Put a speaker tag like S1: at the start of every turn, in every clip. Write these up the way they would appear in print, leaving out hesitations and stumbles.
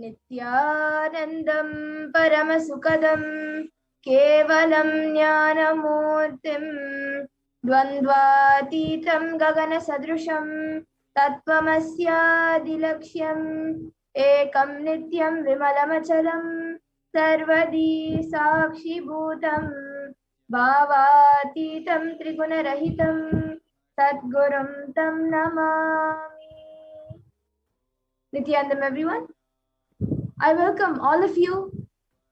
S1: नित्यानन्दं परमसुखदं केवलं ज्ञानमूर्तिं द्वन्द्वातीतं गगनसदृशं तत्त्वमस्यादिलक्ष्यम् एकं नित्यं विमलमचलं सर्वदी साक्षिभूतं भावातीतं त्रिगुणरहितं सद्गुरुं तं Namami. Nithyanandam, everyone. I welcome all of you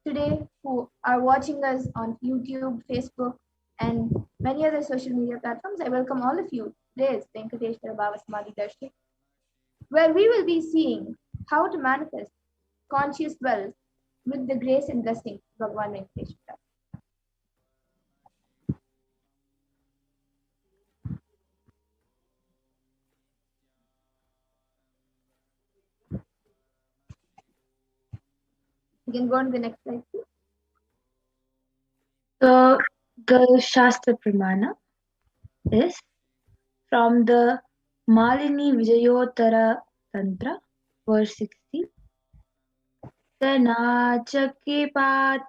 S1: today who are watching us on YouTube, Facebook, and many other social media platforms. I welcome all of you. Today is Venkateshwara Bhava Samadhi Darshan, where we will be seeing how to manifest conscious wealth with the grace and blessing of Bhagavan Venkateshwara. You can go on to the next slide, please.
S2: The Shastra Pramana is from the Malini Vijayottara Tantra, verse 60.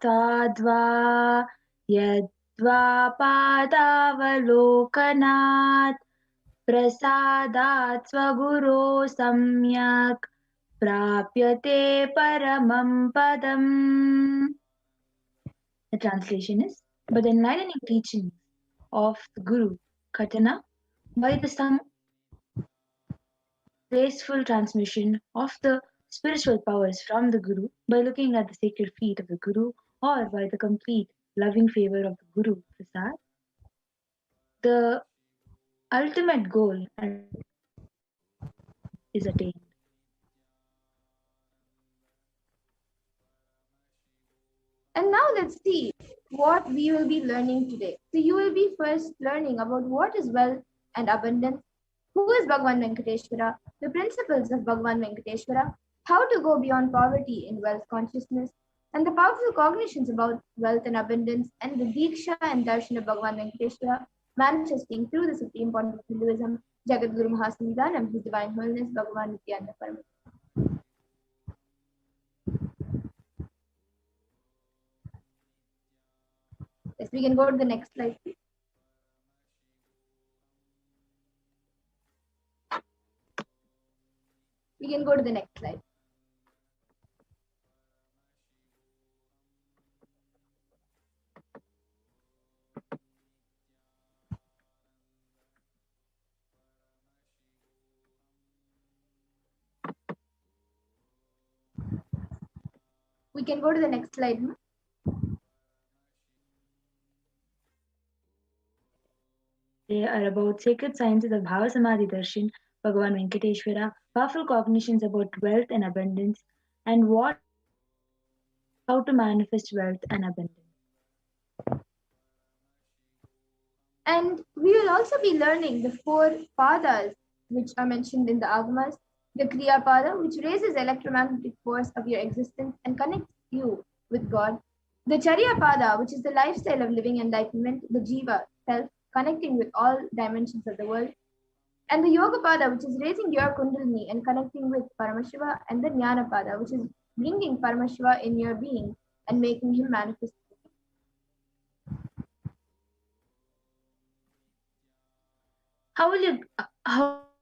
S2: Tadva yadva padavalokanat prasadat svaguro samyak prapyate paramam padam. The translation is, by the enlightening teachings of the Guru Khatana, by the some graceful transmission of the spiritual powers from the Guru, by looking at the sacred feet of the Guru, or by the complete loving favor of the Guru Prasad, the ultimate goal is attained.
S1: And now let's see what we will be learning today. So you will be first learning about what is wealth and abundance, who is Bhagavan Venkateshwara, the principles of Bhagavan Venkateshwara, how to go beyond poverty in wealth consciousness, and the powerful cognitions about wealth and abundance, and the Diksha and Darshan of Bhagavan Venkateshwara manifesting through the Supreme Point of Hinduism, Jagat Guru Mahasamidhanam, His Divine Holiness, Bhagavan Nithyananda Paramashivam. Yes, we can go to the next slide, please. We can go to the next slide. We can go to the next slide.
S2: They are about sacred sciences of Bhava Samadhi Darshan, Bhagavan Venkateshwara, powerful cognitions about wealth and abundance, and how to manifest wealth and abundance.
S1: And we will also be learning the four padas which are mentioned in the Agamas, the Kriya Pada, which raises electromagnetic force of your existence and connects you with God, the Charya Pada, which is the lifestyle of living enlightenment, the Jiva, self, connecting with all dimensions of the world, and the Yoga Pada, which is raising your Kundalini and connecting with Paramashiva, and the Jnana Pada, which is bringing Paramashiva in your being and making him manifest.
S2: How will you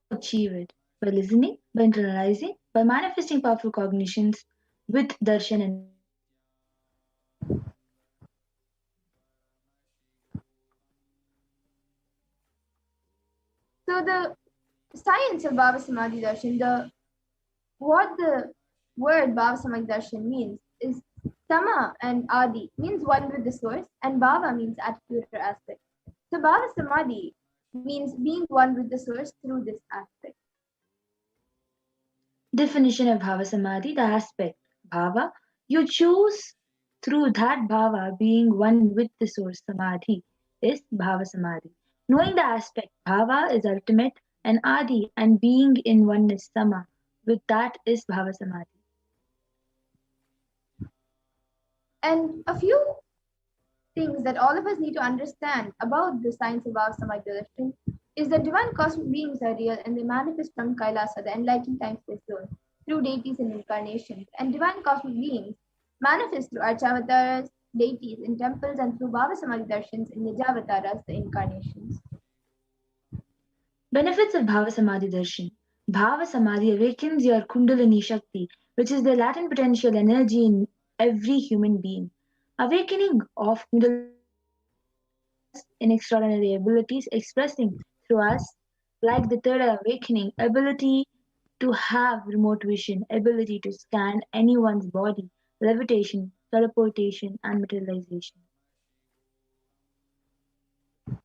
S2: achieve it? By listening, by internalizing, by manifesting powerful cognitions with darshan and
S1: So the science of Bhava Samadhi Darshan, what the word Bhava Samadhi Darshan means is Sama and Adi means one with the source, and Bhava means attitude or aspect. So Bhava Samadhi means being one with the source through this aspect.
S2: definition of Bhava Samadhi, the aspect Bhava, you choose through that Bhava being one with the source Samadhi is Bhava Samadhi. Knowing the aspect Bhava is ultimate and Adi and being in oneness Sama, with that is Bhava Samadhi.
S1: And a few things that all of us need to understand about the science of Bhava Samadhi is that divine cosmic beings are real and they manifest from Kailasa, the enlightened time space zone. true deities and incarnations, and divine cosmic beings manifest through Archavataras, deities in temples, and through Bhava Samadhi darshans in Nijavataras, the incarnations.
S2: Benefits of Bhava Samadhi Darshan. Bhava Samadhi awakens your Kundalini Shakti, which is the latent potential energy in every human being. Awakening of Kundalini in extraordinary abilities expressing through us, like the third awakening, ability to have remote vision, ability to scan anyone's body, levitation, teleportation, and materialization.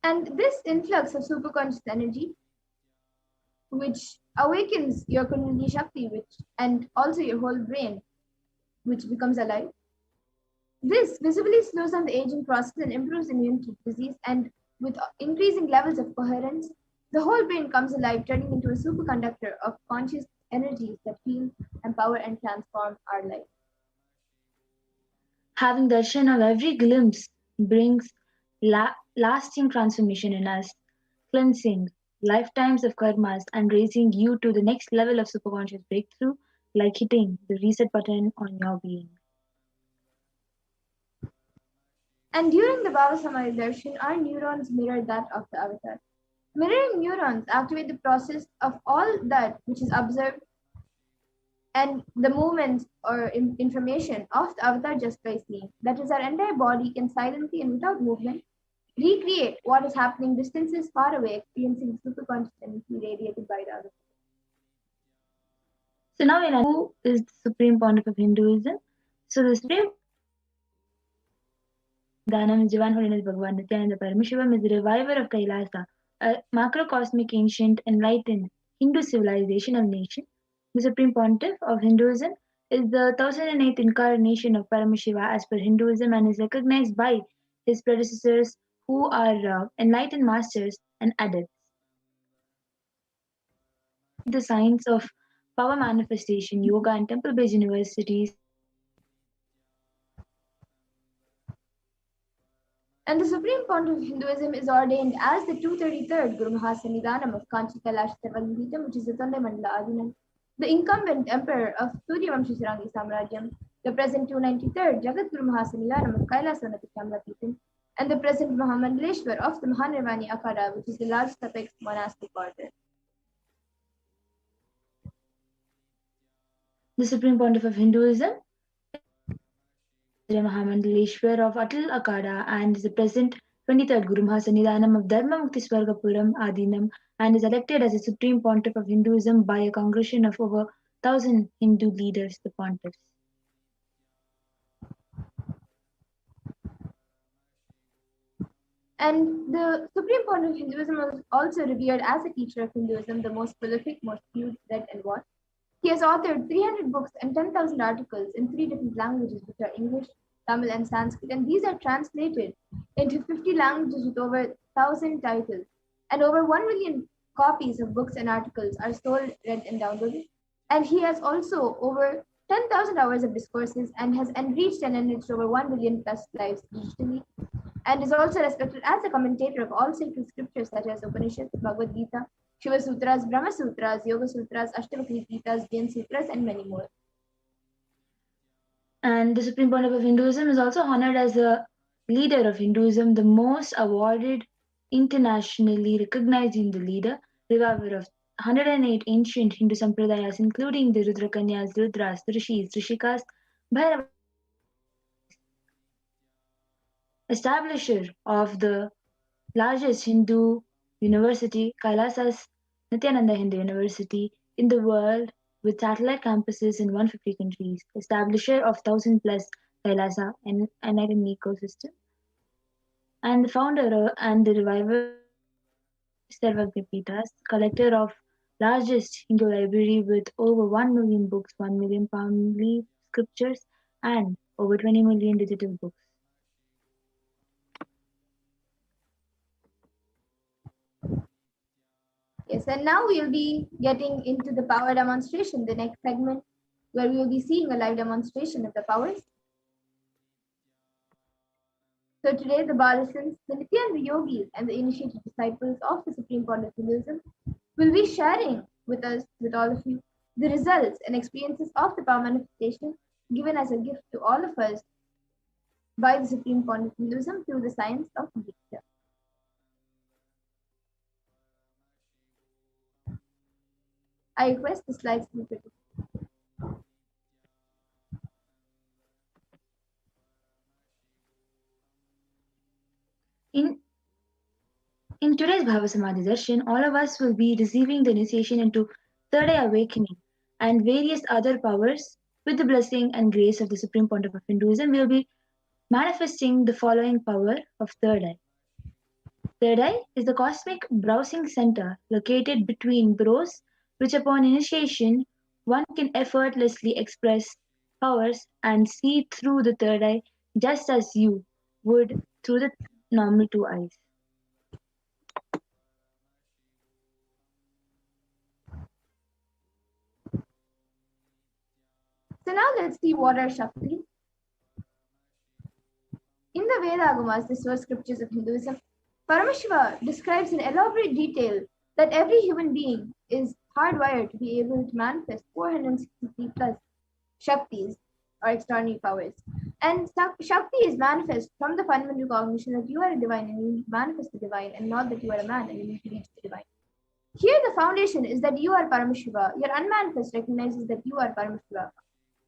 S1: And this influx of superconscious energy, which awakens your Kundalini Shakti, and also your whole brain, which becomes alive. This visibly slows down the aging process and improves immunity to disease, and with increasing levels of coherence, the whole brain comes alive, turning into a superconductor of conscious energies that heal, empower, and transform our life.
S2: Having darshan of every glimpse brings lasting transformation in us, cleansing lifetimes of karmas and raising you to the next level of superconscious breakthrough, like hitting the reset button on your being.
S1: And during the Bhava Samadhi darshan, our neurons mirror that of the avatar. Mirroring neurons activate the process of all that which is observed and the movements or information of the avatar just by seeing. That is, our entire body can silently and without movement recreate what is happening distances far away, experiencing superconscious energy radiated by the avatar.
S2: So now, who is the supreme pontiff of Hinduism? So the supreme Dhanam is Divine Holiness Bhagavan Nithyananda Paramashivam is the reviver of Kailasa, a macrocosmic ancient enlightened Hindu civilizational nation. The supreme pontiff of Hinduism is the 1008th incarnation of Paramashiva as per Hinduism and is recognized by his predecessors who are enlightened masters and adepts. The science of power manifestation, yoga, and temple-based universities.
S1: And the Supreme Pontiff of Hinduism is ordained as the 233rd Guru Mahasannidhanam of Kanchi Kailash Sarvadhitam, which is the Tonde Mandala Adinam, the incumbent emperor of Suryavamshi Sarangi Samrajyam, the present 293rd Jagat Guru Mahasannidhanam of Kailasanathi Kamlapitam, and the present Mahamandaleshwar of the Mahanirvani Akhada, which is the largest apex monastic order.
S2: The Supreme Pontiff of Hinduism Mahamandaleshwar of Atal Akada and is the present 23rd Guru Mahasannidhanam of Dharma Mukti Swargapuram Adinam and is elected as the Supreme Pontiff of Hinduism by a congregation of over 1,000 Hindu leaders, the pontiffs.
S1: And the Supreme Pontiff of Hinduism was also revered as a teacher of Hinduism, the most prolific, most viewed, read, and watched. He has authored 300 books and 10,000 articles in 3 different languages, which are English, Tamil, and Sanskrit, and these are translated into 50 languages with over 1,000 titles. And over 1 million copies of books and articles are sold, read, and downloaded. And he has also over 10,000 hours of discourses and has enriched and enriched over 1 billion plus lives digitally, and is also respected as a commentator of all sacred scriptures such as Upanishads, Bhagavad Gita, Shiva Sutras, Brahma Sutras, Yoga Sutras, Ashtavakri Gitas, Jain Sutras, and many more.
S2: And the Supreme Pontiff of Hinduism is also honored as a leader of Hinduism, the most awarded, internationally recognized Hindu leader, reviver of 108 ancient Hindu sampradayas, including the Rudrakanyas, Rudras, Rishis, Rishikas, Bhairava, establisher of the largest Hindu university, Kailasas Nithyananda Hindu University, in the world with satellite campuses in 150 countries, establisher of 1,000 plus Kailasa and enlightened ecosystem, and the founder and the reviver Sarvagyapitas, collector of largest Hindu library with over 1 million books, 1 million palm leaf scriptures, and over 20 million digital books.
S1: Yes, and now we'll be getting into the power demonstration, the next segment, where we will be seeing a live demonstration of the powers. So today, the Balasans, the Nityananda yogis, and the initiated disciples of the Supreme Pontiff of Hinduism will be sharing with us, with all of you, the results and experiences of the power manifestation given as a gift to all of us by the Supreme Point of Hinduism through the science of Diksha. I request the slides to be printed.
S2: In today's Bhava Samadhi Darshan, all of us will be receiving the initiation into Third Eye Awakening and various other powers. With the blessing and grace of the Supreme Pontiff of Hinduism, we will be manifesting the following power of Third Eye. Third Eye is the cosmic browsing center located between brows, which upon initiation one can effortlessly express powers and see through the third eye just as you would through the normal two eyes.
S1: So now let's see what are Shakti. In the Vedagumas, the source scriptures of Hinduism, Paramashiva describes in elaborate detail that every human being is hardwired to be able to manifest 463 plus Shaktis or extraordinary powers. And Shakti is manifest from the fundamental cognition that you are a divine and you need to manifest the divine, and not that you are a man and you need to reach the divine. Here, the foundation is that you are Paramashiva. Your unmanifest recognizes that you are Paramashiva.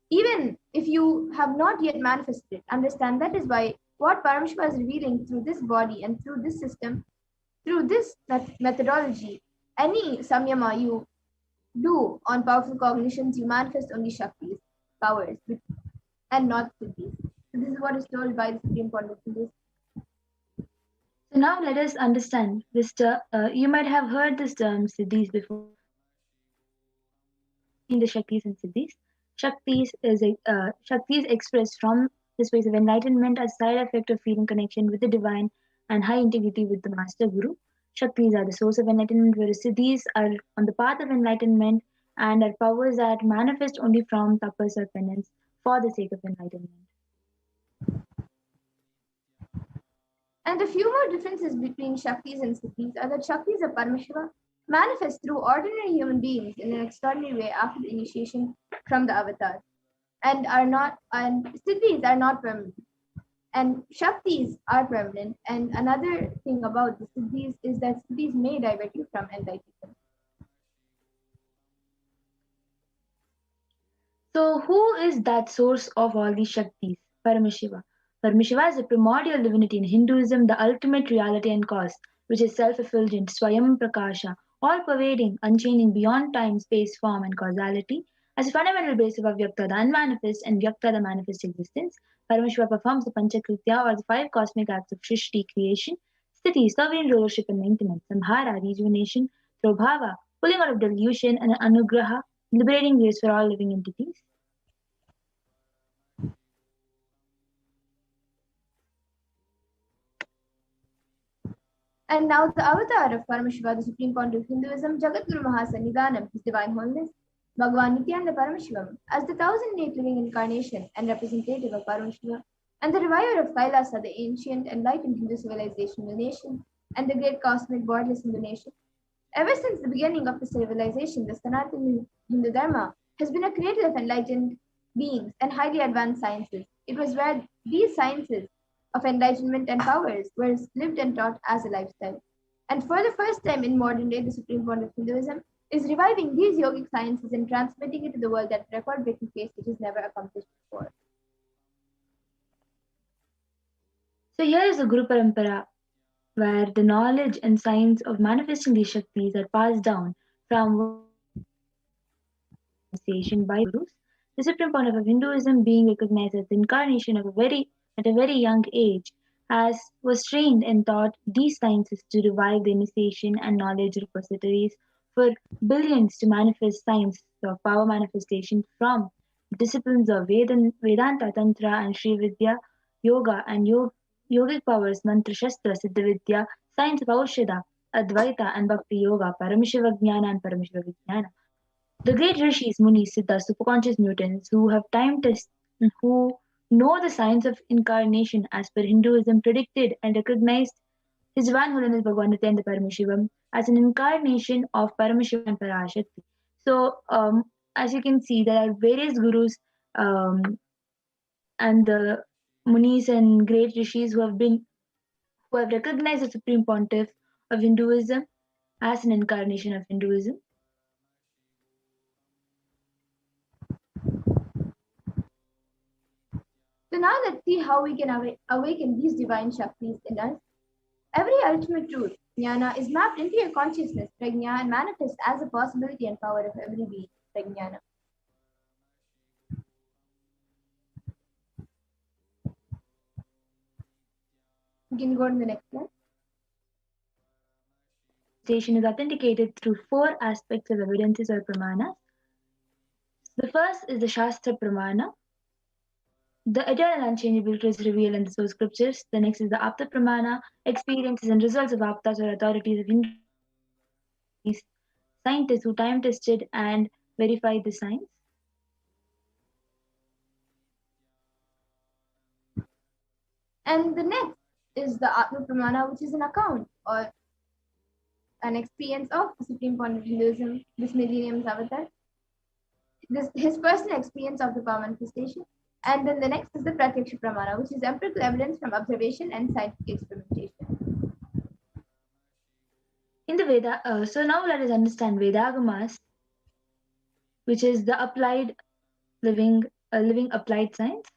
S1: Even if you have not yet manifested it, understand that is why what Paramashiva is revealing through this body and through this system, through this methodology, any samyama you do on powerful cognitions, you manifest only Shaktis, powers, and not siddhis. So this is what is told by the Supreme Pontiff in this.
S2: So now let us understand this term. You might have heard this term siddhis before. In the Shaktis and siddhis, Shaktis expressed from the space of enlightenment as side effect of feeling connection with the divine and high integrity with the master guru. Shaktis are the source of enlightenment, whereas siddhis are on the path of enlightenment and are powers that manifest only from tapas or penance for the sake of enlightenment.
S1: And a few more differences between Shaktis and siddhis are that Shaktis of Paramashiva manifest through ordinary human beings in an extraordinary way after the initiation from the avatar, and siddhis are not permanent, and Shaktis are permanent. And another thing about the siddhis is that siddhis may divert you from enlightenment.
S2: So, who is that source of all these Shaktis? Paramashiva. Paramashiva is the primordial divinity in Hinduism, the ultimate reality and cause, which is self-effulgent, Swayam Prakasha, all-pervading, unchanging beyond time, space, form, and causality. As a fundamental basis of Vyakta, the unmanifest, and Vyakta, the manifest existence, Paramashiva performs the Panchakritya or the five cosmic acts of Shrishti, creation, Sthiti, sovereign rulership and maintenance, Samhara, rejuvenation, Prabhava, pulling out of delusion, and Anugraha, liberating grace for all living entities.
S1: And now the avatar of Paramashiva, the Supreme Pontiff of Hinduism, Jagadguru Mahasannidhanam, His Divine Holiness, Bhagavan Nithyananda Paramashivam, as the 1,008 living incarnation and representative of Paramashiva, and the reviver of Kailasa, the ancient enlightened Hindu civilization nation, and the great cosmic borderless Hindu nation. Ever since the beginning of the civilization, the Sanatana Hindu Dharma has been a cradle of enlightened beings and highly advanced sciences. It was where these sciences of enlightenment and powers were lived and taught as a lifestyle. And for the first time in modern day, the Supreme Pontiff of Hinduism is reviving these yogic sciences and transmitting it to the world at a record-breaking pace which is never accomplished before.
S2: So here is the Guru Parampara, where the knowledge and science of manifesting these Shaktis are passed down from by Gurus. The Supreme Pontiff of Hinduism, being recognized as the incarnation of at a very young age, was trained and taught these sciences to revive the initiation and knowledge repositories for billions to manifest science of power manifestation from disciplines of Vedanta, Tantra, and Sri Vidya, Yoga, and yogic powers, Mantra, Shastra, Siddha Vidya, science of Aushadha, Advaita, and Bhakti Yoga, Paramashiva Jnana, and Paramashiva Vijnana. The great rishis, munis, siddhas, superconscious mutants who have time test who know the science of incarnation as per Hinduism predicted and recognized His Divine Holiness Bhagavan Nithyananda Paramashivam as an incarnation of Paramashiva and Parashakti. So as you can see, there are various gurus and the munis and great rishis who have recognized the supreme pontiff of Hinduism as an incarnation of Hinduism.
S1: So now let's see how we can awaken these divine Shaktis in us. Every ultimate truth, jnana, is mapped into your consciousness, prajna, and manifests as a possibility and power of every being, prajnana. You can go to the next slide.
S2: Station is authenticated through four aspects of evidences or pramanas. The first is the Shastra Pramana, the eternal unchangeable truths revealed in the source scriptures. The next is the Apta Pramana, experiences and results of Aptas or authorities of Hindus, scientists who time tested and verified the science.
S1: And the next is the Atma Pramana, which is an account or an experience of the Supreme Point of Hinduism, this millennium's avatar, his personal experience of the power manifestation. And then the next is the Pratyaksha Pramana, which is empirical evidence from observation and scientific experimentation.
S2: In the Veda, so now let us understand Vedagamas, which is the applied living applied science.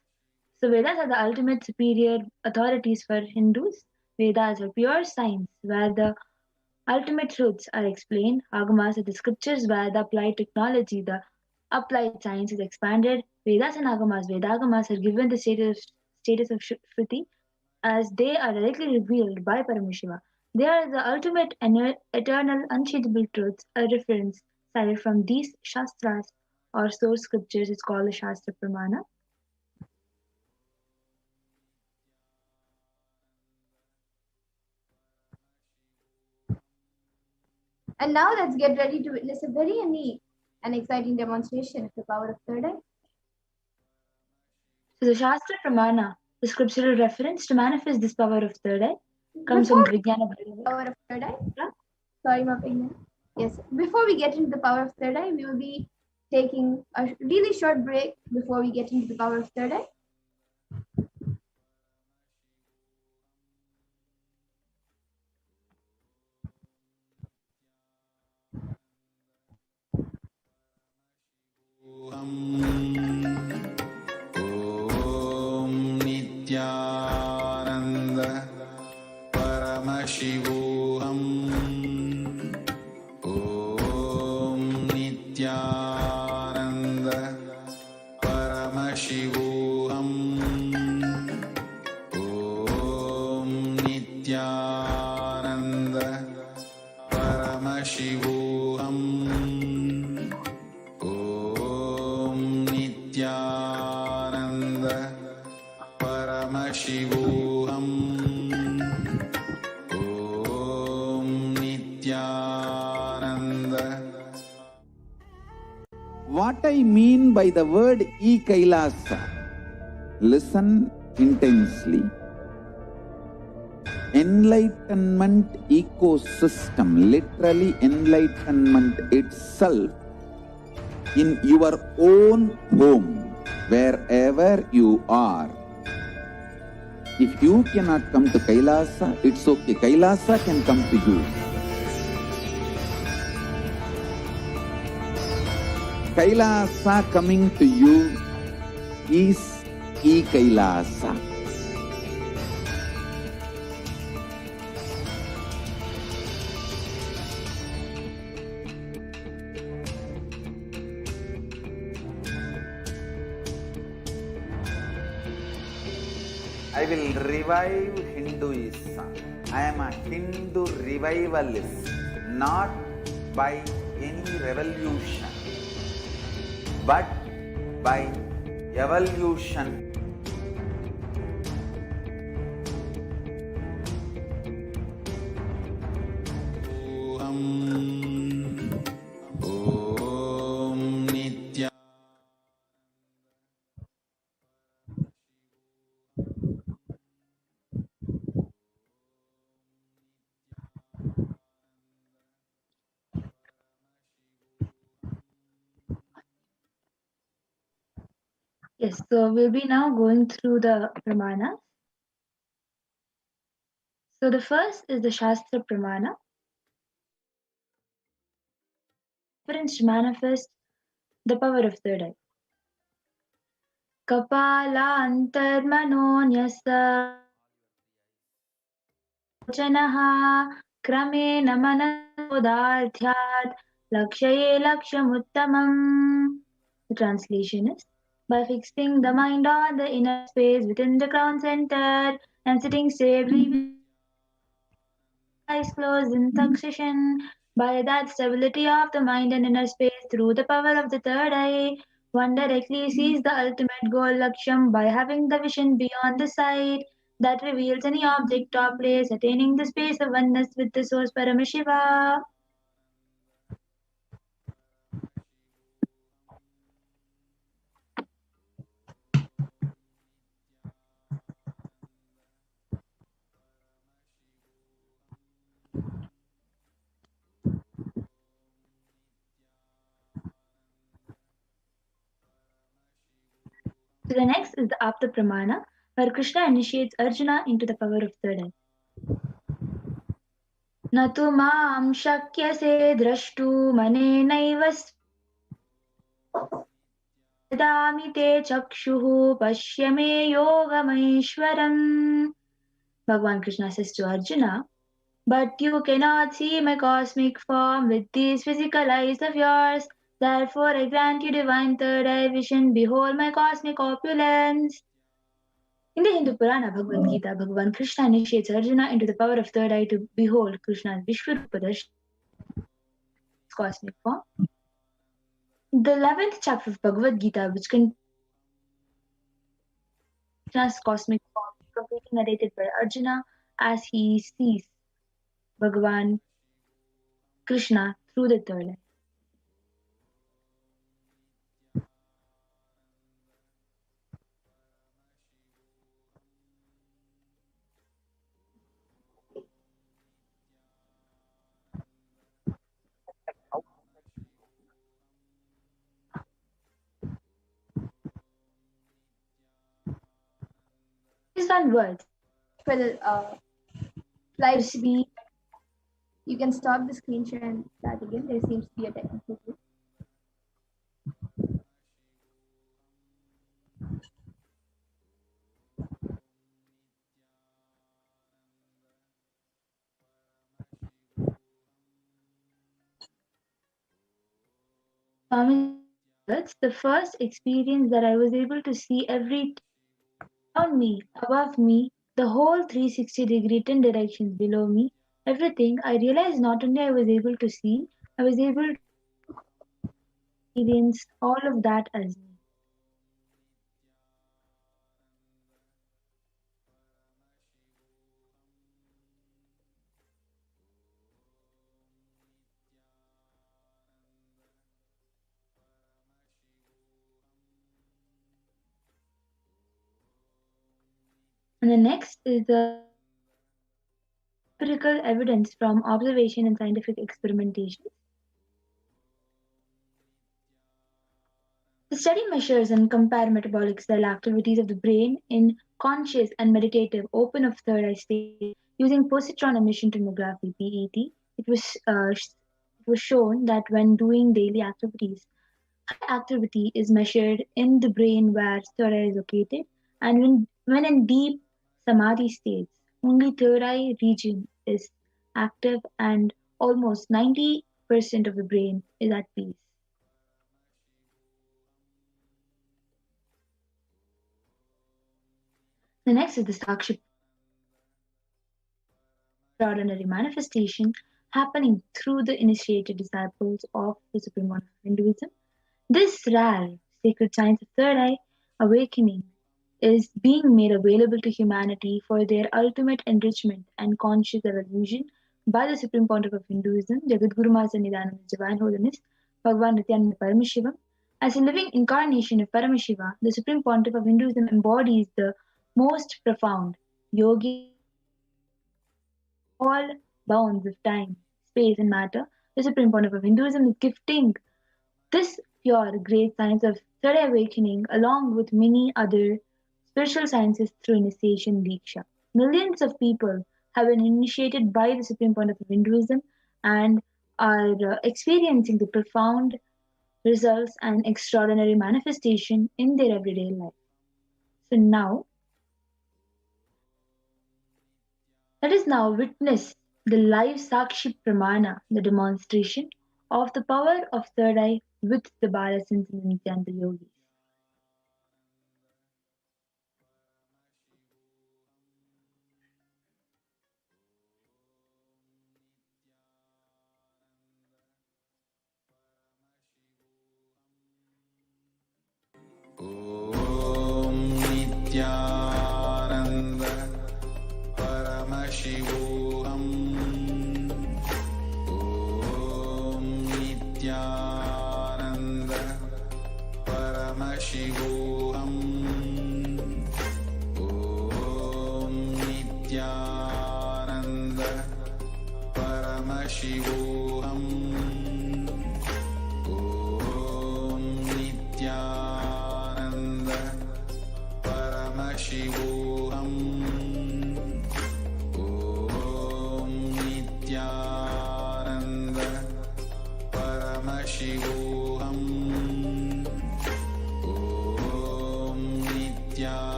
S2: So Vedas are the ultimate superior authorities for Hindus. Vedas are pure science where the ultimate truths are explained. Agamas are the scriptures where the applied technology, the applied science is expanded. Vedas and Agamas, Vedagamas are given the status of Shruti as they are directly revealed by Paramashiva. They are the ultimate eternal unchangeable truths. A reference cited from these Shastras or source scriptures is called the Shastra Pramana.
S1: And now let's get ready to witness a very unique and exciting demonstration of the power of third eye.
S2: So the Shastra Pramana, the scriptural reference to manifest this power of third eye, comes
S1: Before
S2: from Vijnana
S1: power of third eye. Sorry, my opinion. Yes. Before we get into the power of third eye, we will be taking a really short break before we get into the power of third eye.
S3: Om Nithyananda Paramashivoham. Om Nithyananda Paramashivoham. Om Nithyananda Paramashivoham. Om Nithyananda Paramashivoham. Om Nithyananda.
S4: What I mean by the word e-Kailasa, listen intensely. Enlightenment ecosystem, literally enlightenment itself, in your own home, wherever you are. If you cannot come to Kailasa, it's okay. Kailasa can come to you. Kailasa coming to you is e-Kailasa. I will revive Hinduism. I am a Hindu revivalist, not by any revolution, but by evolution.
S3: Om Nithya.
S2: Yes, so we'll be now going through the Pramanas. So the first is the Shastra Pramana, reference to manifest the power of third eye. Kapalaantadmanonyasa Chanaha Kramena Manasodharthyat Lakshaye Lakshamuttamam. The translation is by fixing the mind on the inner space within the crown center and sitting stably with eyes closed in succession. By that stability of the mind and inner space through the power of the third eye, one directly sees the ultimate goal Laksham by having the vision beyond the sight that reveals any object or place, attaining the space of oneness with the source Paramashiva. So the next is the Apta Pramana, where Krishna initiates Arjuna into the power of third eye. न तु मां शक्यसे द्रष्टुमनेनैव ददामि ते चक्षुः पश्य मे योगमैश्वरम्. Bhagavan Krishna says to Arjuna, but you cannot see my cosmic form with these physical eyes of yours. Therefore, I grant you divine third eye vision. Behold my cosmic opulence. In the Hindu Purana Bhagavad Gita, Bhagavan Krishna initiates Arjuna into the power of third eye to behold Krishna's Vishwarupa cosmic form. The 11th chapter of Bhagavad Gita, which contains Krishna's cosmic form, is completely narrated by Arjuna as he sees Bhagavan Krishna through the third eye. Based on words,
S1: Will
S2: to
S1: slide.
S2: see
S1: You can stop the screen share and start again. There seems to be a technical glitch.
S2: Swami words, the first experience that I was able to see everything around me, above me, the whole 360-degree 10 directions below me, everything, I realized not only I was able to see, I was able to experience all of that as me. And the next is the empirical evidence from observation and scientific experimentation. The study measures and compare metabolic cell activities of the brain in conscious and meditative open of third eye state using positron emission tomography (PET). It was shown that when doing daily activities, high activity is measured in the brain where third eye is located, and when in deep samadhi states, only third eye region is active and almost 90% of the brain is at peace. The next is the Sakshi, extraordinary manifestation happening through the initiated disciples of the Supreme One of Hinduism. This rare sacred science of third eye awakening is being made available to humanity for their ultimate enrichment and conscious evolution by the Supreme Pontiff of Hinduism, Jagadguru Master Nithyananda Divine Holiness, Bhagavan Nithyananda Paramashivam. As a living incarnation of Paramashiva, the Supreme Pontiff of Hinduism embodies the most profound yogi all bounds of time, space, and matter. The Supreme Pontiff of Hinduism is gifting this pure, great science of third eye awakening along with many other spiritual sciences through initiation Diksha. Millions of people have been initiated by the Supreme Point of Hinduism and are experiencing the profound results and extraordinary manifestation in their everyday life. So now, let us now witness the live Sakshi Pramana, the demonstration of the power of third eye with the Balasins and Nityananda yogis.
S3: ॐ नित्यानन्द परमशिवोऽहम् ॐ नित्यानन्द परमशिवोऽहम् ॐ नित्यानन्द परमशिवोऽहम् ॐ नित्यानन्द परमशिवोऽहम् ॐ नित्यानन्द परमशिवोऽहम् ॐ नित्यानन्द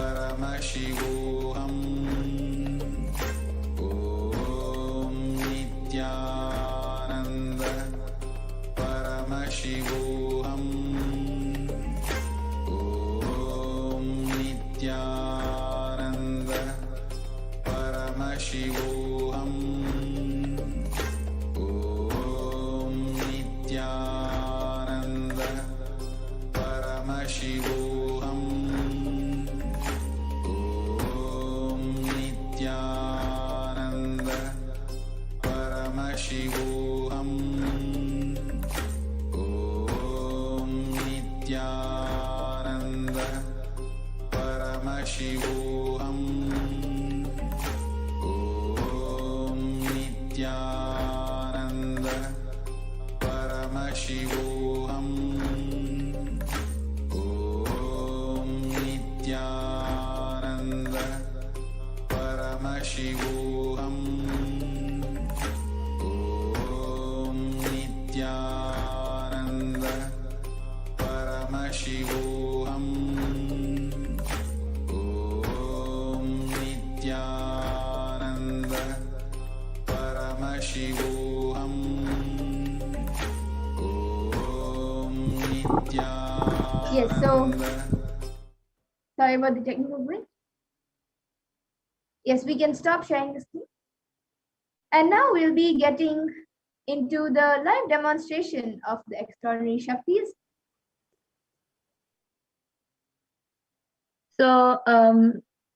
S3: परमशिवोऽहम् ॐ नित्यानन्द परमशिवोऽहम् ॐ नित्यानन्द परमशिवोऽहम् ॐ नित्यानन्द परमशिवोऽहम् ॐ नित्यानन्द परमशिवोऽहम् ॐ नित्यानन्द परमशिवोऽहम् ॐ नित्यानन्द परमशिवोऽहम् ॐ नित्यानन्द परमशिवोऽहम् ॐ नित्यानन्द परमशिवोऽहम् ॐ नित्यानन्द परमशिवोऽहम् ॐ
S1: Yes, so
S3: Nityanand
S1: sorry about the technical glitch. Yes, we can stop sharing the screen. And now we'll be getting into the live demonstration of the extraordinary Shaktis.
S2: So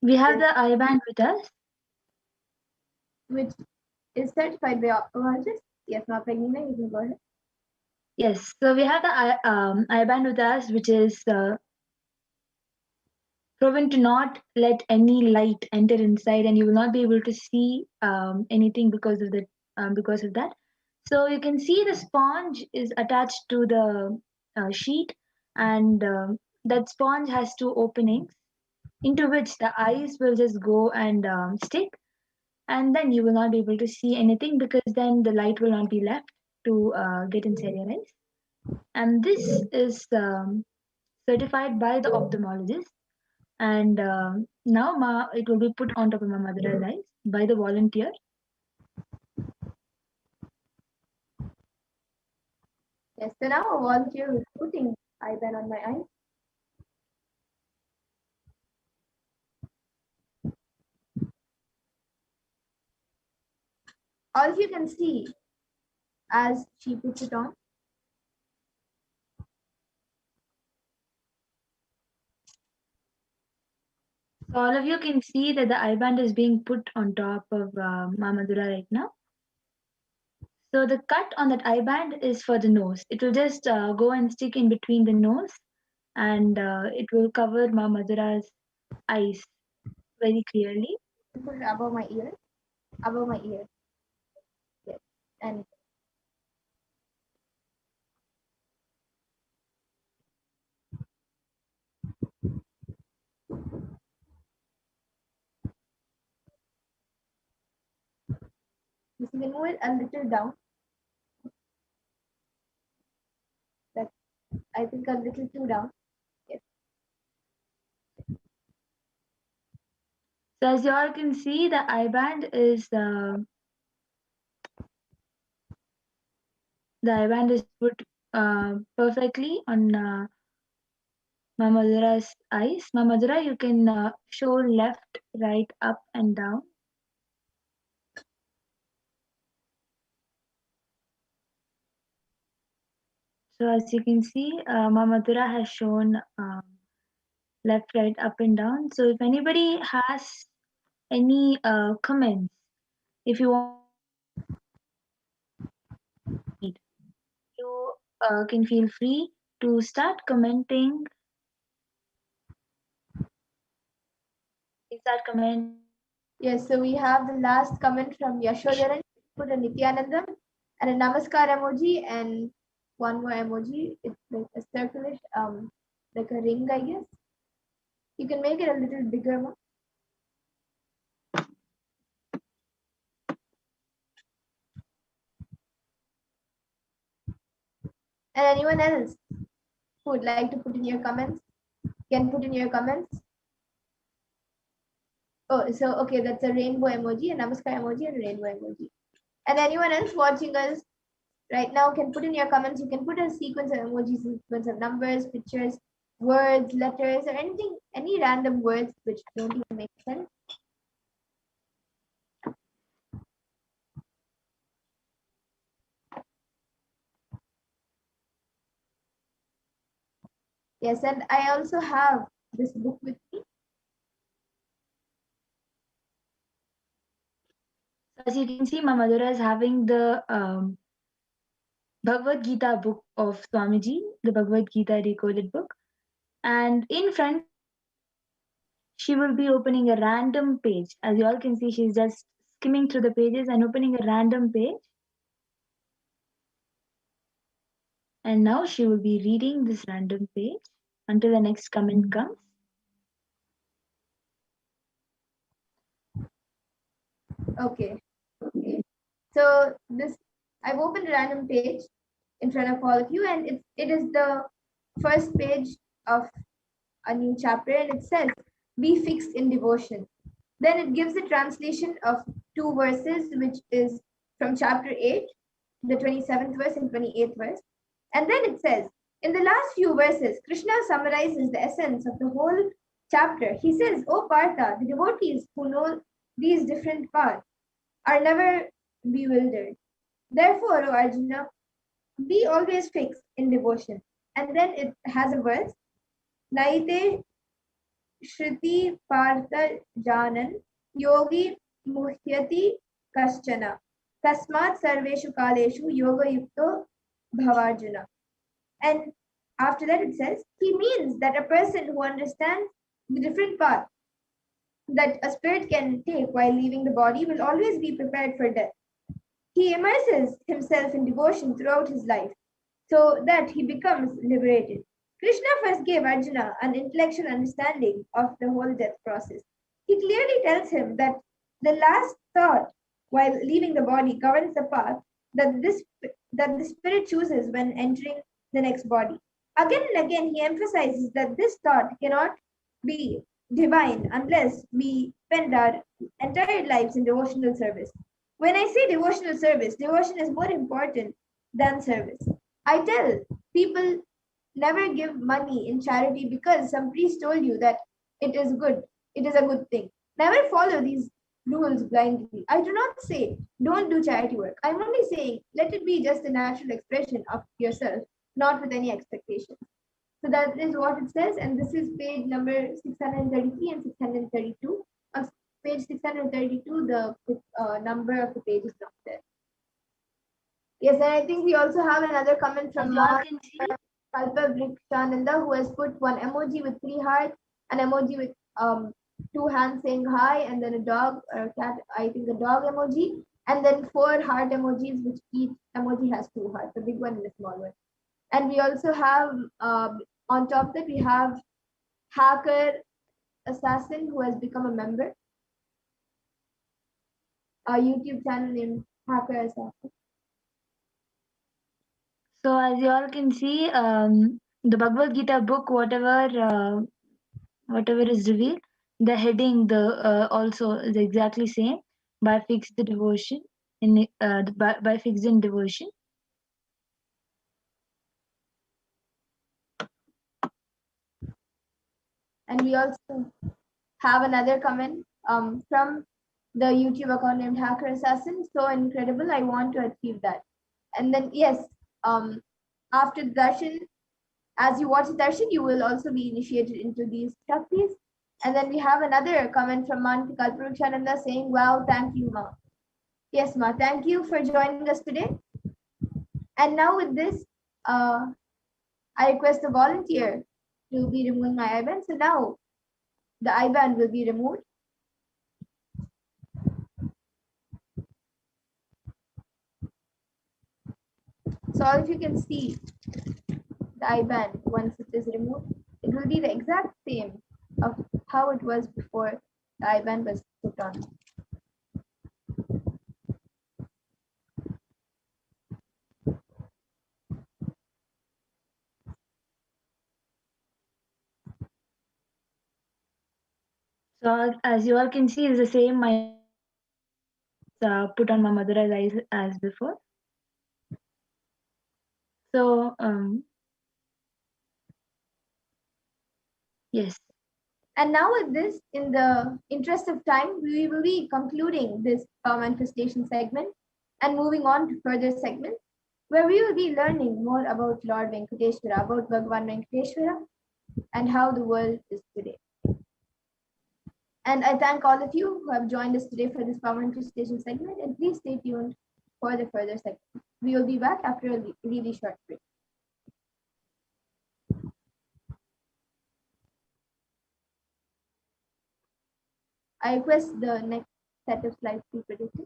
S2: we have the eye band with us.
S1: Which is certified by ophthalmologists. Yes, now Pragnina, you can go ahead.
S2: Yes, so we have the eye band with us, which is proven to not let any light enter inside, and you will not be able to see anything because of that. So you can see the sponge is attached to the sheet, and that sponge has two openings into which the eyes will just go and stick, and then you will not be able to see anything because then the light will not be left to get inside your eyes. And this is certified by the ophthalmologist. And now it will be put on top of my mother's eyes by the volunteer.
S1: Yes, so now a volunteer is putting eye band on my eye. All you can see as she puts it on.
S2: So all of you can see that the eye band is being put on top of Ma Madhura right now. So the cut on that eye band is for the nose. It will just go and stick in between the nose, and it will cover Ma Madhura's eyes very clearly.
S1: Put it above my ear. Above my ear. Yes. And You can move it a little down. That's, I think, a little too down. Yes.
S2: So as you all can see, the I band is put perfectly on Mamadura's eyes. Mamadura, you can show left, right, up, and down. So as you can see, Mamadura has shown left, right, up, and down. So if anybody has any comments, if you want, you can feel free to start commenting. Is that comment?
S1: Yes, so we have the last comment from Yashodharan, put a Nithyananda and a Namaskar emoji and one more emoji. It's like a circular, like a ring, I guess. You can make it a little bigger one. And anyone else who would like to put in your comments can put in your comments. Oh, so okay, that's a rainbow emoji, a Namaskar emoji, and a rainbow emoji. And anyone else watching us right now can put in your comments. You can put a sequence of emojis, sequence of numbers, pictures, words, letters, or anything, any random words which don't even make sense. Yes, and I also have this book with me.
S2: As you can see, Mamadura is having the Bhagavad Gita book of Swamiji, the Bhagavad Gita decoded book. And in front, she will be opening a random page. As you all can see, she's just skimming through the pages and opening a random page. And now she will be reading this random page until the next comment comes.
S1: Okay. So this, I've opened a random page in front of all of you, and it is the first page of a new chapter, and it says, "Be fixed in devotion." Then it gives a translation of two verses, which is from chapter 8, the 27th verse and 28th verse. And then it says, in the last few verses, Krishna summarizes the essence of the whole chapter. He says, "O Partha, the devotees who know these different paths are never bewildered. Therefore, O Arjuna, be always fixed in devotion." And then it has a verse, Naite Shruti Partha Janan Yogi Muhyati Kaschana Tasmat Sarveshu Kaleshu Yoga Yukto Bhavarjuna. And after that it says, he means that a person who understands the different paths that a spirit can take while leaving the body will always be prepared for death. He immerses himself in devotion throughout his life so that he becomes liberated. Krishna first gave Arjuna an intellectual understanding of the whole death process. He clearly tells him that the last thought while leaving the body governs the path that the spirit chooses when entering the next body. Again and again, he emphasizes that this thought cannot be divine unless we spend our entire lives in devotional service. When I say devotional service, devotion is more important than service. I tell people, never give money in charity because some priest told you that it is good, it is a good thing. Never follow these rules blindly. I do not say don't do charity work. I'm only saying let it be just a natural expression of yourself, not with any expectations. So that is what it says, and this is page number 633 and 632. On page 632, the number of the page is not there. Yes, and I think we also have another comment from Kalpa Vrikshananda, who has put one emoji with 3 hearts, an emoji with 2 hands saying hi, and then a dog or a cat, I think a dog emoji, and then 4 heart emojis, which each emoji has 2 hearts, a big one and a small one. And we also have, on top of that, we have Hacker Assassin, who has become a member, a YouTube channel named Thakur Assassin.
S2: So as you all can see, the Bhagavad Gita book, whatever is revealed, the heading, the also is exactly same, by fixed devotion by fixed in devotion.
S1: And we also have another comment from the YouTube account named Hacker Assassin. So incredible! I want to achieve that. And then yes, after the darshan, as you watch the darshan, you will also be initiated into these shaktis. And then we have another comment from Manti Kalpurukshananda saying, "Wow, thank you, Ma." Yes, Ma, thank you for joining us today. And now with this, I request the volunteer to be removing my IBAN. So now the IBAN will be removed. So all of you can see the IBAN once it is removed, it will be the exact same of how it was before the IBAN was put on.
S2: So as you all can see, it's the same. My put on my mother as before. So yes.
S1: And now with this, in the interest of time, we will be concluding this power manifestation segment and moving on to further segments where we will be learning more about Lord Venkateshwara, about Bhagavan Venkateshwara, and how the world is today. And I thank all of you who have joined us today for this power manifestation segment, and please stay tuned for the further segment. We will be back after a really short break. I request the next set of slides be predicted.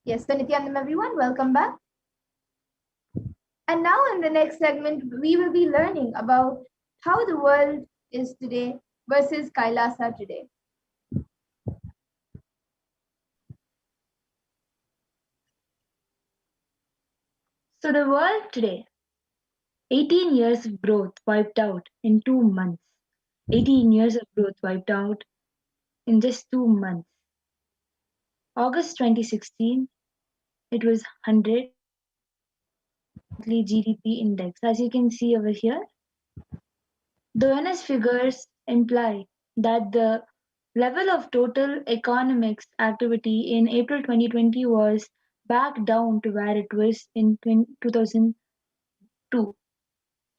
S1: Yes, so Nithyanandam everyone, welcome back. And now in the next segment, we will be learning about how the world is today versus Kailasa today.
S2: So the world today, 18 years of growth wiped out in 2 months. 18 years of growth wiped out in just 2 months. August 2016, it was 100 monthly GDP index. As you can see over here, the honest figures imply that the level of total economics activity in April 2020 was back down to where it was in 2002,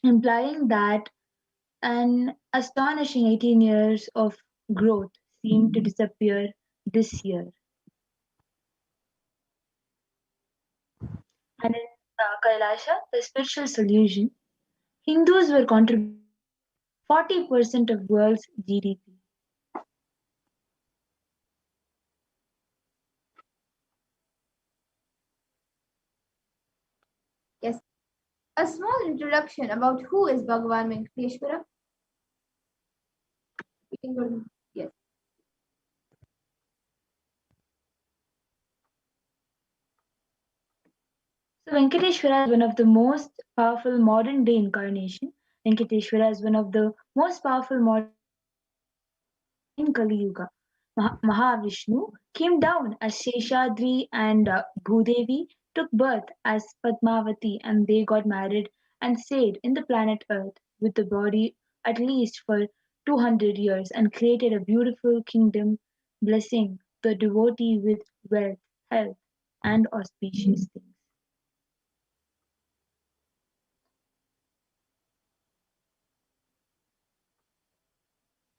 S2: implying that an astonishing 18 years of growth seemed to disappear this year. And in Kailasha, the spiritual solution, Hindus were contributing 40% of world's GDP.
S1: Yes, a small introduction about who is Bhagavan Venkateshwara. We can go to, yes.
S2: So Venkateshwara is one of the most powerful modern day incarnation. Venkateshwara is one of the most powerful modern in Kali Yuga. Mahavishnu came down as Sheshadri and Bhudevi took birth as Padmavati and they got married and stayed in the planet Earth with the body at least for 200 years and created a beautiful kingdom blessing the devotee with wealth, health, and auspicious things.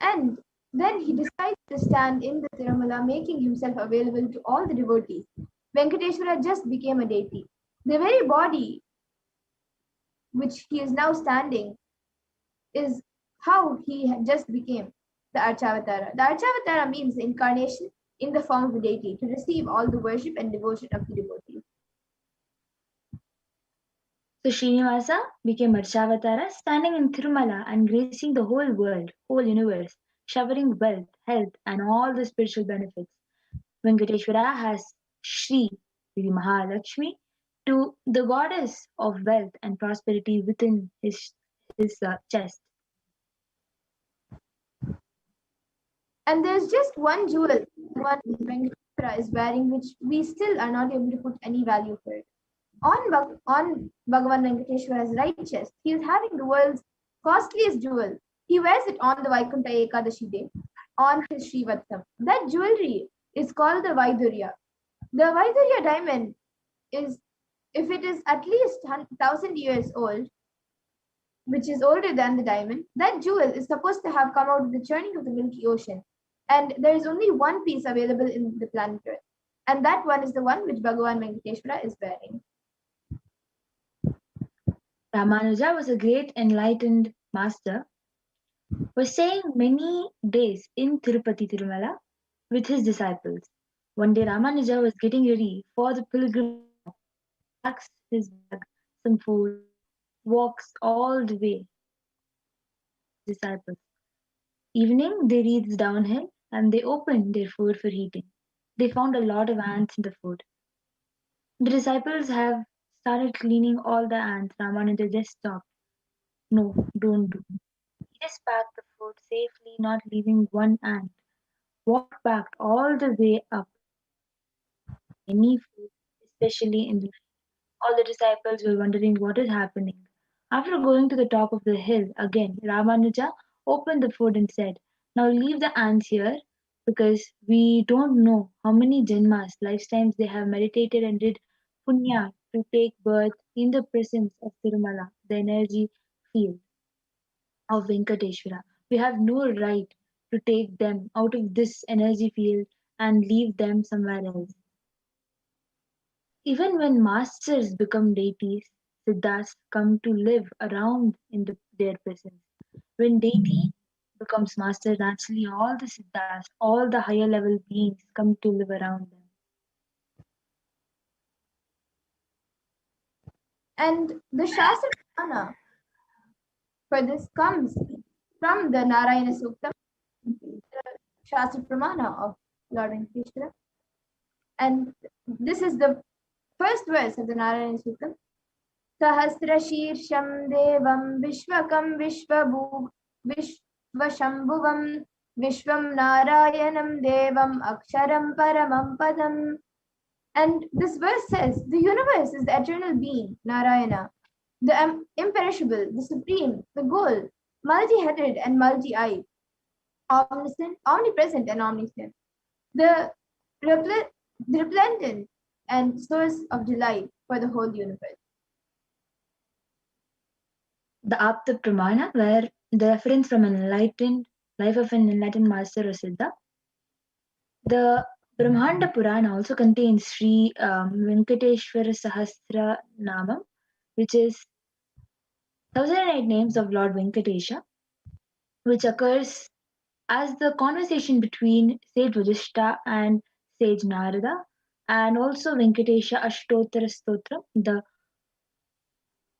S1: And then he decides to stand in the Tirumala, making himself available to all the devotees. Venkateshwara just became a deity. The very body which he is now standing is how he just became the Archavatara. The Archavatara means the incarnation in the form of a deity to receive all the worship and devotion of the devotees.
S2: So Srinivasa became Arshavatara, standing in Tirumala and gracing the whole world, whole universe, showering wealth, health, and all the spiritual benefits. Venkateshwara has Shri, the Mahalakshmi, to the goddess of wealth and prosperity within his chest.
S1: And there's just one jewel, the one Venkateshwara is wearing, which we still are not able to put any value for it. On Bhagavan Venkateshwara's right chest, he is having the world's costliest jewel. He wears it on the Vaikuntha Ekadashi day, on his Srivatsam. That jewelry is called the Vaidurya. The Vaidurya diamond is, if it is at least 1,000 years old, which is older than the diamond, that jewel is supposed to have come out of the churning of the Milky Ocean. And there is only one piece available in the planet Earth. And that one is the one which Bhagavan Venkateshwara is wearing.
S2: Ramanuja was a great enlightened master, was staying many days in Tirupati Tirumala with his disciples. One day Ramanuja was getting ready for the pilgrimage, packs his bag, some food, walks all the way with his disciples. Evening they reached downhill and they opened their food for eating. They found a lot of ants in the food. The disciples have started cleaning all the ants. Ramanuja just stopped. No, don't do. He just packed the food safely, not leaving one ant. Walked back all the way up. Any food, especially in the night. All the disciples were wondering what is happening. After going to the top of the hill again, Ramanuja opened the food and said, now leave the ants here because we don't know how many janmas, lifetimes they have meditated and did punya to take birth in the presence of Tirumala, the energy field of Venkateshwara. We have no right to take them out of this energy field and leave them somewhere else. Even when masters become deities, siddhas come to live around in their presence. When deity becomes master, naturally all the siddhas, all the higher level beings come to live around them.
S1: And the Shastra Purana for this comes from the Narayana Sukta, the Shastra Pramana of Lord Venkateshwara. And this is the first verse of the Narayana Sukta. Sahasrashirsham Devam Vishwakam Vishvashambhuvam Vishwam Narayanam Devam Aksharam Paramam Padam. And this verse says, the universe is the eternal being, Narayana, the imperishable, the supreme, the goal, multi-headed and multi-eyed, omniscient, omnipresent and omniscient, the resplendent and source of delight for the whole universe.
S2: The Apta Pramana, where the reference from an enlightened life of an enlightened master or siddha. The Brahmanda Purana also contains Sri Venkateshwara Sahasra Namam, which is 1008 names of Lord Venkatesha, which occurs as the conversation between Sage Vajishta and Sage Narada, and also Venkatesha Ashtottara Stotra, the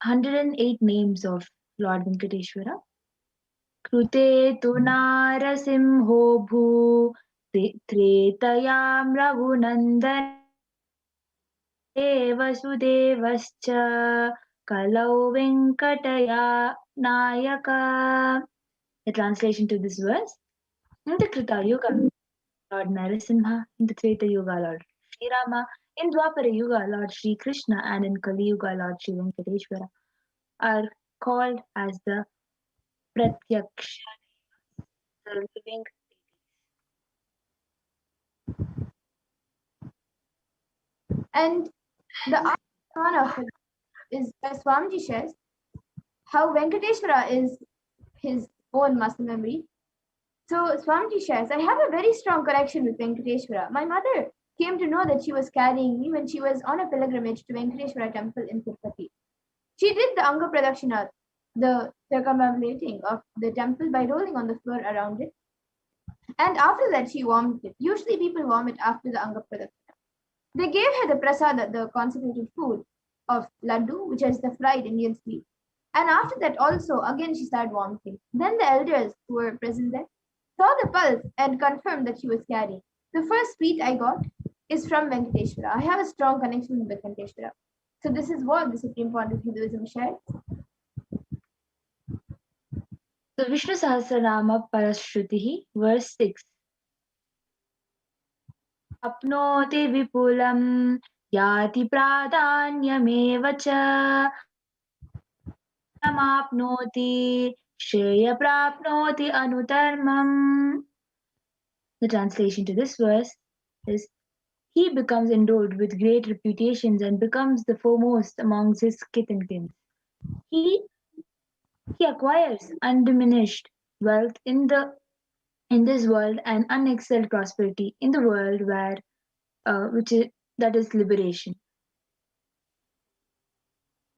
S2: 108 names of Lord Venkateshwara. Krute tu narasimho bhu tretayam raghunandan vasudevascha kalau venkataya nayaka. The translation to this verse: in the Krita Yuga, Lord Narasimha; in the Treta Yuga, Lord Sri Rama; in Dwapara Yuga, Lord Sri Krishna; and in Kali Yuga, Lord Sri Venkateshwara are called as the Pratyaksha, the living deities.
S1: And the icon of it is, as Swamiji shares, how Venkateshwara is his own muscle memory. So Swamiji shares, I have a very strong connection with Venkateshwara. My mother came to know that she was carrying me when she was on a pilgrimage to Venkateshwara temple in Tirupati. She did the Anga Pradakshina, the circumambulating of the temple by rolling on the floor around it. And after that, she warmed it. Usually, people warm it after the Anga Pradakshina. They gave her the prasada, the consecrated food of laddu, which is the fried Indian sweet. And after that, also, again, she started vomiting. Then the elders who were present there saw the pulse and confirmed that she was carrying. The first sweet I got is from Venkateshwara. I have a strong connection with Venkateshwara. So this is what the Supreme Point of Hinduism shared.
S2: So Vishnu Sahasranama Parashakti, verse 6. Apnoti vipulam yati pradanyameva cha apnoti shreya prapnoti anutarmam. The translation to this verse is, he becomes endowed with great reputations and becomes the foremost amongst his kith and kin. He acquires undiminished wealth in this world and unexcelled prosperity in the world where that is liberation.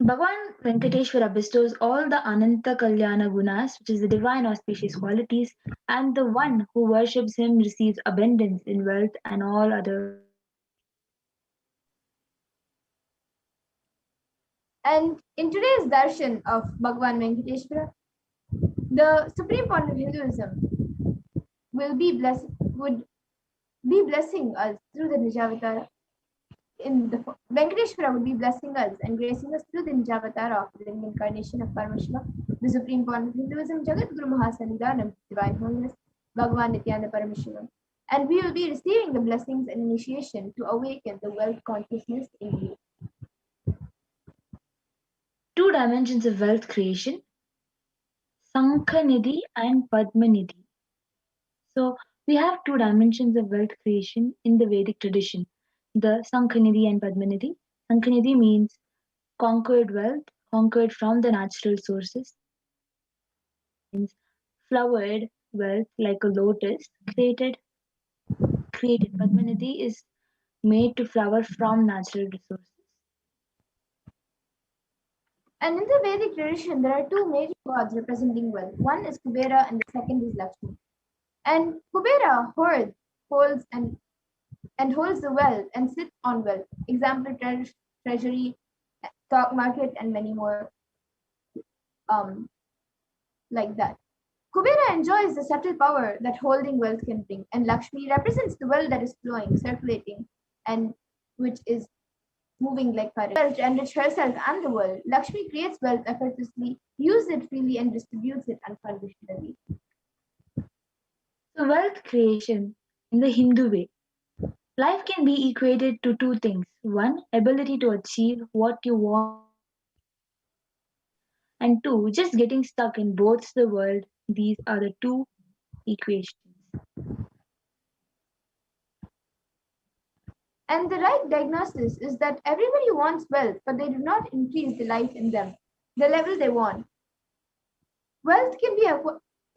S2: Bhagavan Venkateshwara bestows all the Ananta Kalyana Gunas, which is the divine auspicious qualities, and the one who worships him receives abundance in wealth and all other.
S1: And in today's darshan of Bhagavan Venkateshwara, the supreme point of Hinduism would be blessing us through the Nijavatara. Venkateshwara would be blessing us and gracing us through the Nijavatara of the living incarnation of Paramashiva, the supreme point of Hinduism, Jagat Guru Mahasannidhanam, divine holiness, Bhagavan Nithyananda Paramashivam. And we will be receiving the blessings and initiation to awaken the wealth consciousness in you.
S2: Two dimensions of wealth creation, Sankhanidhi and Padmanidhi. So we have two dimensions of wealth creation in the Vedic tradition, the Sankhanidhi and Padmanidhi. Sankhanidhi means conquered wealth, conquered from the natural sources, means flowered wealth like a lotus, created. Padmanidhi is made to flower from natural resources.
S1: And in the Vedic tradition, there are two major gods representing wealth. One is Kubera and the second is Lakshmi. And Kubera holds the wealth and sits on wealth. Example, treasury, stock market, and many more like that. Kubera enjoys the subtle power that holding wealth can bring, and Lakshmi represents the wealth that is flowing, circulating, and which is moving like current. To enrich herself and the world, Lakshmi creates wealth effortlessly, uses it freely, and distributes it unconditionally.
S2: So wealth creation in the Hindu way. Life can be equated to two things. One, ability to achieve what you want. And two, just getting stuck in both the world. These are the two equations.
S1: And the right diagnosis is that everybody wants wealth, but they do not increase the life in them, the level they want. Wealth can be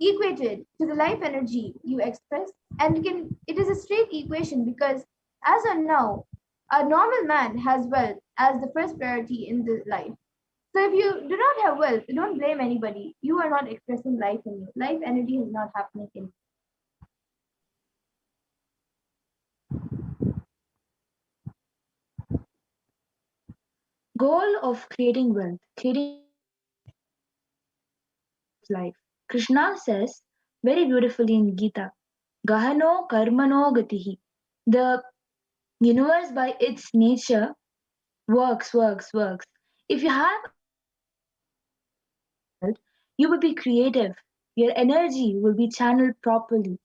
S1: equated to the life energy you express, and it is a straight equation because as of now, a normal man has wealth as the first priority in the life. So if you do not have wealth, don't blame anybody. You are not expressing life in you. Life energy is not happening in you.
S2: Goal of creating wealth, creating life. Krishna says very beautifully in Gita, Gahano karmano gatihi. The universe by its nature works. If you have wealth, you will be creative. Your energy will be channeled properly.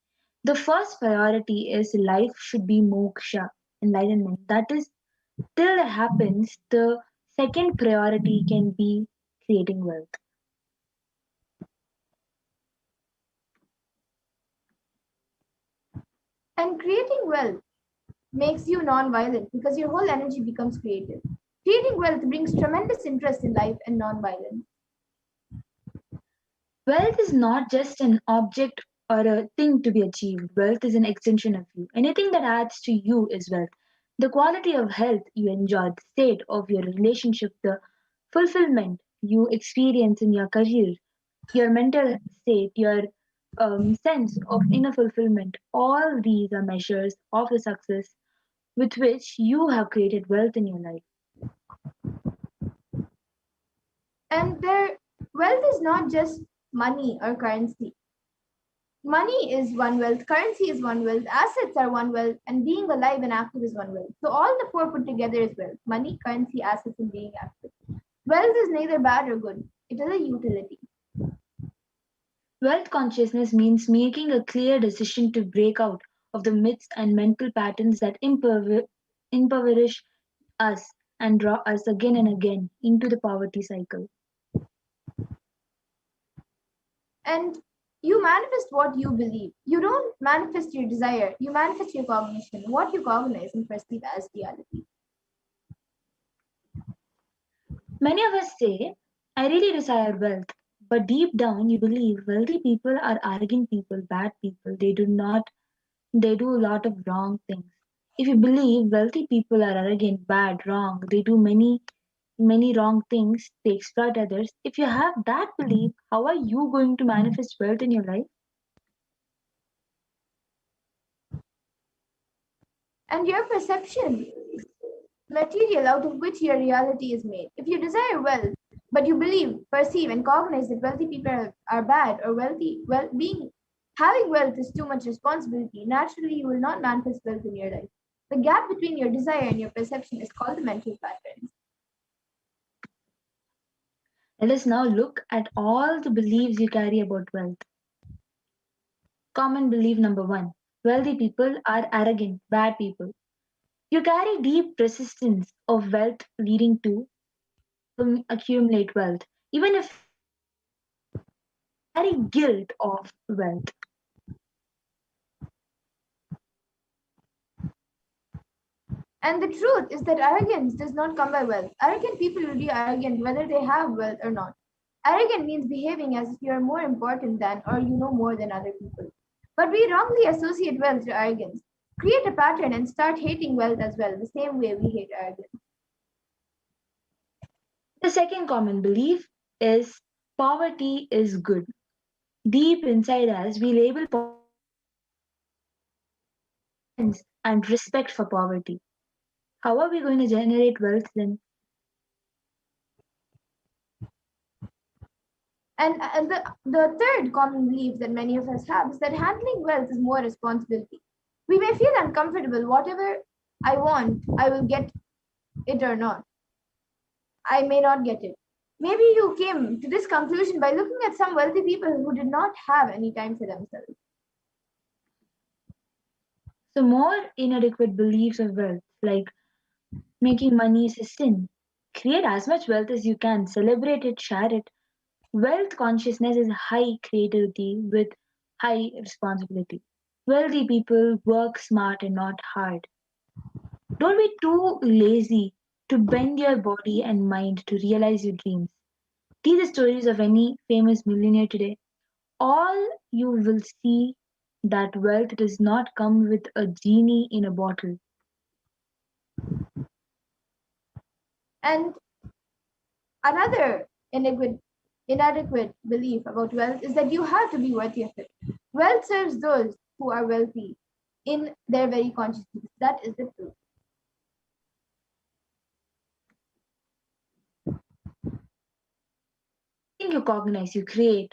S2: The first priority is life should be moksha, enlightenment. That is, till that happens, the second priority can be creating wealth.
S1: And creating wealth makes you non-violent because your whole energy becomes creative. Creating wealth brings tremendous interest in life and non-violence.
S2: Wealth is not just an object or a thing to be achieved. Wealth is an extension of you. Anything that adds to you is wealth. The quality of health you enjoy, the state of your relationship, the fulfillment you experience in your career, your mental state, your sense of inner fulfillment, all these are measures of the success with which you have created wealth in your life.
S1: And their wealth is not just money or currency. Money is one wealth, currency is one wealth, assets are one wealth, and being alive and active is one wealth. So all the four put together is wealth: money, currency, assets, and being active. Wealth is neither bad or good. It is a utility.
S2: Wealth consciousness means making a clear decision to break out of the myths and mental patterns that impoverish us and draw us again and again into the poverty cycle.
S1: And you manifest what you believe. You don't manifest your desire, you manifest your cognition, what you cognize and perceive as reality.
S2: Many of us say, I really desire wealth, but deep down you believe wealthy people are arrogant people, bad people. They do a lot of wrong things. If you believe wealthy people are arrogant, bad, wrong, they do many wrong things, they exploit others. If you have that belief, how are you going to manifest wealth in your life?
S1: And your perception, material out of which your reality is made. If you desire wealth, but you believe, perceive, and cognize that wealthy people are bad or having wealth is too much responsibility, naturally you will not manifest wealth in your life. The gap between your desire and your perception is called the mental patterns.
S2: Let us now look at all the beliefs you carry about wealth. Common belief number one: wealthy people are arrogant, bad people. You carry deep resistance of wealth leading to accumulate wealth. Even if carry guilt of wealth.
S1: And the truth is that arrogance does not come by wealth. Arrogant people will be arrogant whether they have wealth or not. Arrogant means behaving as if you are more important than or you know more than other people. But we wrongly associate wealth to arrogance. Create a pattern and start hating wealth as well, the same way we hate arrogance.
S2: The second common belief is poverty is good. Deep inside us, we label and respect for poverty. How are we going to generate wealth then?
S1: And the third common belief that many of us have is that handling wealth is more responsibility. We may feel uncomfortable, whatever I want, I will get it or not. I may not get it. Maybe you came to this conclusion by looking at some wealthy people who did not have any time for themselves.
S2: So more inadequate beliefs of wealth, like making money is a sin. Create as much wealth as you can, celebrate it, share it. Wealth consciousness is high creativity with high responsibility. Wealthy people work smart and not hard. Don't be too lazy to bend your body and mind to realize your dreams. See the stories of any famous millionaire today. All you will see that wealth does not come with a genie in a bottle.
S1: And another inadequate belief about wealth is that you have to be worthy of it. Wealth serves those who are wealthy in their very consciousness. That is the truth.
S2: You cognize, you create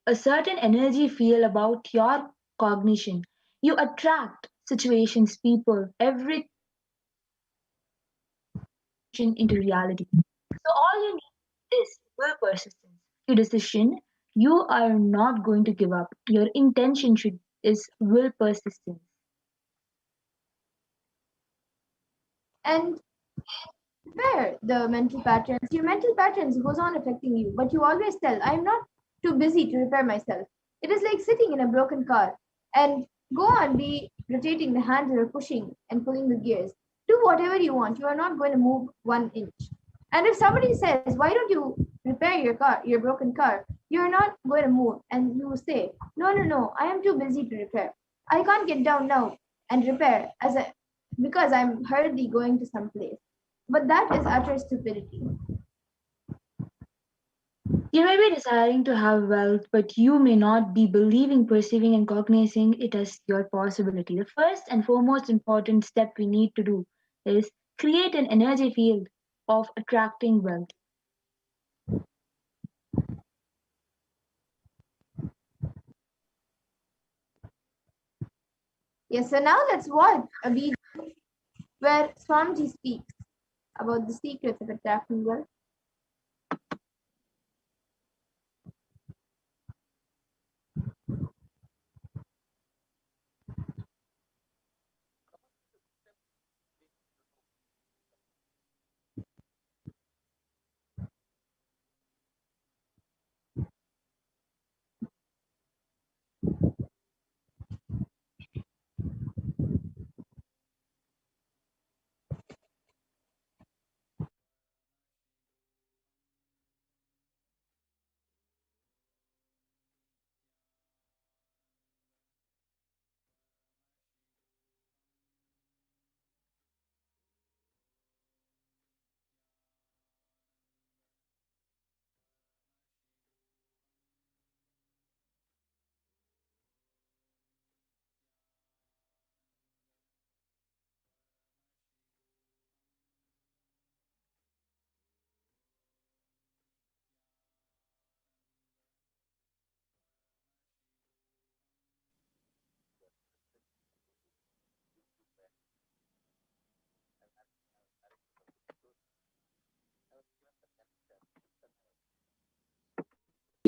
S2: a certain energy feel about your cognition. You attract situations, people, everything into reality. So all you need is will persistence. Your decision, you are not going to give up. Your intention is will persistence.
S1: And where the mental patterns, your mental patterns goes on affecting you, but you always tell, I'm not too busy to repair myself. It is like sitting in a broken car and go on, be rotating the handle or pushing and pulling the gears. Do whatever you want. You are not going to move 1 inch. And if somebody says, why don't you repair your car, your broken car? You're not going to move. And you say, no, I am too busy to repair. I can't get down now and repair because I'm hurriedly going to some place. But that is utter stupidity.
S2: You may be desiring to have wealth, but you may not be believing, perceiving, and cognizing it as your possibility. The first and foremost important step we need to do is create an energy field of attracting wealth.
S1: Yes, so now let's watch a video where Swamiji speaks about the secrets of attracting wealth.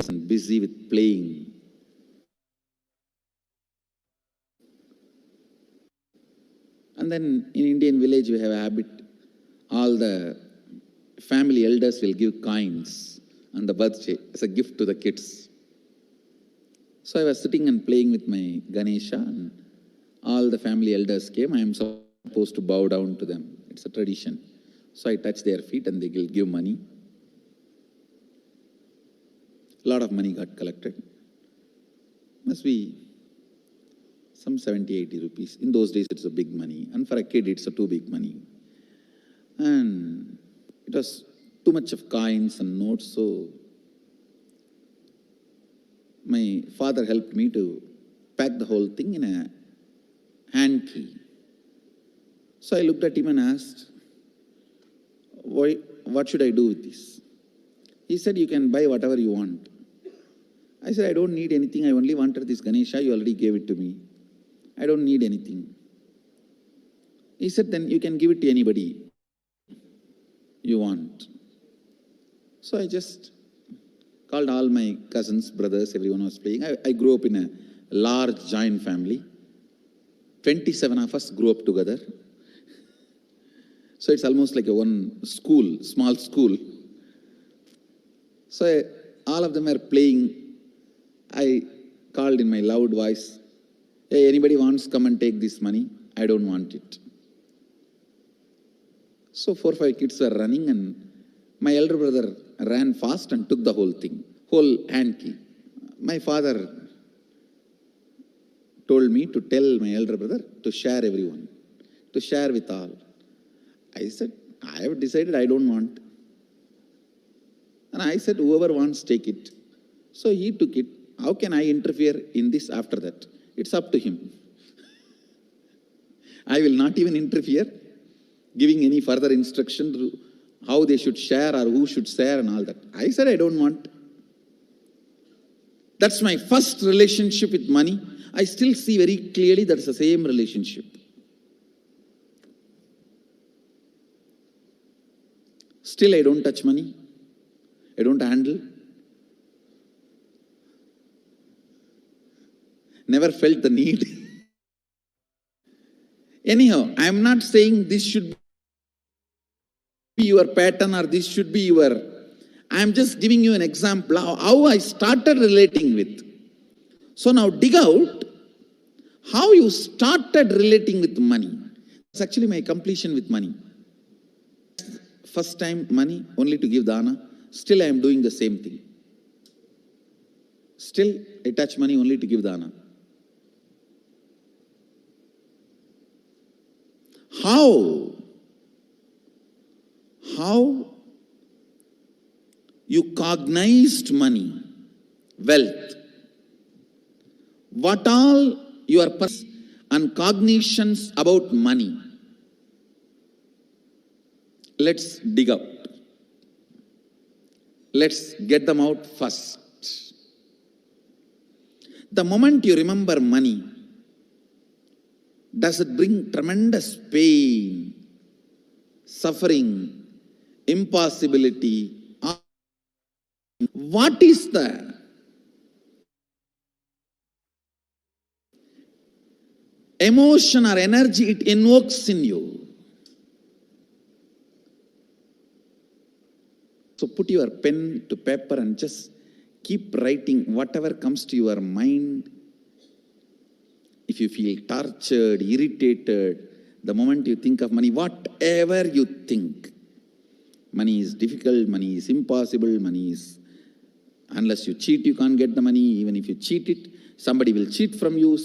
S5: And busy with playing. And then in Indian village we have a habit, all the family elders will give coins on the birthday as a gift to the kids. So I was sitting and playing with my Ganesha and all the family elders came. I am supposed to bow down to them. It's a tradition. So I touch their feet and they will give money. A lot of money got collected. Must be some 70, 80 rupees. In those days, it's a big money. And for a kid, it's a too big money. And it was too much of coins and notes. So my father helped me to pack the whole thing in a hand key. So I looked at him and asked, what should I do with this? He said, you can buy whatever you want. I said, I don't need anything. I only wanted this Ganesha. You already gave it to me. I don't need anything. He said, then you can give it to anybody you want. So I just called all my cousins, brothers, everyone was playing. I grew up in a large joint family. 27 of us grew up together. So it's almost like a one school, small school. So all of them are playing. I called in my loud voice, hey, anybody wants to come and take this money? I don't want it. So 4 or 5 kids were running and my elder brother ran fast and took the whole thing, whole hand key. My father told me to tell my elder brother to share everyone, to share with all. I said, I have decided I don't want. And I said, whoever wants, take it. So he took it. How can I interfere in this after that? It's up to him. I will not even interfere, giving any further instruction to how they should share or who should share and all that. I said, I don't want. That's my first relationship with money. I still see very clearly that's the same relationship. Still, I don't touch money. I don't handle. Never felt the need. Anyhow, I am not saying this should be your pattern or this should be your... I am just giving you an example of how I started relating with. So now dig out how you started relating with money. It's actually my completion with money. First time money, only to give dana. Still I am doing the same thing. Still I touch money only to give dana. How you cognized money, wealth, what all your and cognitions about money. Let's dig out. Let's get them out first. The moment you remember money, does it bring tremendous pain, suffering, impossibility? What is the emotion or energy it invokes in you? So put your pen to paper and just keep writing whatever comes to your mind. If you feel tortured, irritated, the moment you think of money, whatever you think, money is difficult, money is impossible, money is, unless you cheat, you can't get the money. Even if you cheat it, somebody will cheat from you.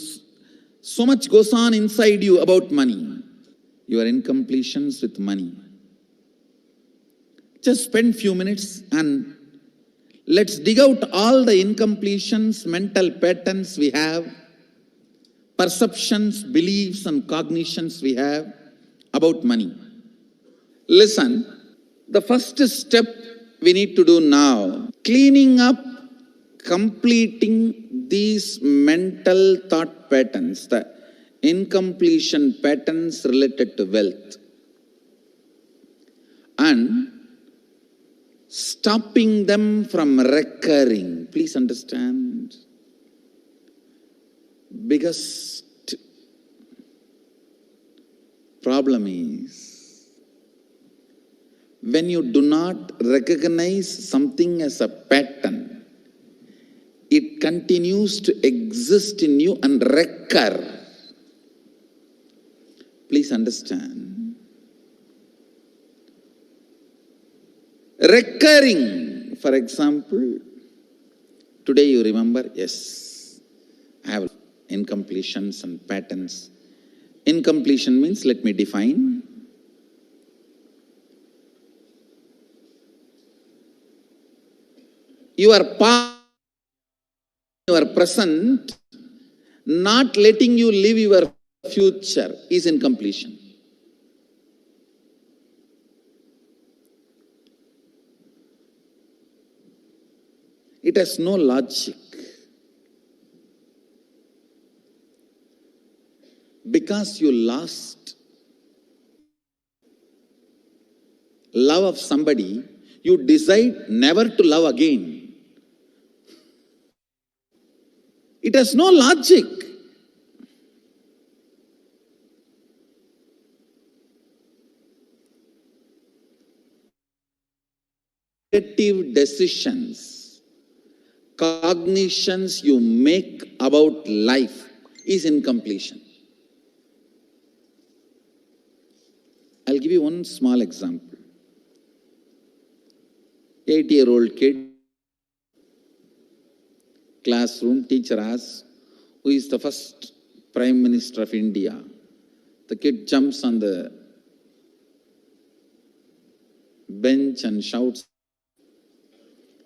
S5: So much goes on inside you about money. Your incompletions with money. Just spend few minutes and let's dig out all the incompletions, mental patterns we have, perceptions, beliefs and cognitions we have about money. Listen, the first step we need to do now, cleaning up, completing these mental thought patterns, the incompletion patterns related to wealth, and stopping them from recurring. Please understand, biggest problem is when you do not recognize something as a pattern, it continues to exist in you and recur. Please understand. Recurring, for example, today you remember, yes, I have incompletions and patterns. Incompletion means, let me define. Your past, your present, not letting you live your future is incompletion. It has no logic. Because you lost love of somebody, you decide never to love again. It has no logic. Creative decisions, cognitions you make about life is incompletion. I'll give you one small example. 8-year-old kid, classroom, teacher asks, who is the first Prime Minister of India? The kid jumps on the bench and shouts.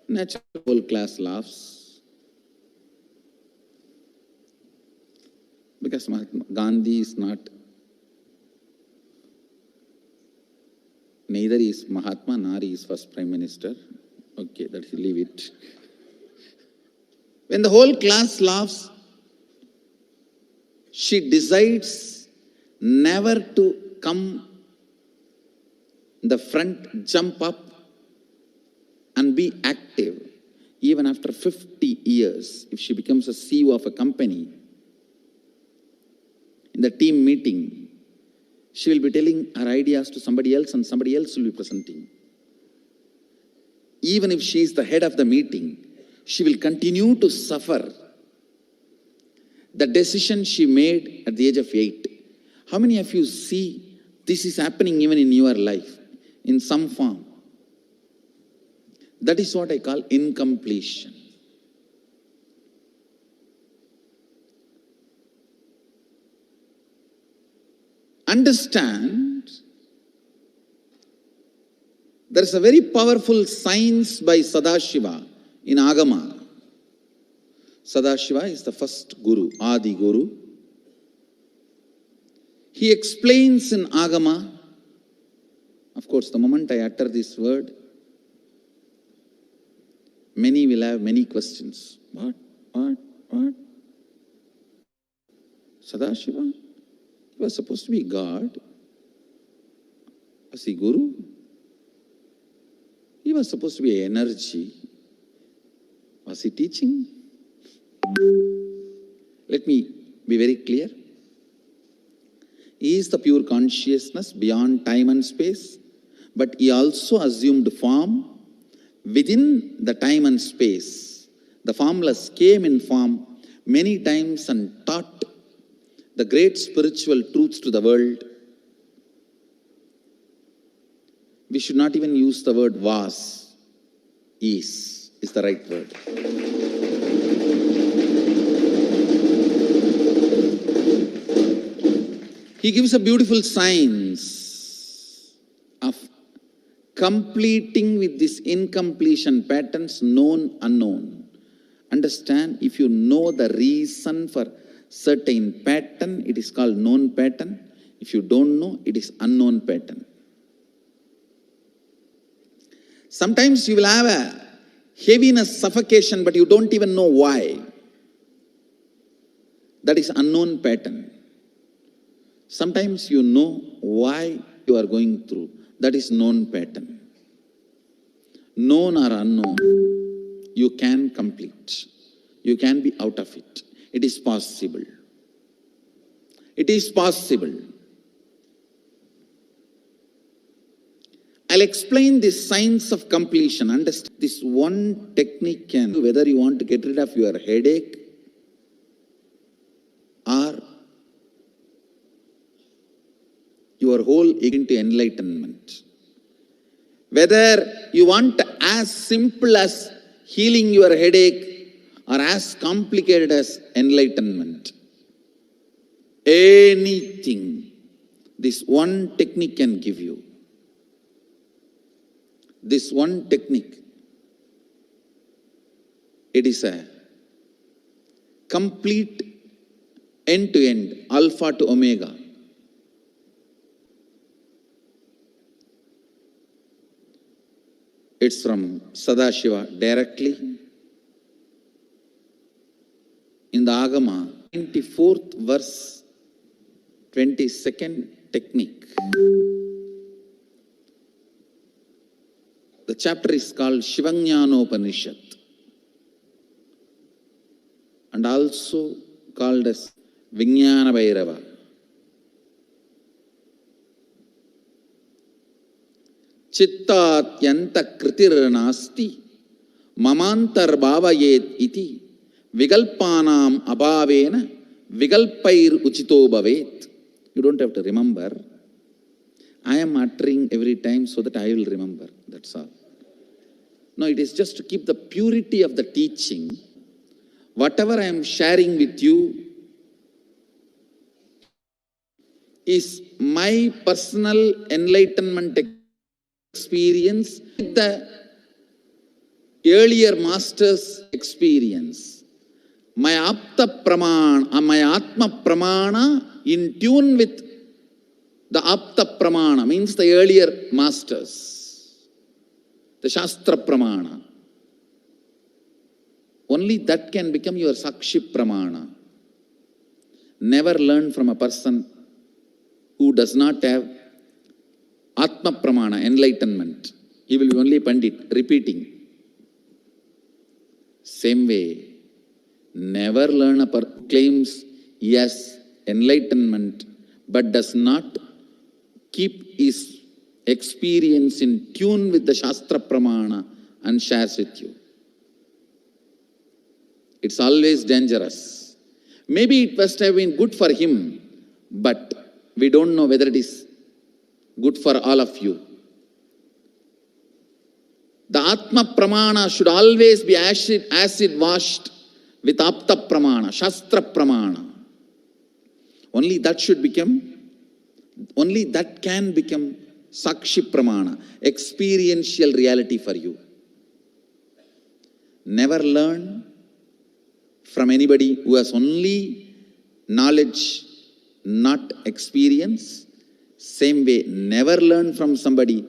S5: Naturally, the whole class laughs. Because Mahatma Gandhi is not, neither is Mahatma nor is first Prime Minister. Okay, let's leave it. When the whole class laughs, she decides never to come in the front, jump up and be active. Even after 50 years, if she becomes a CEO of a company, in the team meeting, she will be telling her ideas to somebody else and somebody else will be presenting. Even if she is the head of the meeting, she will continue to suffer. The decision she made at the age of 8. How many of you see this is happening even in your life in some form? That is what I call incompletion. Understand, there is a very powerful science by Sadashiva in Agama. Sadashiva is the first Guru, Adi Guru. He explains in Agama, of course, the moment I utter this word, many will have many questions. What? Sadashiva? He was supposed to be God. Was he Guru? He was supposed to be energy. Was he teaching? Let me be very clear. He is the pure consciousness beyond time and space, but he also assumed form within the time and space. The formless came in form many times and taught the great spiritual truths to the world. We should not even use the word was. Is the right word. He gives a beautiful science of completing with this incompletion patterns, known, unknown. Understand, if you know the reason for certain pattern, it is called known pattern. If you don't know, it is unknown pattern. Sometimes you will have a heaviness, suffocation, but you don't even know why. That is unknown pattern. Sometimes you know why you are going through. That is known pattern. Known or unknown, you can complete. You can be out of it. It is possible. It is possible. I'll explain this science of completion. Understand, this one technique can, whether you want to get rid of your headache or your whole into enlightenment. Whether you want as simple as healing your headache or as complicated as enlightenment. Anything, this one technique can give you. This one technique, it is a complete end-to-end, alpha to omega. It's from Sadashiva directly. In the Agama, 24th verse, 22nd technique. The chapter is called Shivajnanopanishad and also called as Vijnana Bhairava. Chittat yanta kritir nasti mamantar bhavayet iti vigalpanam abhavena vigalpair uchito bhavet. You don't have to remember. I am uttering every time so that I will remember. That's all. No, it is just to keep the purity of the teaching. Whatever I am sharing with you is my personal enlightenment experience with the earlier master's experience. My apta pramana, my atma pramana in tune with the apta pramana means the earlier masters, the shastra pramana. Only that can become your sakshi pramana. Never learn from a person who does not have atma pramana, enlightenment. He will be only pandit, repeating. Same way, never learn a person who claims yes, enlightenment, but does not keep his experience in tune with the Shastra Pramana and shares with you. It's always dangerous. Maybe it must have been good for him, but we don't know whether it is good for all of you. The Atma Pramana should always be acid washed with Apta Pramana, Shastra Pramana. Only that can become Sakshi Pramana, experiential reality for you. Never learn from anybody who has only knowledge, not experience. Same way, never learn from somebody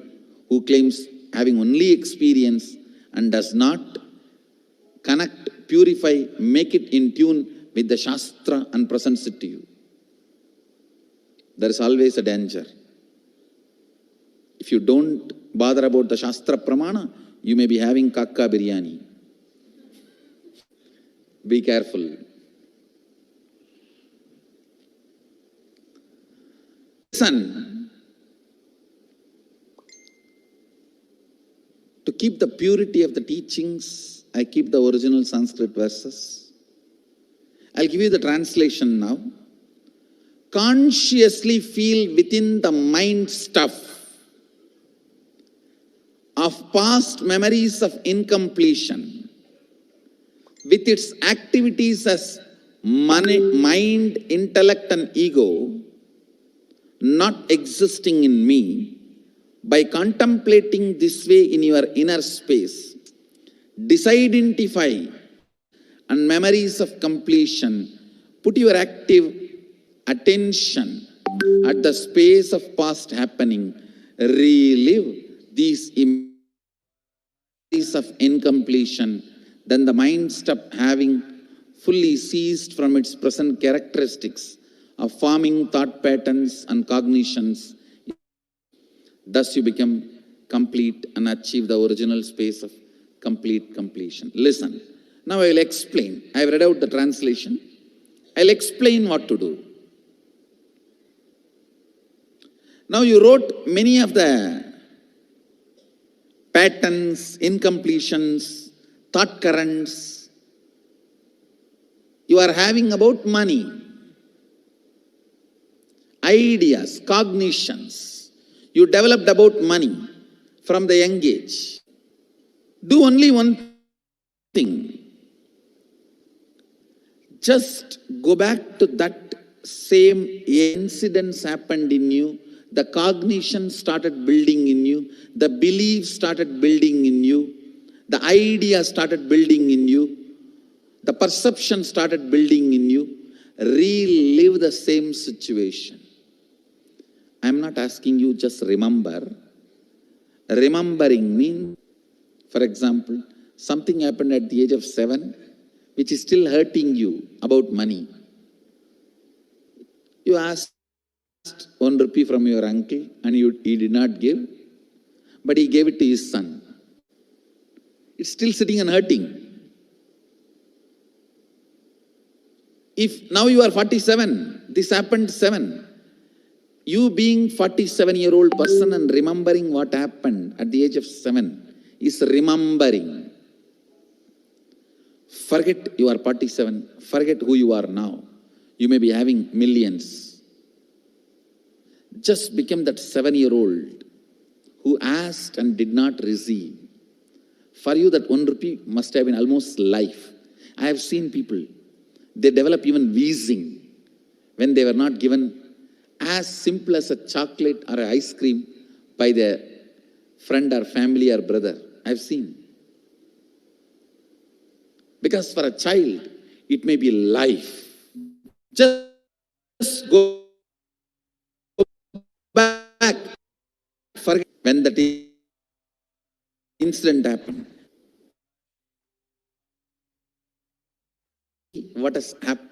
S5: who claims having only experience and does not connect, purify, make it in tune with the Shastra and presents it to you. There is always a danger. If you don't bother about the Shastra Pramana, you may be having kakka biryani. Be careful. Listen. To keep the purity of the teachings, I keep the original Sanskrit verses. I'll give you the translation now. Consciously feel within the mind stuff of past memories of incompletion with its activities as mind, intellect and ego not existing in me. By contemplating this way in your inner space, disidentify and memories of completion, put your active attention at the space of past happening, relive these images of incompletion, then the mind stop having fully ceased from its present characteristics of forming thought patterns and cognitions. Thus you become complete and achieve the original space of complete completion. Listen, now I will explain. I have read out the translation. I will explain what to do. Now you wrote many of the patterns, incompletions, thought currents you are having about money, ideas, cognitions. You developed about money from the young age. Do only one thing. Just go back to that same incidents happened in you. The cognition started building in you. The belief started building in you. The idea started building in you. The perception started building in you. Relive the same situation. I am not asking you just remember. Remembering means, for example, something happened at the age of 7, which is still hurting you about money. You asked 1 rupee from your uncle and he did not give, but he gave it to his son. It's still sitting and hurting. If now you are 47, this happened 7. You being 47-year-old person and remembering what happened at the age of 7 is remembering. Forget you are 47. Forget who you are now. You may be having millions. Just become that 7-year-old who asked and did not receive. For you, that 1 rupee must have been almost life. I have seen people, they develop even wheezing when they were not given as simple as a chocolate or an ice cream by their friend or family or brother. I've seen. Because for a child, it may be life. Just go back. Forget when that incident happened. What has happened?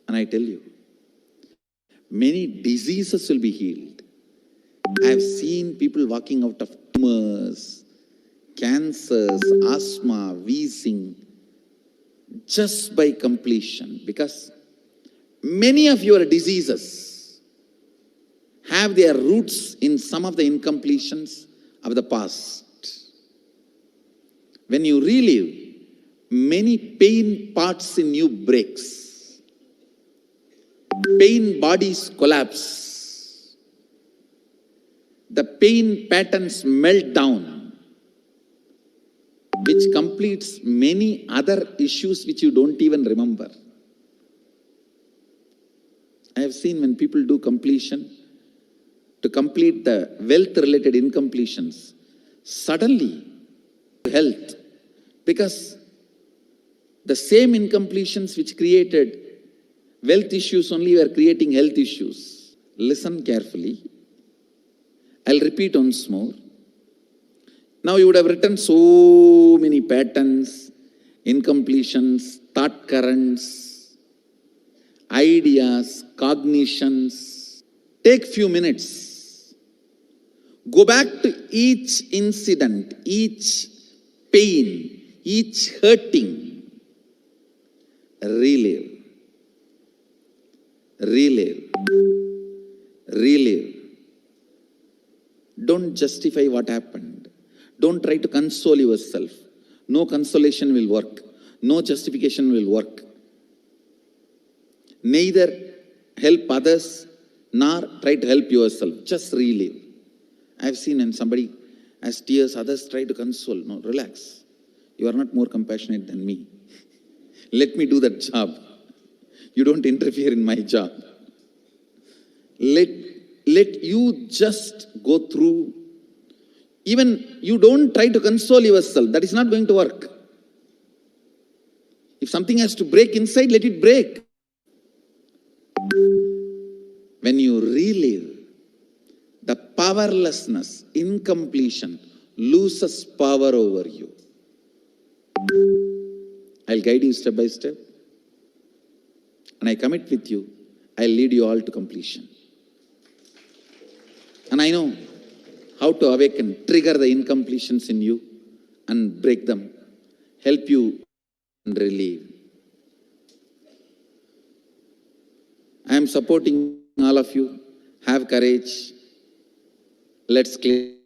S5: And I tell you, many diseases will be healed. I have seen people walking out of tumors, cancers, asthma, wheezing, just by completion. Because many of your diseases have their roots in some of the incompletions of the past. When you relive, many pain parts in you breaks. Pain bodies collapse. The pain patterns melt down, which completes many other issues which you don't even remember. I have seen when people do completion, to complete the wealth-related incompletions, suddenly health, because the same incompletions which created wealth issues only were creating health issues. Listen carefully. I'll repeat once more. Now you would have written so many patterns, incompletions, thought currents, ideas, cognitions. Take few minutes. Go back to each incident, each pain, each hurting. Relive. Relive. Relive. Don't justify what happened. Don't try to console yourself. No consolation will work. No justification will work. Neither help others nor try to help yourself. Just relive. I've seen when somebody has tears, others try to console. No, relax. You are not more compassionate than me. Let me do that job. You don't interfere in my job. Let you just go through. Even you don't try to console yourself. That is not going to work. If something has to break inside, let it break. When you relive, the powerlessness, incompletion, loses power over you. I'll guide you step by step. And I commit with you, I'll lead you all to completion. And I know how to awaken, trigger the incompletions in you and break them, help you and relieve. I am supporting all of you. Have courage. Let's clear.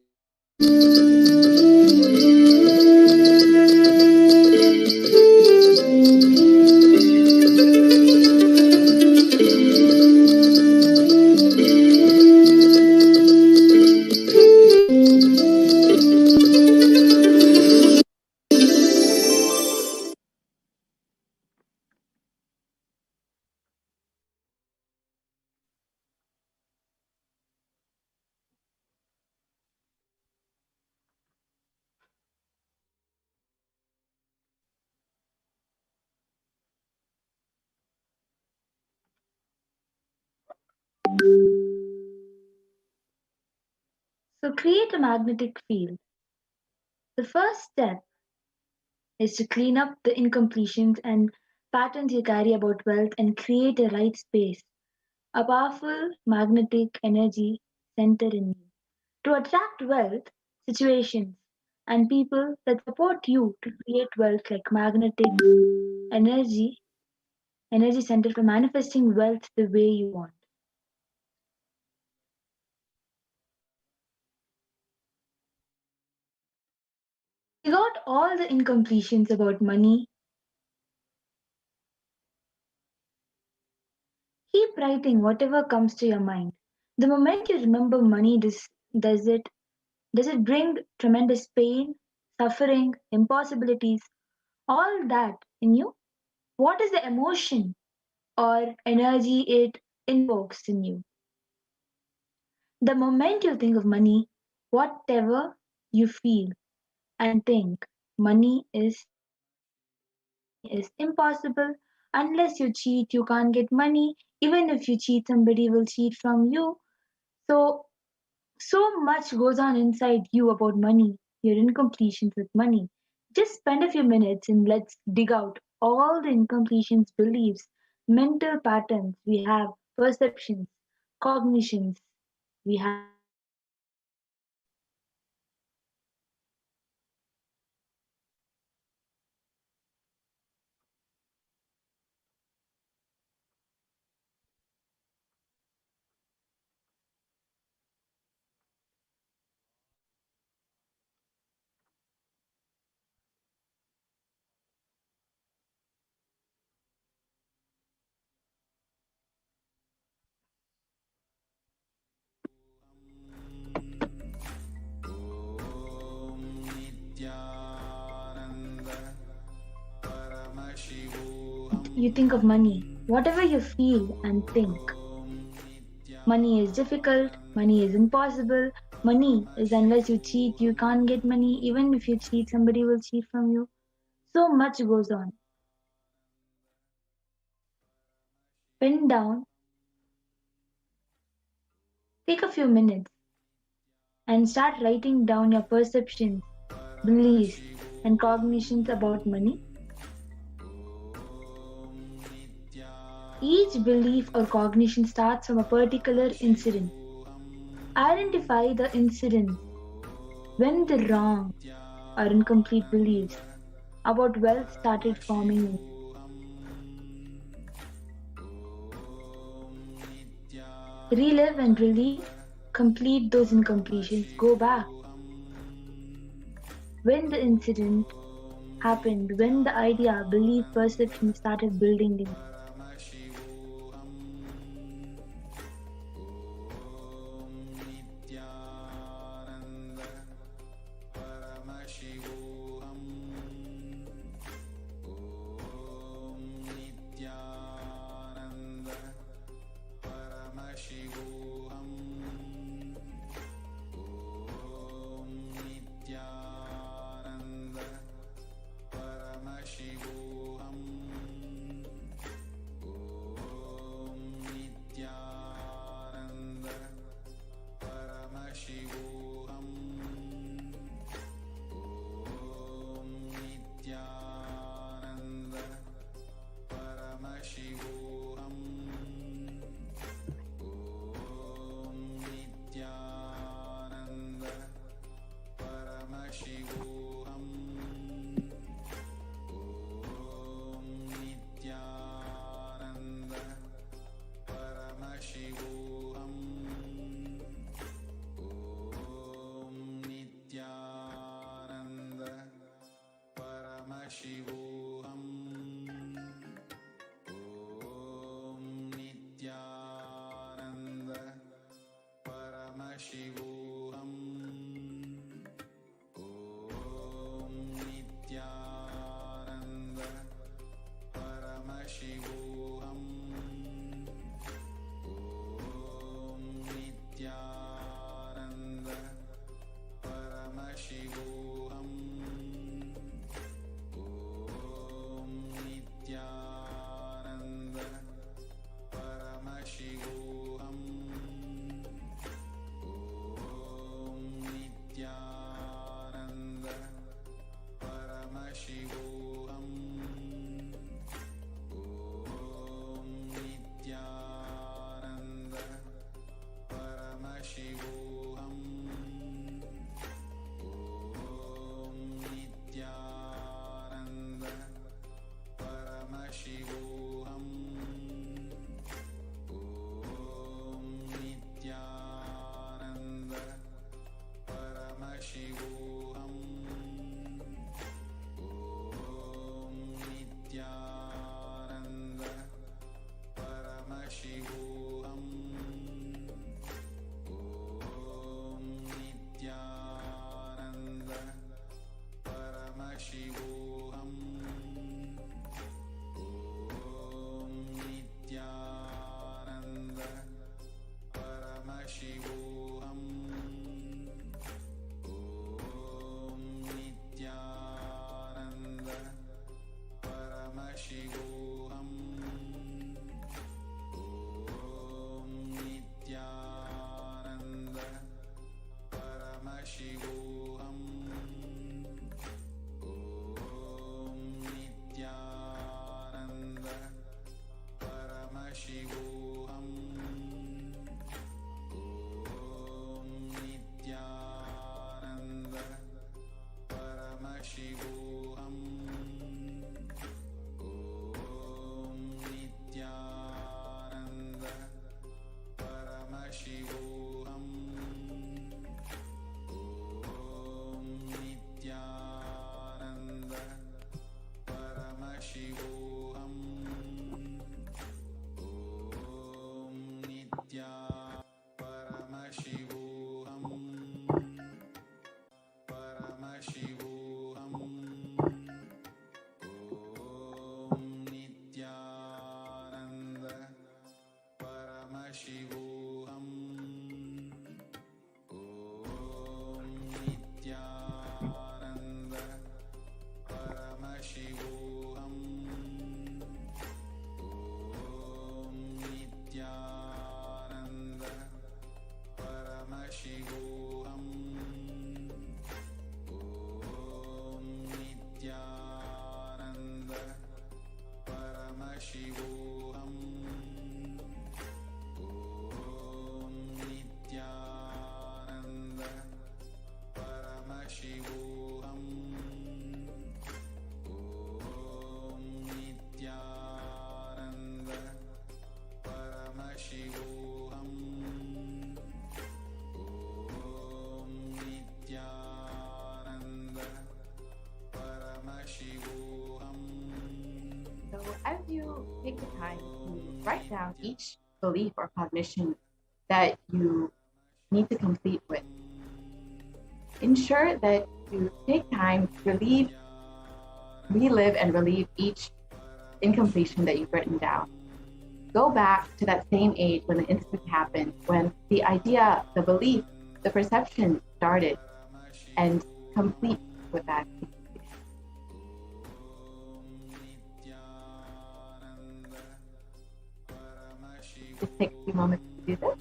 S2: So create a magnetic field. The first step is to clean up the incompletions and patterns you carry about wealth and create a right space, a powerful magnetic energy center in you. To attract wealth, situations, and people that support you to create wealth like magnetic energy, energy center for manifesting wealth the way you want. We got all the incompletions about money. Keep writing whatever comes to your mind. The moment you remember money, does it does it bring tremendous pain, suffering, impossibilities, all that in you? What is the emotion or energy it invokes in you? The moment you think of money, whatever you feel and think, money is impossible. Unless you cheat, you can't get money. Even if you cheat, somebody will cheat from you. So so much goes on inside you about money, your incompletions with money. Just spend a few minutes and let's dig out all the incompletions, beliefs, mental patterns we have, perceptions, cognitions we have. you think of money, whatever you feel and think. Money is difficult, money is impossible, money is unless you cheat, you can't get money. Even if you cheat, somebody will cheat from you. So much goes on. Pen down, take a few minutes and start writing down your perceptions, beliefs, and cognitions about money. Each belief or cognition starts from a particular incident. Identify the incidents when the wrong or incomplete beliefs about wealth started forming in you. Relive and relieve, complete those incompletions, go back. When the incident happened, when the idea, belief, perception started building in you.
S3: Paramashivoham. Om Nithyananda Paramashivoham. Om Nithyananda Paramashivoham. Om Nithyananda Paramashivoham. Om Nithyananda Paramashivoham. Om Nithyananda Paramashivoham. Om Nithyananda Paramashivoham. Om Nithyananda Paramashivoham. Om Nithyananda Paramashivoham. Om Nithyananda Paramashivoham. Om Nithyananda Paramashivoham. Om
S6: down each belief or cognition that you need to complete with. Ensure that you take time to relive and relieve each incompletion that you've written down. Go back to that same age when the incident happened, when the idea, the belief, the perception started, and complete with that. Just take a few moments to do this.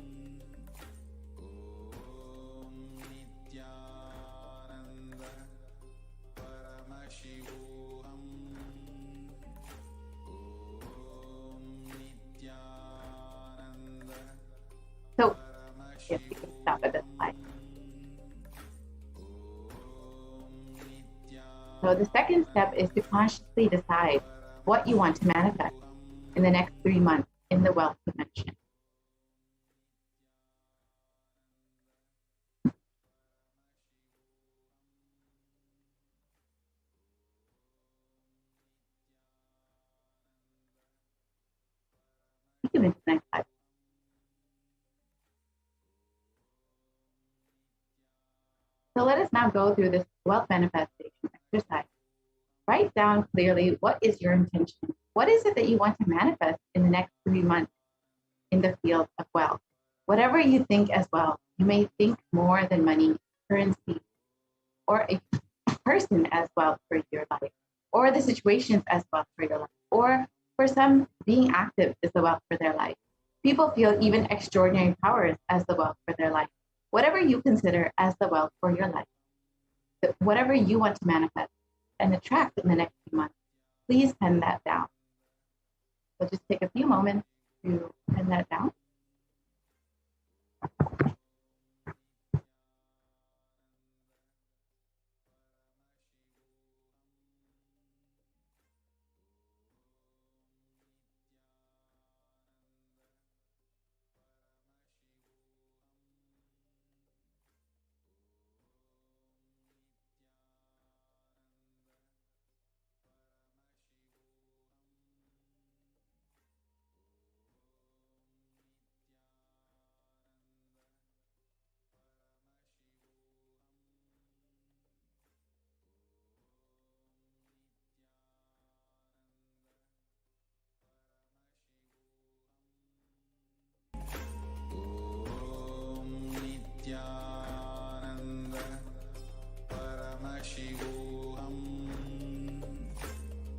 S6: So, yes, we can stop at this slide. So the second step is to consciously decide what you want to manifest in the next 3 months in the wealth dimension. You can move to the next slide. So let us now go through this wealth manifestation exercise. Write down clearly what is your intention. What is it that you want to manifest in the next 3 months in the field of wealth? Whatever you think as well. You may think more than money, currency, or a person as well for your life, or the situations as well for your life, or for some, being active is the wealth for their life. People feel even extraordinary powers as the wealth for their life. Whatever you consider as the wealth for your life, whatever you want to manifest and attract in the next few months, please pen that down. So just take a few moments to pen that down.
S3: Nithyananda Paramashivoham.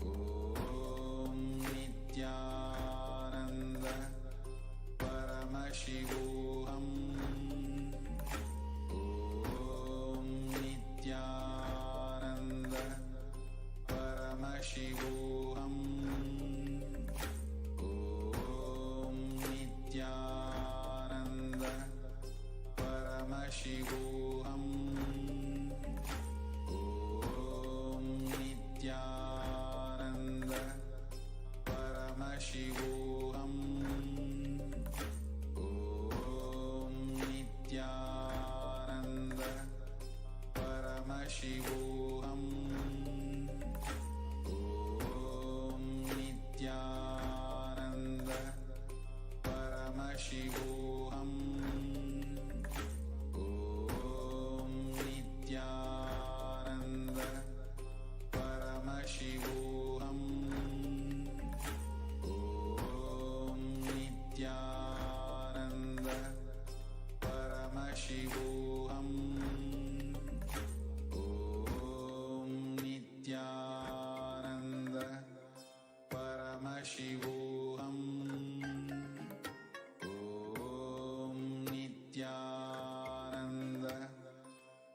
S3: Om Nithyananda Paramashivoham. Om Nithyananda Paramashivoham. Om Nithyananda Paramashivoham. Om Nithyananda Paramashivoham. Om Nithyananda Paramashivoham. Om Nithyananda Paramashivoham. Om Nithyananda Paramashivoham. Om Nithyananda Paramashivoham. Om Nithyananda Paramashivoham. Om Nithyananda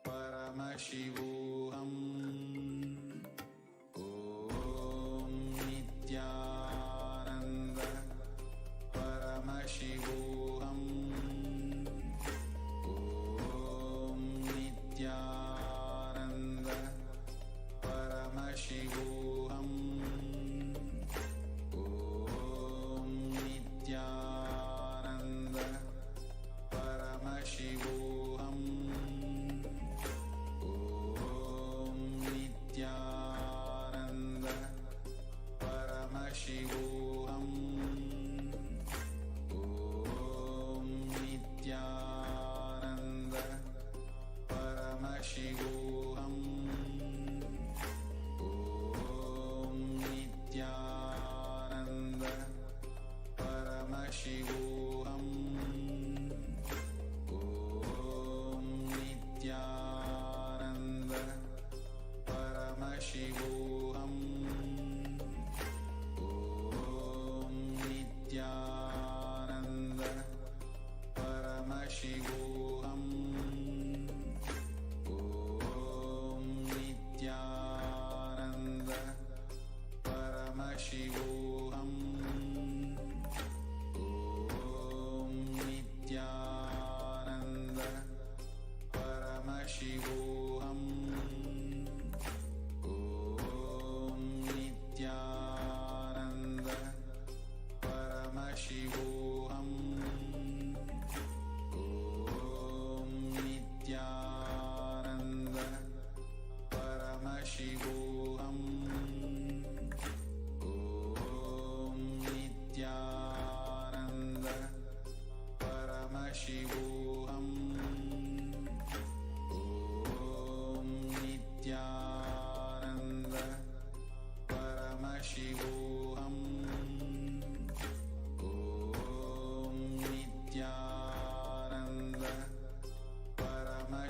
S3: Paramashivoham. Om Nithyananda Paramashivoham. Om Nithyananda Paramashivoham. Om Nithyananda Paramashivoham. Om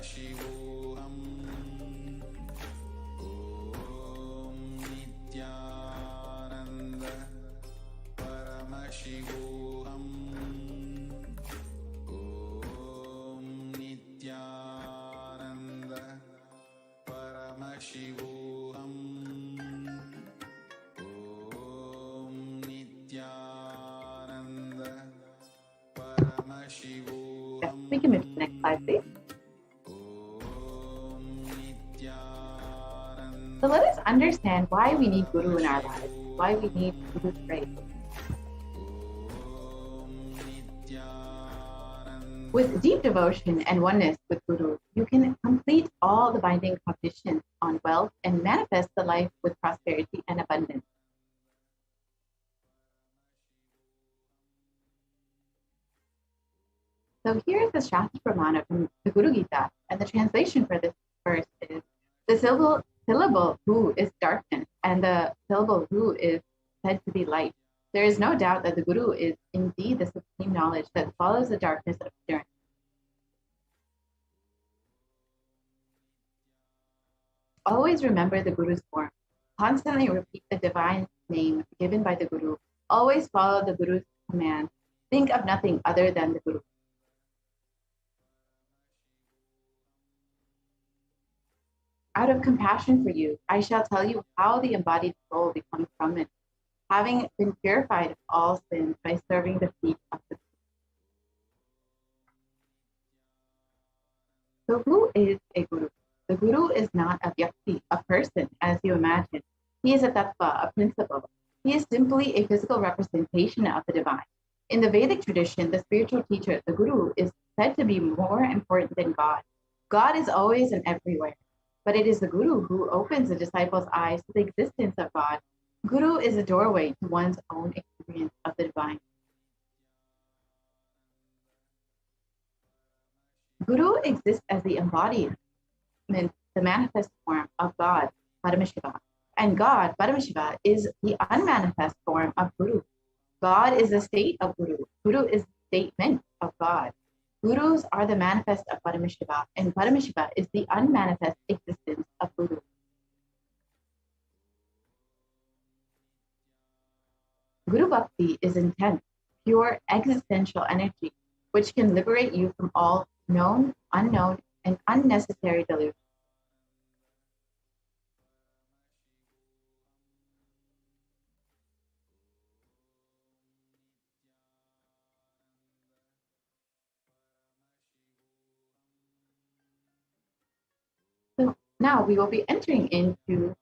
S3: Paramashivoham. Om Nithyananda Paramashivoham. Om Nithyananda Paramashivoham. Om Nithyananda Paramashivoham.
S6: We can move to the next slide, please. So let us understand why we need Guru in our lives, why we need Guru's grace. With deep devotion and oneness with Guru, you can complete all the binding conditions on wealth and manifest the life with prosperity and abundance. So here is the Shastra Pramana from the Guru Gita, and the translation for this verse is: the syllable Hu is darkness, and the syllable Hu is said to be light. There is no doubt that the Guru is indeed the supreme knowledge that follows the darkness of ignorance. Always remember the Guru's form. Constantly repeat the divine name given by the Guru. Always follow the Guru's command. Think of nothing other than the Guru. Out of compassion for you, I shall tell you how the embodied soul becomes Brahman, having been purified of all sins by serving the feet of the Guru. So who is a Guru? The Guru is not a vyakti, a person, as you imagine. He is a tattva, a principle. He is simply a physical representation of the divine. In the Vedic tradition, the spiritual teacher, the Guru, is said to be more important than God. God is always and everywhere. But it is the Guru who opens the disciple's eyes to the existence of God. Guru is a doorway to one's own experience of the divine. Guru exists as the embodiment, the manifest form of God, Paramashiva. And God, Paramashiva, is the unmanifest form of Guru. God is the state of Guru. Guru is the statement of God. Gurus are the manifest of Paramashiva, and Paramashiva is the unmanifest existence of Guru. Guru Bhakti is intense, pure existential energy, which can liberate you from all known, unknown, and unnecessary delusions. So now we will be entering into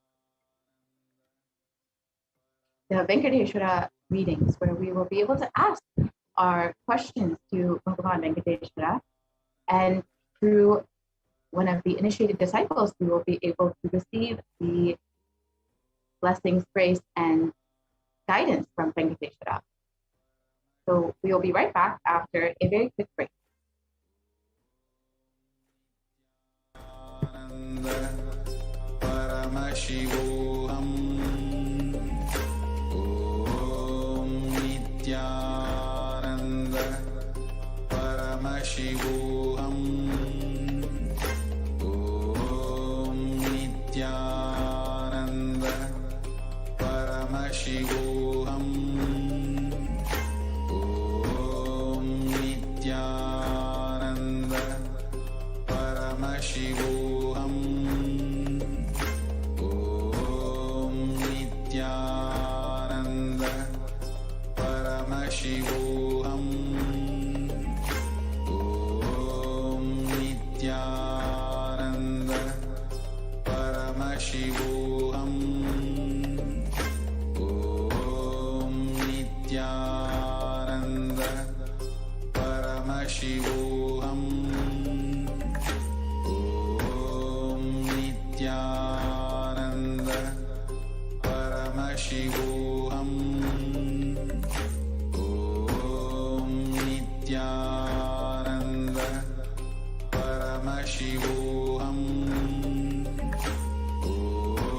S6: the Venkateshwara readings, where we will be able to ask our questions to Bhagavan Venkateshwara, and through one of the initiated disciples, we will be able to receive the blessings, grace, and guidance from Venkateshwara. So we will be right back after a very quick break.
S3: Paramashivoham. Om Nithyananda Paramashivoham. Om Nithyananda Paramashivoham. Om Nithyananda Paramashivoham. Nithyananda Paramashivoham. Om Nithyananda Paramashivoham. Om Nithyananda Paramashivoham. Om Nithyananda Paramashivoham. Om Nithyananda Paramashivoham. Om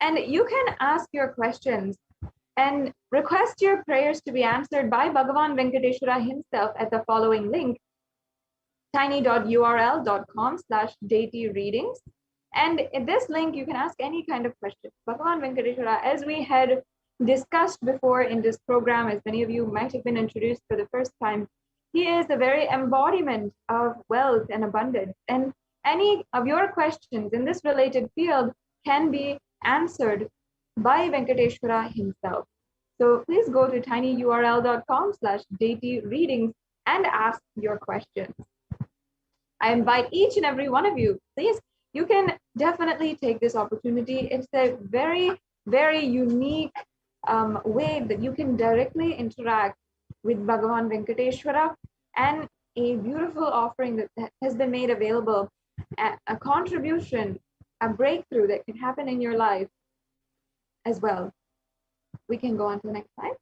S1: And you can ask your questions and request your prayers to be answered by Bhagavan Venkateshwara himself at the following link, tiny.url.com/deity readings. And in this link, you can ask any kind of question. Bhagavan Venkateshwara, as we had discussed before in this program, as many of you might have been introduced for the first time, he is the very embodiment of wealth and abundance. And any of your questions in this related field can be answered by Venkateshwara himself. So please go to tinyurl.com/deity readings and ask your questions. I invite each and every one of you, please, you can definitely take this opportunity. It's a very, very unique way that you can directly interact with Bhagavan Venkateshwara, and a beautiful offering that has been made available, a contribution, a breakthrough that can happen in your life as well. We can go on to the next slide.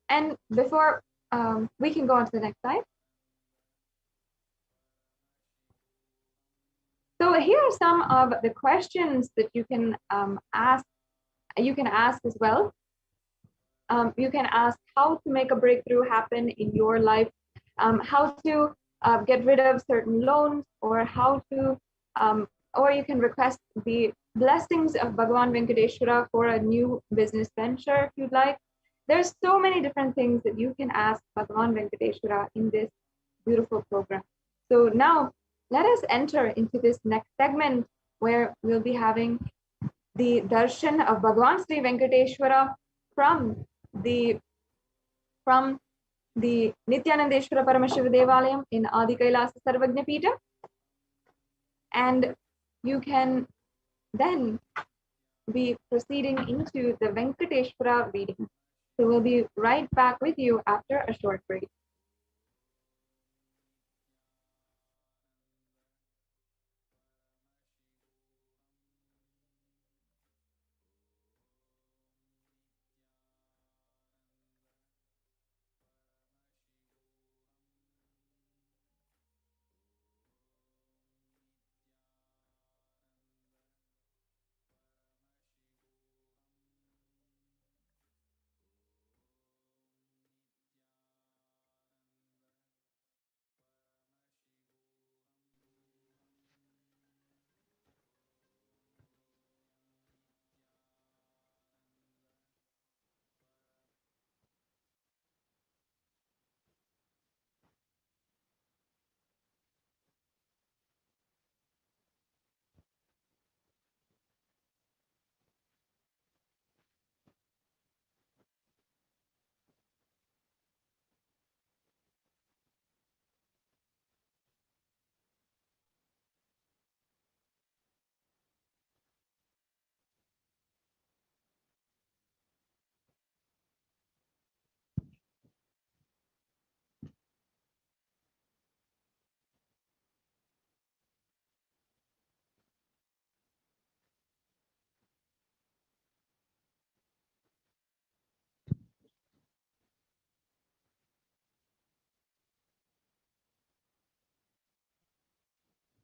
S1: And before we can go on to the next slide. So here are some of the questions that you can ask. You can ask as well. You can ask how to make a breakthrough happen in your life, how to get rid of certain loans, or how to, or you can request the blessings of Bhagavan Venkateshwara for a new business venture if you'd like. There's so many different things that you can ask Bhagavan Venkateshwara in this beautiful program. So now let us enter into this next segment where we'll be having the darshan of Bhagavan Sri Venkateshwara from the Nithyanandeshwara Paramashiva Devalayam in Adi Kailasa Sarvajna Pita. And you can then be proceeding into the Venkateshwara reading. So we'll be right back with you after a short break.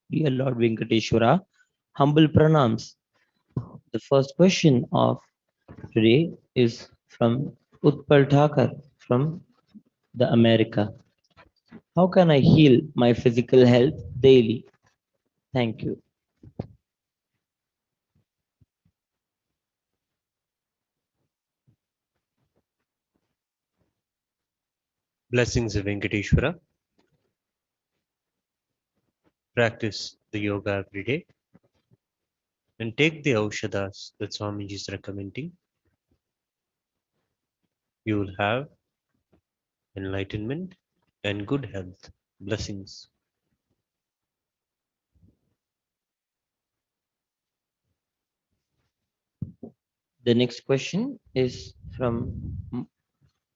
S7: Dear Lord Venkateshwara, humble pranams. The first question of today is from Utpal Thakur from the America. How can I heal my physical health daily? Thank you.
S8: Blessings of Venkateshwara. Practice the yoga every day and take the aushadas that Swamiji is recommending. You will have enlightenment and good health. Blessings.
S7: The next question is from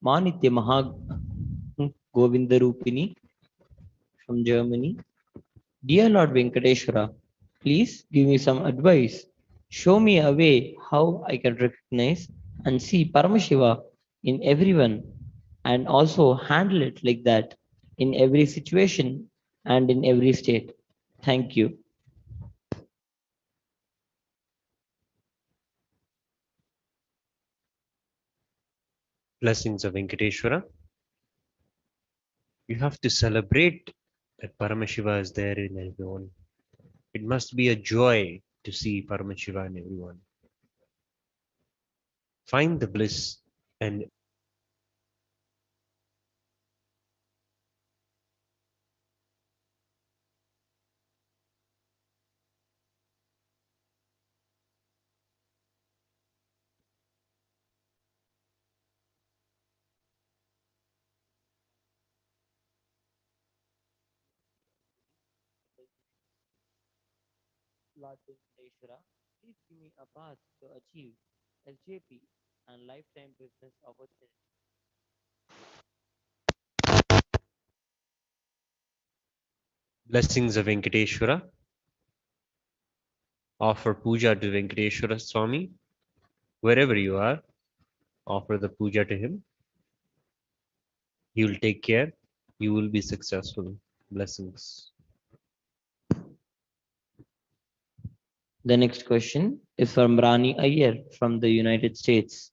S7: Manitya Govindarupini from Germany. Dear Lord Venkateshwara, please give me some advice. Show me a way how I can recognize and see Paramashiva in everyone and also handle it like that in every situation and in every state. Thank you.
S8: Blessings of Venkateshwara. You have to celebrate that Paramashiva is there in everyone. It must be a joy to see Paramashiva in everyone. Find the bliss and
S7: Lord Venkateshwara, please give me a path to achieve SJP and lifetime business opportunity.
S8: blessings of Venkateshwara. Offer puja to Venkateshwara Swami. Wherever you are, offer the puja to him. He will take care. You will be successful. Blessings.
S7: The next question is from Rani Iyer from the United States.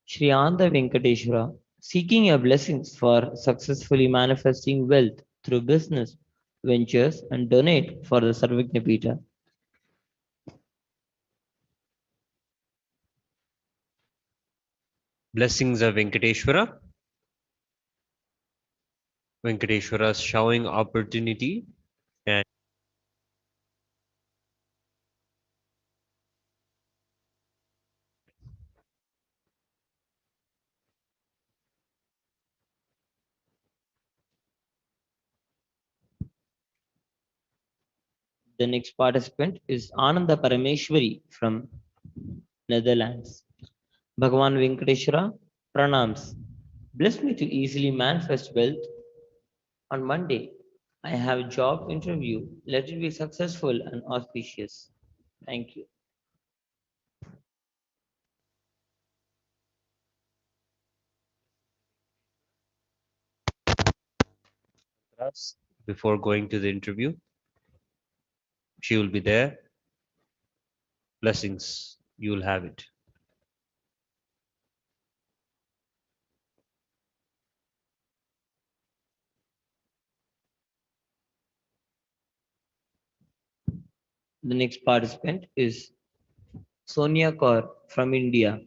S7: Shri Anda Venkateshwara, seeking your blessings for successfully manifesting wealth through business ventures and donate for the Sarvagna Pita.
S8: Blessings of Venkateshwara. Venkateshwara is showing opportunity and
S7: The next participant is Ananda Parameshwari from Netherlands. Bhagavan Venkateshwara, pranams. Bless me to easily manifest wealth. On Monday, I have a job interview. Let it be successful and auspicious. Thank you.
S8: before going to the interview, she will be there. Blessings. You will have it.
S7: The next participant is Sonia Kaur from India.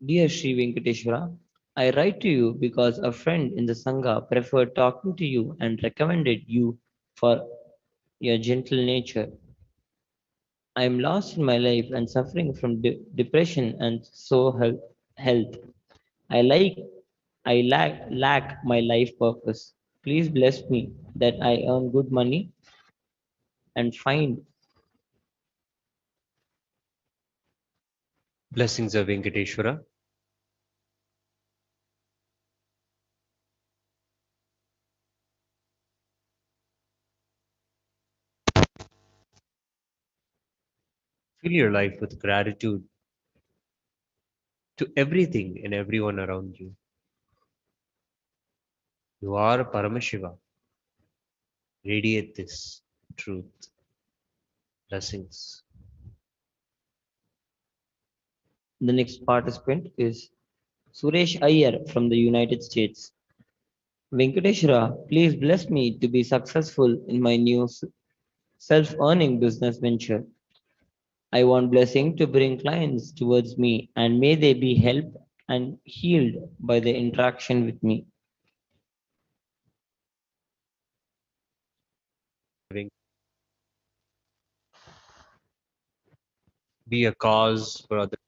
S7: Dear Sri Venkateshwara, I write to you because a friend in the Sangha preferred talking to you and recommended you for your gentle nature. I am lost in my life and suffering from depression and health. I like I lack my life purpose. Please bless me that I earn good money and find
S8: Blessings of Venkateshwara. Fill your life with gratitude to everything and everyone around you. You are Paramashiva. Radiate this truth. Blessings.
S7: the next participant is Suresh Iyer from the United States. Venkateshwara, please bless me to be successful in my new self-earning business venture. I want blessing to bring clients towards me and may they be helped and healed by the interaction with me.
S8: Be a cause for others.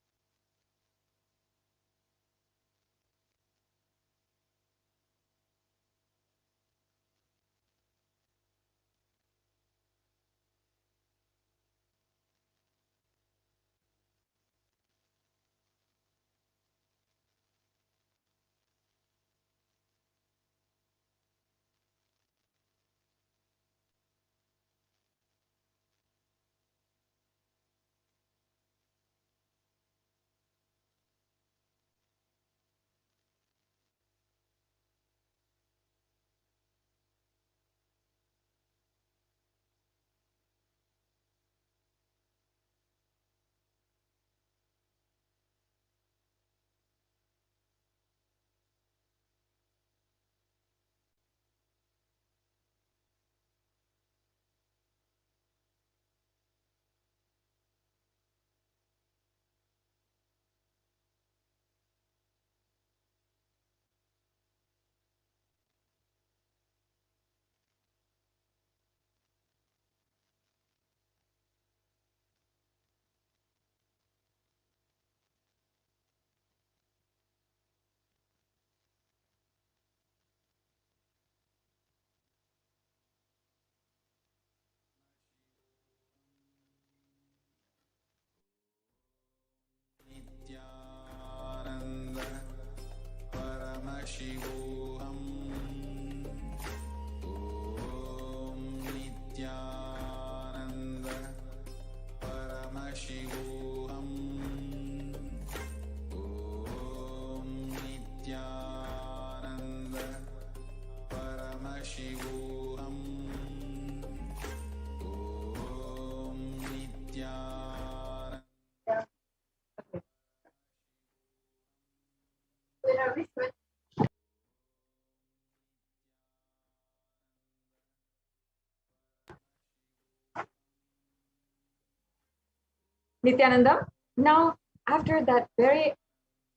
S1: Nithyananda, now after that very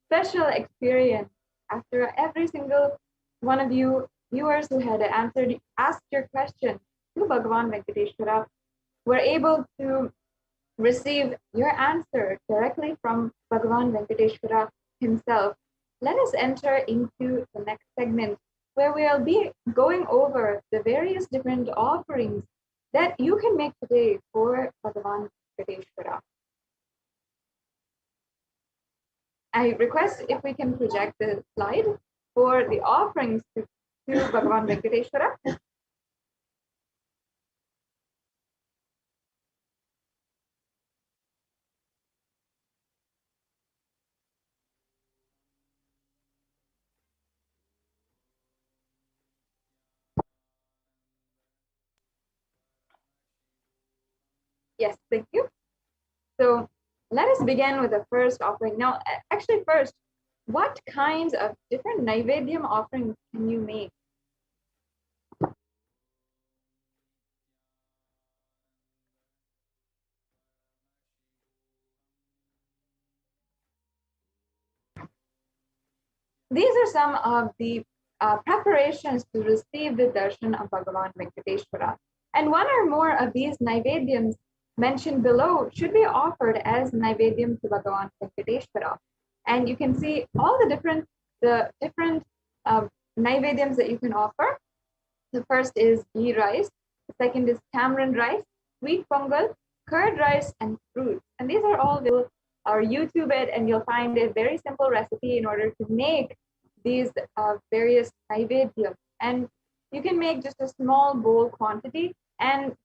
S1: special experience, after every single one of you viewers who had asked your question to Bhagavan Venkateshwara were able to receive your answer directly from Bhagavan Venkateshwara himself. Let us enter into the next segment where we'll be going over the various different offerings that you can make today for Bhagavan Venkateshwara. I request if we can project the slide for the offerings to Bhagavan Venkateshwara. Yes, thank you. So let us begin with the first offering. Now, actually first, what kinds of different Naivedyam offerings can you make? These are some of the preparations to receive the darshan of Bhagavan Venkateshwara. And one or more of these Naivedyams mentioned below should be offered as Naivedyam to Bhagavan Venkateshwara. And you can see all the different Naivedyams that you can offer. The first is ghee rice, the second is tamarind rice, sweet pongal, curd rice, and fruit. And these are all available, or YouTube it, and you'll find a very simple recipe in order to make these various naivedyas. And you can make just a small bowl quantity and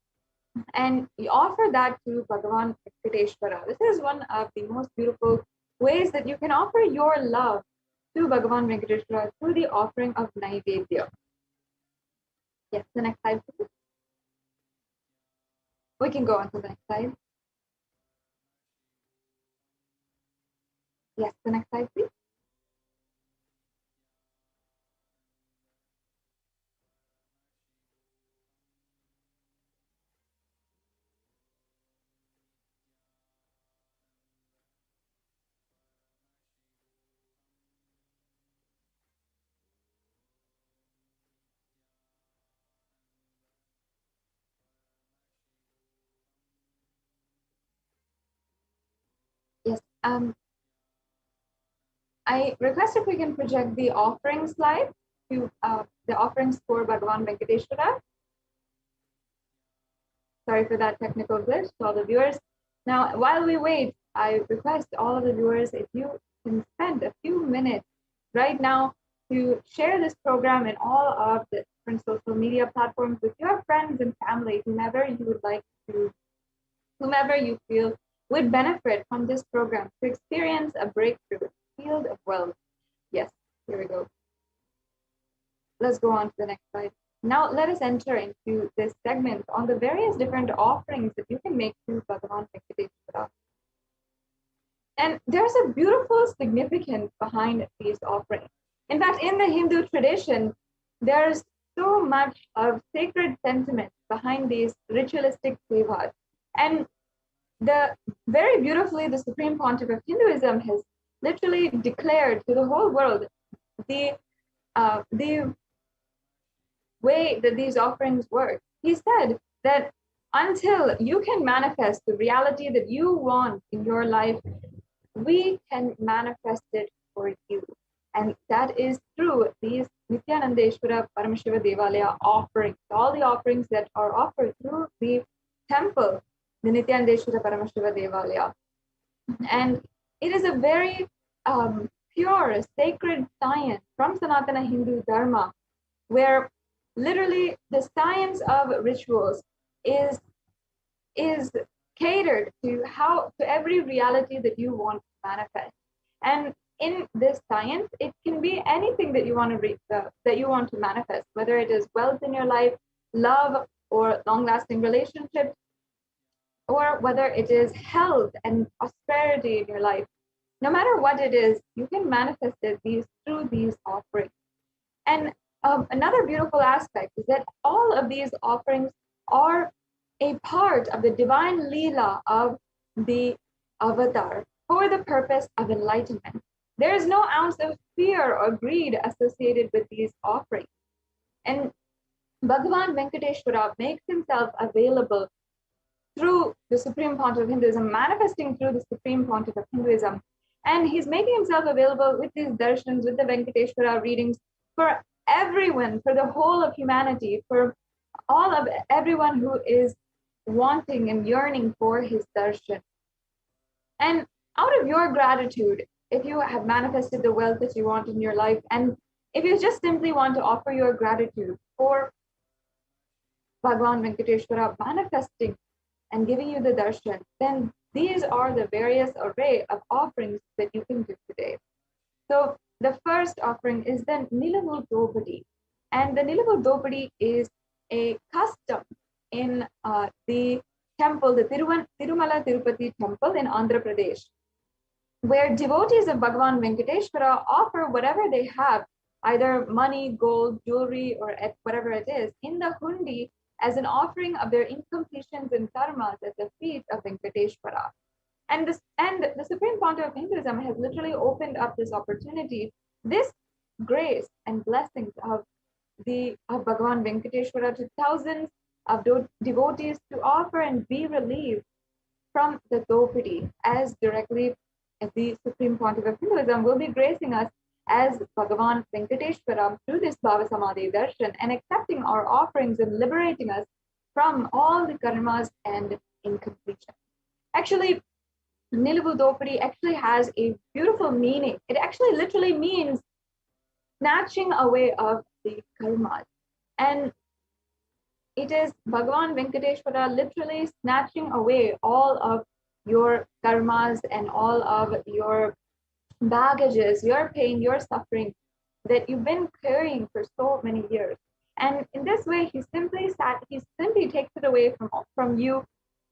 S1: you offer that to Bhagavan Venkateshwara. This is one of the most beautiful ways that you can offer your love to Bhagavan Venkateshwara through the offering of naivedya. Yes, the next slide, please. We can go on to the next slide. Yes, the next slide, please. Yes, I request if we can project the offering slide to the offerings for Bhagavan Venkateshwara. Sorry for that technical glitch to all the viewers. Now, while we wait, I request all of the viewers, if you can spend a few minutes right now to share this program in all of the different social media platforms with your friends and family, whomever you would like to, whomever you feel would benefit from this program to experience a breakthrough in the field of wealth. Yes, here we go. Let's go on to the next slide. Now let us enter into this segment on the various different offerings that you can make to Bhagavan Venkateshwara. And there's a beautiful significance behind these offerings. In fact, in the Hindu tradition, there's so much of sacred sentiment behind these ritualistic sevas. And very beautifully, the Supreme Pontiff of Hinduism has literally declared to the whole world the way that these offerings work. He said that until you can manifest the reality that you want in your life, we can manifest it for you. And that is through these Nithyanandeshwara Paramashiva Devalaya offerings, all the offerings that are offered through the temple, the Nithyanandeshwara Paramashiva Devalaya. And it is a very pure, sacred science from Sanatana Hindu Dharma, where literally the science of rituals is catered to every reality that you want to manifest. And in this science, it can be anything that you want to manifest, whether it is wealth in your life, love, or long-lasting relationships, or whether it is health and prosperity in your life, no matter what it is, you can manifest it through these offerings. And another beautiful aspect is that all of these offerings are a part of the divine Leela of the avatar for the purpose of enlightenment. There is no ounce of fear or greed associated with these offerings. And Bhagavan Venkateshwara makes himself available through the Supreme Pontiff of Hinduism, manifesting through the Supreme Pontiff of Hinduism. And he's making himself available with these darshans, with the Venkateshwara readings for everyone, for the whole of humanity, for all of everyone who is wanting and yearning for his darshan. And out of your gratitude, if you have manifested the wealth that you want in your life, and if you just simply want to offer your gratitude for Bhagavan Venkateshwara manifesting and giving you the darshan, then these are the various array of offerings that you can do today. So the first offering is the Nilavu Dopadi. And the Nilavu Dopadi is a custom in the temple, the Tirumala Tirupati temple in Andhra Pradesh, where devotees of Bhagavan Venkateshwara offer whatever they have, either money, gold, jewelry, or whatever it is, in the hundi as an offering of their incompletions and karmas at the feet of Venkateshwara. And the Supreme Pontiff of Hinduism has literally opened up this opportunity, this grace and blessings of Bhagavan Venkateshwara to thousands of devotees to offer and be relieved from the Dopadi, as directly as the Supreme Pontiff of Hinduism will be gracing us as Bhagavan Venkateshwara through this Bhava Samadhi darshan and accepting our offerings and liberating us from all the karmas and incompletion. Actually, Nilavu Dopadi actually has a beautiful meaning. It actually literally means snatching away of the karmas. And it is Bhagavan Venkateshwara literally snatching away all of your karmas and all of your baggages, your pain, your suffering that you've been carrying for so many years. And in this way, he simply takes it away from you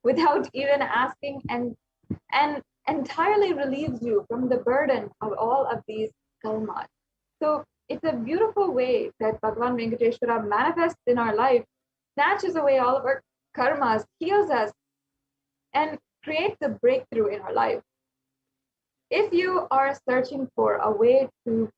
S1: without even asking, and entirely relieves you from the burden of all of these karmas. So it's a beautiful way that Bhagavan Venkateshwara manifests in our life, snatches away all of our karmas, heals us, and creates a breakthrough in our life. If you are searching for a way to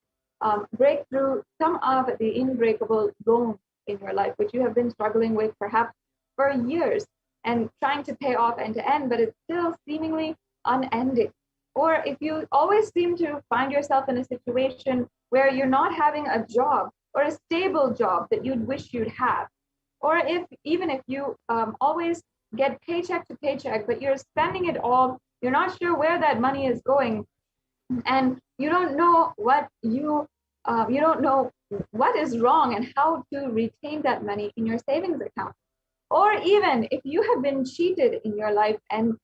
S1: break through some of the unbreakable loans in your life, which you have been struggling with perhaps for years and trying to pay off end to end, but it's still seemingly unending. Or if you always seem to find yourself in a situation where you're not having a job or a stable job that you'd wish you'd have, or if you always get paycheck to paycheck, but you're spending it all, you're not sure where that money is going, and you don't know what you don't know what is wrong and how to retain that money in your savings account. Or even if you have been cheated in your life and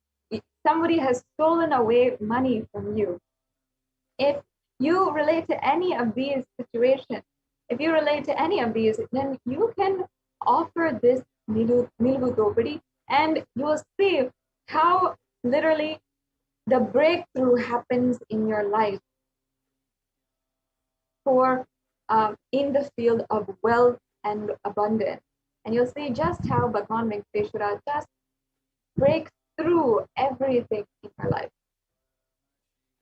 S1: somebody has stolen away money from you, if you relate to any of these situations, then you can offer this Nilavu Dopadi, and you will see how literally the breakthrough happens in your life for in the field of wealth and abundance. And you'll see just how Bhagavan Venkateshwara just breaks through everything in our life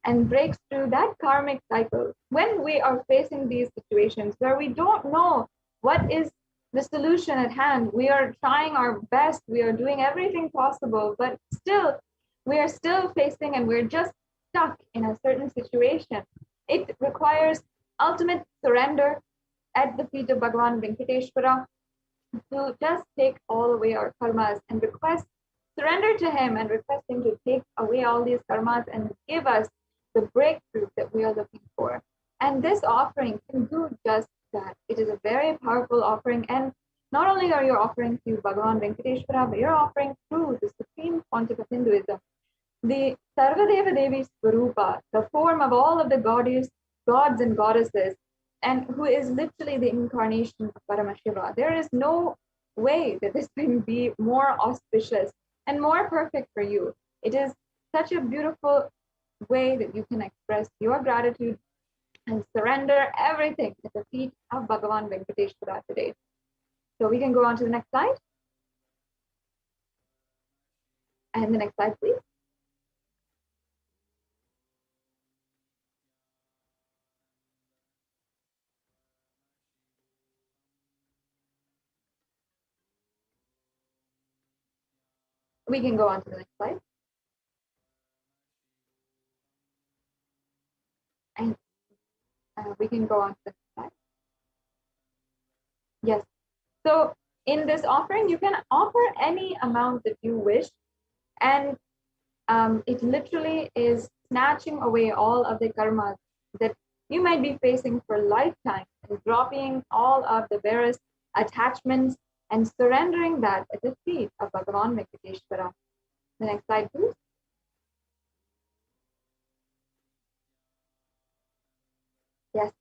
S1: and breaks through that karmic cycle. When we are facing these situations where we don't know what is the solution at hand, we are trying our best, we are doing everything possible, but still, we are still facing and we're just stuck in a certain situation. It requires ultimate surrender at the feet of Bhagavan Venkateshwara to just take all away our karmas and surrender to him and request him to take away all these karmas and give us the breakthrough that we are looking for. And this offering can do just that. It is a very powerful offering. And not only are you offering to Bhagavan Venkateshwara, but you're offering through the Supreme Pontiff of Hinduism, the Sarvadeva Devi Swarupa, the form of all of the gods and goddesses, and who is literally the incarnation of Paramashiva. There is no way that this can be more auspicious and more perfect for you. It is such a beautiful way that you can express your gratitude and surrender everything at the feet of Bhagavan Venkateshwara today. So we can go on to the next slide. And the next slide, please. We can go on to the next slide. And we can go on to the next slide. Yes. So in this offering, you can offer any amount that you wish. And it literally is snatching away all of the karmas that you might be facing for lifetime and dropping all of the various attachments and surrendering that at the feet of Bhagavan Venkateshwara. The next slide, please. Yes.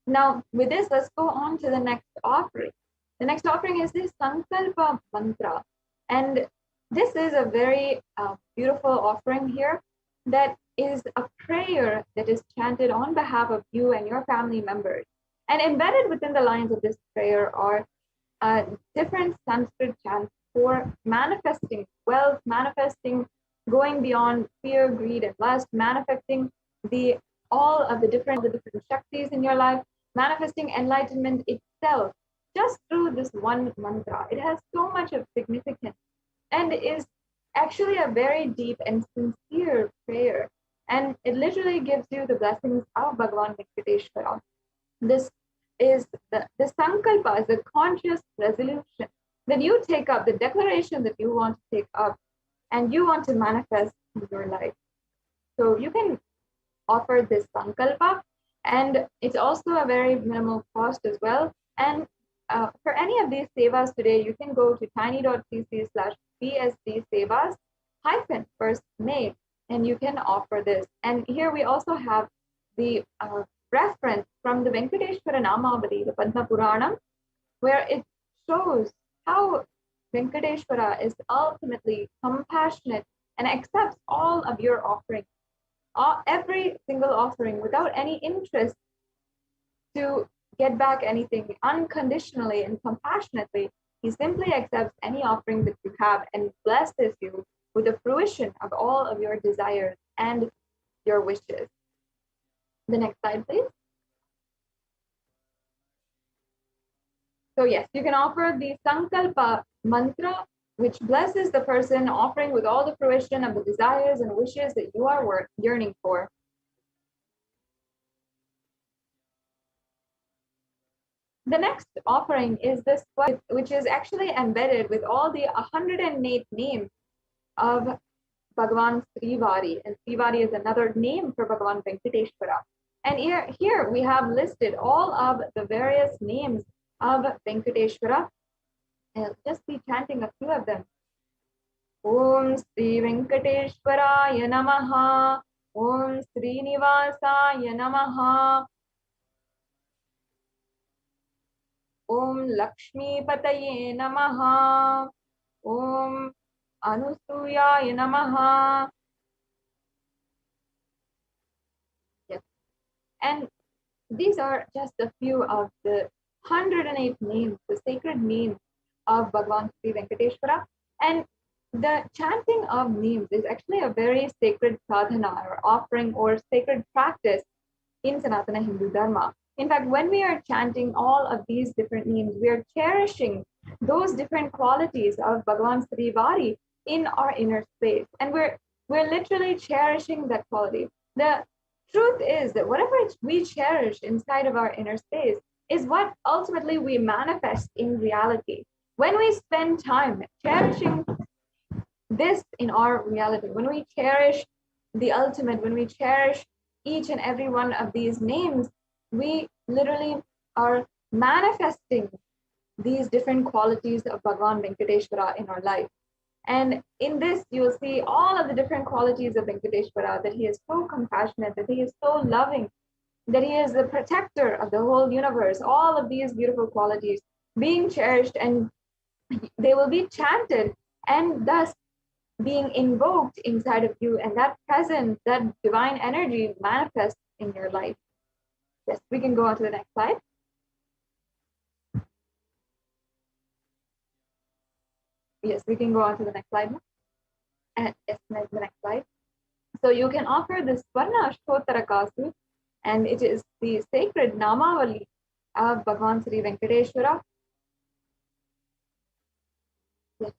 S1: Now, with this, let's go on to the next offering. The next offering is this Sankalpa Mantra. And this is a very beautiful offering here that is a prayer that is chanted on behalf of you and your family members. And embedded within the lines of this prayer are different Sanskrit chants for manifesting wealth, manifesting going beyond fear, greed, and lust, manifesting all of the different Shaktis in your life, manifesting enlightenment itself just through this one mantra. It has so much of significance and is actually a very deep and sincere prayer. And it literally gives you the blessings of Bhagavan Venkateshwara. This is the sankalpa, is the conscious resolution that you take up, the declaration that you want to take up and you want to manifest in your life. So you can offer this sankalpa, and it's also a very minimal cost as well. And for any of these sevas today, you can go to tiny.cc/BSD sevas -first name, and you can offer this. And here we also have the reference from the Venkateshwara Namavali, the Padma Puranam, where it shows how Venkateshwara is ultimately compassionate and accepts all of your offerings, every single offering without any interest to get back anything, unconditionally and compassionately. He simply accepts any offering that you have and blesses you with the fruition of all of your desires and your wishes. The next slide, please. So yes, you can offer the Sankalpa mantra, which blesses the person offering with all the fruition of the desires and wishes that you are yearning for. The next offering is this one, which is actually embedded with all the 108 names of Bhagavan Srivari. And Srivari is another name for Bhagavan Venkateshwara. And here we have listed all of the various names of Venkateshwara. And I'll just be chanting a few of them. Om Sri Venkateshwaraya Namaha. Om Srinivasaya Namaha. Om Lakshmi Pataye Namaha. Om Anusuyaya Namaha. Yes. And these are just a few of the 108 names, the sacred names of Bhagavan Sri Venkateshwara. And the chanting of names is actually a very sacred sadhana or offering or sacred practice in Sanatana Hindu Dharma. In fact, when we are chanting all of these different names, we are cherishing those different qualities of Bhagavan Srivari in our inner space. And we're literally cherishing that quality. The truth is that whatever we cherish inside of our inner space is what ultimately we manifest in reality. When we spend time cherishing this in our reality, when we cherish the ultimate, when we cherish each and every one of these names, we literally are manifesting these different qualities of Bhagavan Venkateshwara in our life. And in this, you will see all of the different qualities of Venkateshwara, that he is so compassionate, that he is so loving, that he is the protector of the whole universe, all of these beautiful qualities being cherished, and they will be chanted and thus being invoked inside of you, and that presence, that divine energy manifests in your life. Yes, we can go on to the next slide. Yes, we can go on to the next slide. And yes, the next slide. So you can offer this Swarna Ashtottara Kasu, and it is the sacred Namavali of Bhagavan Sri Venkateshwara. Yes.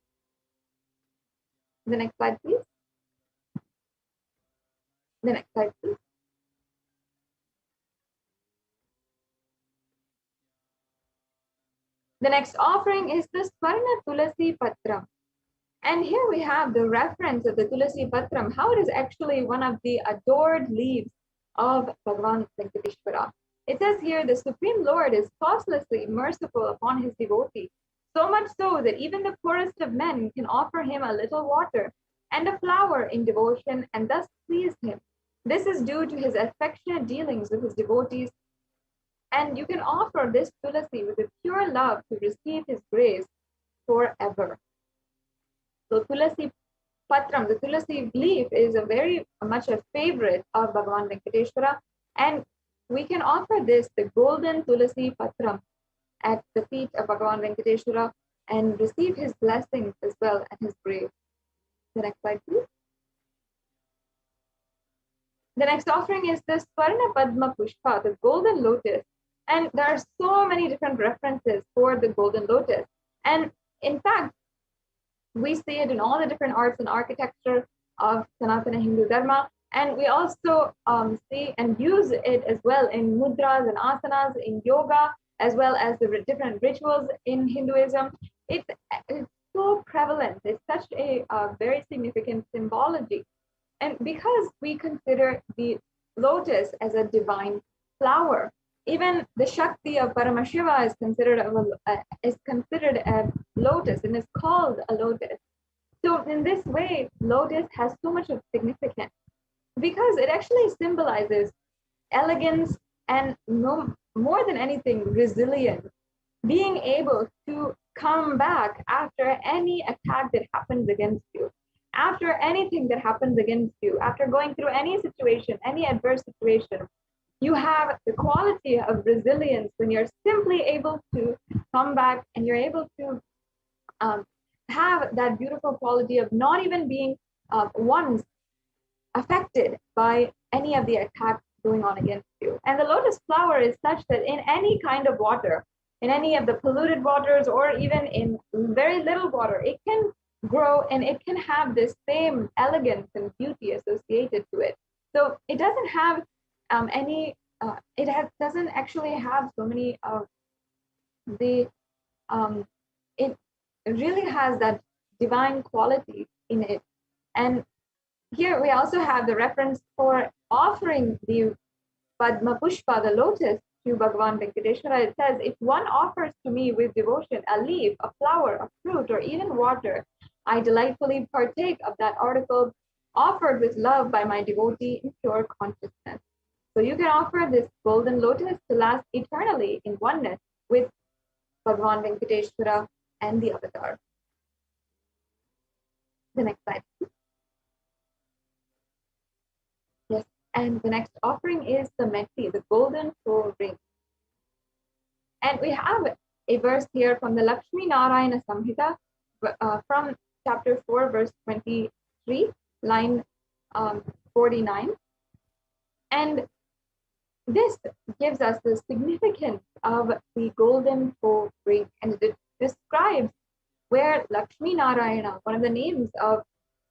S1: The next slide, please. The next slide, please. The next offering is the Swarna Tulasi Patram. And here we have the reference of the Tulasi Patram, how it is actually one of the adored leaves of Bhagavan Venkateshwara. It says here, the Supreme Lord is causelessly merciful upon his devotee, so much so that even the poorest of men can offer him a little water and a flower in devotion and thus please him. This is due to his affectionate dealings with his devotees, and you can offer this Tulasi with a pure love to receive his grace forever. So Tulasi Patram, the Tulasi leaf, is a very much a favorite of Bhagavan Venkateshwara, and we can offer this, the golden Tulasi Patram, at the feet of Bhagavan Venkateshwara and receive his blessings as well and his grace. The next slide, please. The next offering is the Swarna Padma Pushpa, the golden lotus. And there are so many different references for the golden lotus. And in fact, we see it in all the different arts and architecture of Sanatana Hindu Dharma. And we also see and use it as well in mudras and asanas, in yoga, as well as the different rituals in Hinduism. It's so prevalent. It's such a very significant symbology. And because we consider the lotus as a divine flower, even the Shakti of Paramashiva is considered a lotus and is called a lotus. So in this way, lotus has so much of significance because it actually symbolizes elegance and more than anything, resilience, being able to come back after any attack that happens against you, after anything that happens against you, after going through any situation, any adverse situation. You have the quality of resilience when you're simply able to come back and you're able to have that beautiful quality of not even being once affected by any of the attacks going on against you. And the lotus flower is such that in any kind of water, in any of the polluted waters or even in very little water, it can grow and it can have this same elegance and beauty associated to it. So it doesn't have doesn't actually have so many of the it really has that divine quality in it. And here we also have the reference for offering the Padma Pushpa, the lotus, to Bhagavan Venkateshwara. It says, if one offers to me with devotion a leaf, a flower, a fruit, or even water, I delightfully partake of that article offered with love by my devotee in pure consciousness. So you can offer this golden lotus to last eternally in oneness with Bhagavan Venkateshwara and the avatar. The next slide. Yes, and the next offering is the Methi, the golden soul ring. And we have a verse here from the Lakshmi Narayana Samhita from chapter 4, verse 23, line 49. And this gives us the significance of the golden soul ring, and it describes where Lakshmi Narayana, one of the names of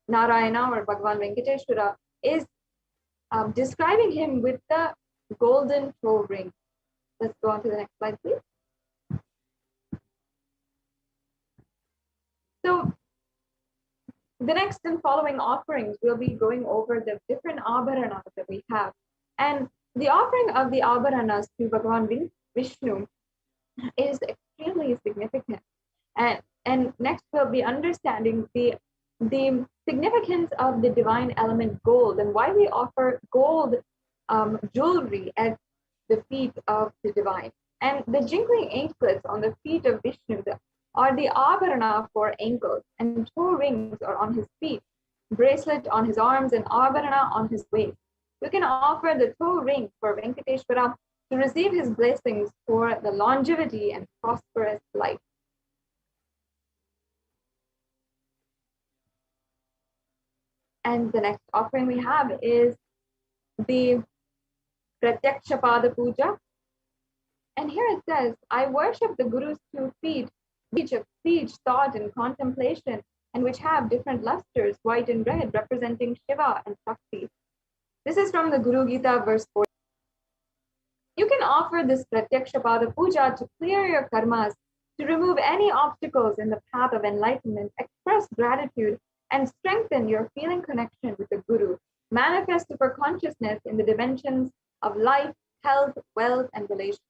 S1: Narayana or Bhagavan Venkateshwara, is describing him with the golden toe ring. Let's go on to the next slide, please. So the next and following offerings, we'll be going over the different abharanas that we have. And the offering of the abharanas to Bhagavan Vishnu is extremely significant. And next we'll be understanding the significance of the divine element gold and why we offer gold jewelry at the feet of the divine. And the jingling anklets on the feet of Vishnu are the abharana for ankles, and toe rings are on his feet. bracelet on his arms and abharana on his waist. You can offer the toe ring for Venkateshwara to receive his blessings for the longevity and prosperous life. And the next offering we have is the Pratyaksha Pada Puja. And here it says, I worship the Guru's 2 feet, each of speech, thought, and contemplation, and which have different lusters, white and red, representing Shiva and Shakti. This is from the Guru Gita, verse 4. You can offer this Pratyaksha Pada Puja to clear your karmas, to remove any obstacles in the path of enlightenment, express gratitude, and strengthen your feeling connection with the Guru. Manifest super consciousness in the dimensions of life, health, wealth, and relationships.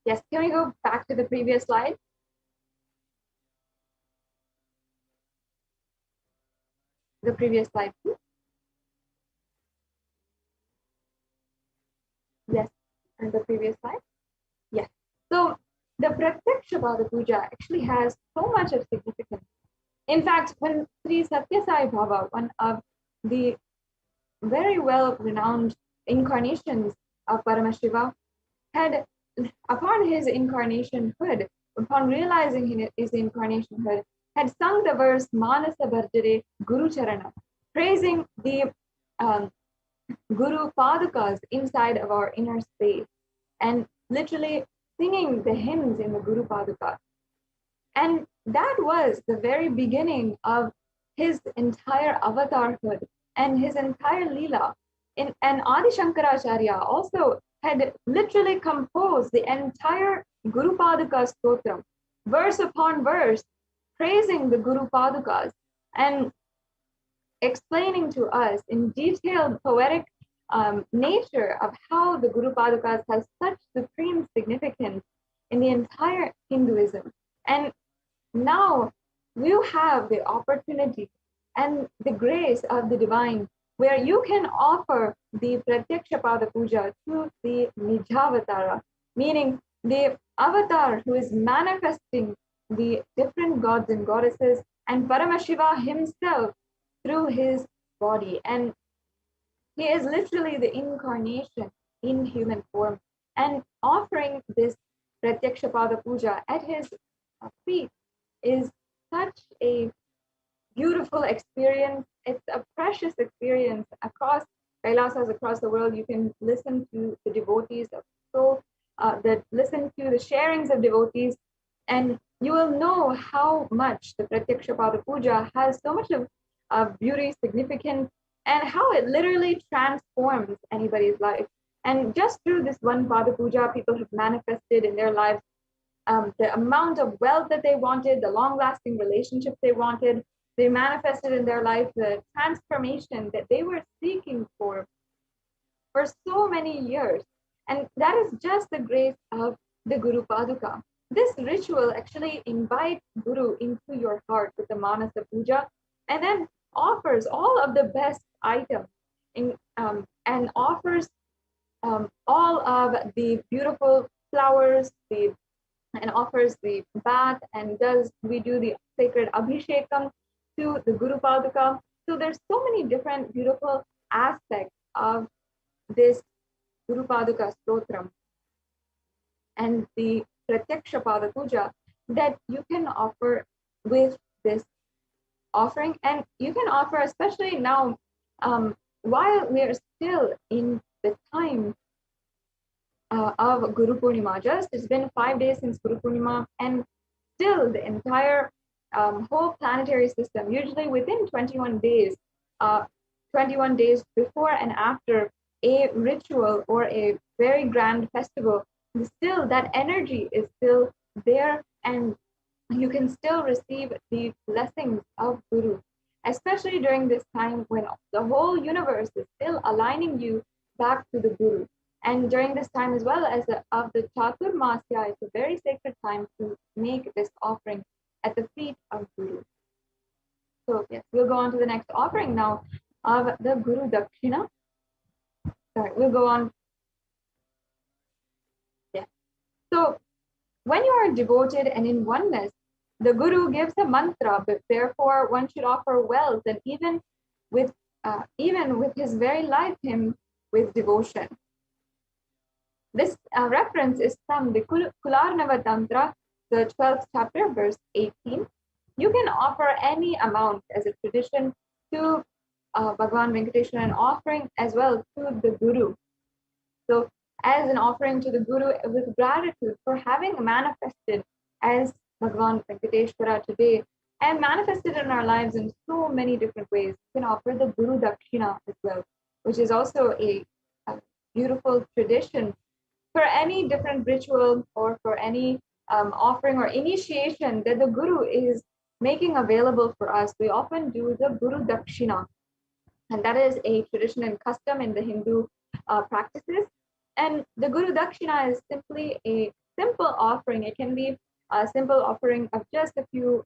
S1: Yes, can we go back to the previous slide? The previous slide, please. Yes, and the previous slide. Yes. So the Pratyaksha Pada Puja actually has so much of significance. In fact, when Sri Satya Sai Baba, one of the very well renowned incarnations of Paramashiva, had, upon his incarnationhood, upon realizing his incarnationhood, had sung the verse Manasa Bharjare Guru Charana, praising the Guru Padukas inside of our inner space, and literally singing the hymns in the Guru Paduka. And that was the very beginning of his entire avatarhood and his entire Leela. And Adi Shankaracharya also had literally composed the entire Guru Paduka Stotram, verse upon verse, praising the Guru Padukas and explaining to us in detailed poetic nature of how the Guru Padukas has such supreme significance in the entire Hinduism. And now you have the opportunity and the grace of the divine, where you can offer the Pratyaksha Pada Puja to the Nijavatara, meaning the avatar who is manifesting the different gods and goddesses, and Paramashiva himself through his body. And he is literally the incarnation in human form. And offering this Pratyaksha Pada Puja at his feet is such a beautiful experience. It's a precious experience across Kailasas, across the world. You can listen to the devotees that listen to the sharings of devotees, and you will know how much the Pratyaksha Pada Puja has so much of beauty, significance, and how it literally transforms anybody's life. And just through this one Pada Puja, people have manifested in their lives the amount of wealth that they wanted, the long-lasting relationships they wanted. They manifested in their life the transformation that they were seeking for so many years. And that is just the grace of the Guru Paduka. This ritual actually invites Guru into your heart with the Manasa Puja, and then offers all of the best items and offers all of the beautiful flowers, and offers the bath, and we do the sacred Abhishekam to the Guru Paduka. So there's so many different beautiful aspects of this Guru Paduka Stotram and the Pratyaksha Pada Puja that you can offer with this offering. And you can offer, especially now, while we are still in the time of Guru Purnima. Just it's been 5 days since Guru Purnima, and still the entire whole planetary system, usually within 21 days, 21 days before and after a ritual or a very grand festival, still that energy is still there, and you can still receive the blessings of Guru, especially during this time when the whole universe is still aligning you back to the Guru. And during this time as well as of the Chatur Masya, it's a very sacred time to make this offering at the feet of Guru. So yes, we'll go on to the next offering now of the Guru Dakshina. Sorry, we'll go on. Yeah. So when you are devoted and in oneness, the Guru gives a mantra, but therefore one should offer wealth and even with his very life hymn with devotion. This reference is from the Kularnava Tantra, the 12th chapter, verse 18. You can offer any amount as a tradition to Bhagavan Venkateshwara, an offering as well to the Guru. So as an offering to the Guru with gratitude for having manifested as Bhagavan Venkateshwara today and manifested in our lives in so many different ways. You can offer the Guru Dakshina as well, which is also a beautiful tradition for any different ritual or for any offering or initiation that the Guru is making available for us. We often do the Guru Dakshina, and that is a tradition and custom in the Hindu practices. And the Guru Dakshina is simply a simple offering. It can be a simple offering of just a few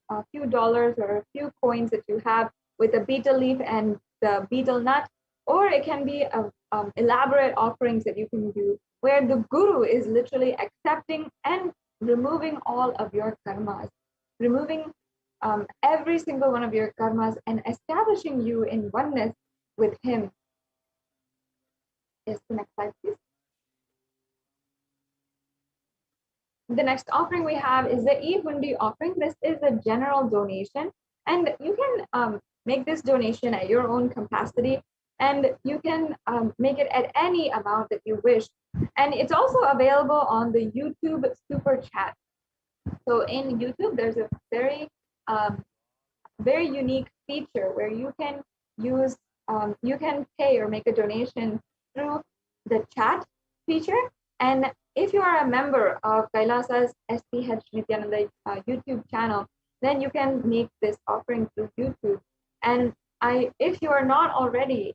S1: dollars or a few coins that you have with a betel leaf and the betel nut, or it can be elaborate offerings that you can do where the Guru is literally accepting and removing all of your karmas, removing every single one of your karmas and establishing you in oneness with him. Yes, the next slide, please. The next offering we have is the e-hundi offering. This is a general donation, and you can make this donation at your own capacity, and you can make it at any amount that you wish. And it's also available on the YouTube Super Chat. So in YouTube, there's a very unique feature where you can use, you can pay or make a donation through the chat feature. And if you are a member of Kailasa's HDH Nithyananda YouTube channel, then you can make this offering through YouTube. And if you are not already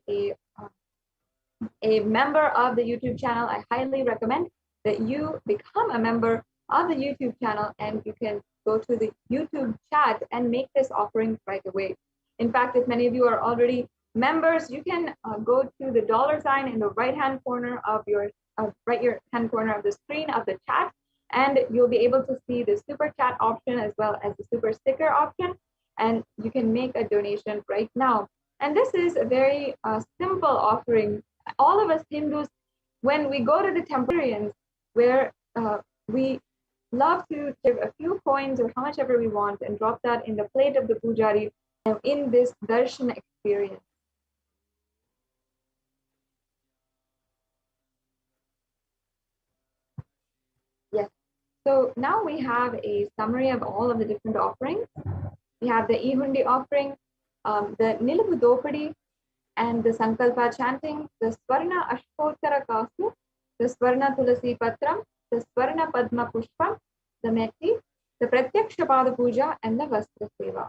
S1: a member of the YouTube channel, I highly recommend that you become a member of the YouTube channel, and you can go to the YouTube chat and make this offering right away. In fact, if many of you are already members, you can go to the $ in the right-hand corner of your right-hand corner of the screen of the chat, and you'll be able to see the super chat option as well as the super sticker option, and you can make a donation right now. And this is a very simple offering. All of us Hindus, when we go to the temple, where we love to give a few coins or how much ever we want and drop that in the plate of the pujari in this darshan experience. Yes. So now we have a summary of all of the different offerings. We have the e-hundi offering, the Nilabu Dopadi, and the Sankalpa chanting, the Swarna Ashkottara Kasu, the Swarna Tulasi Patram, the Swarna Padma Pushpam, the Meti, the Pratyaksha Pada Puja, and the Vastra Seva.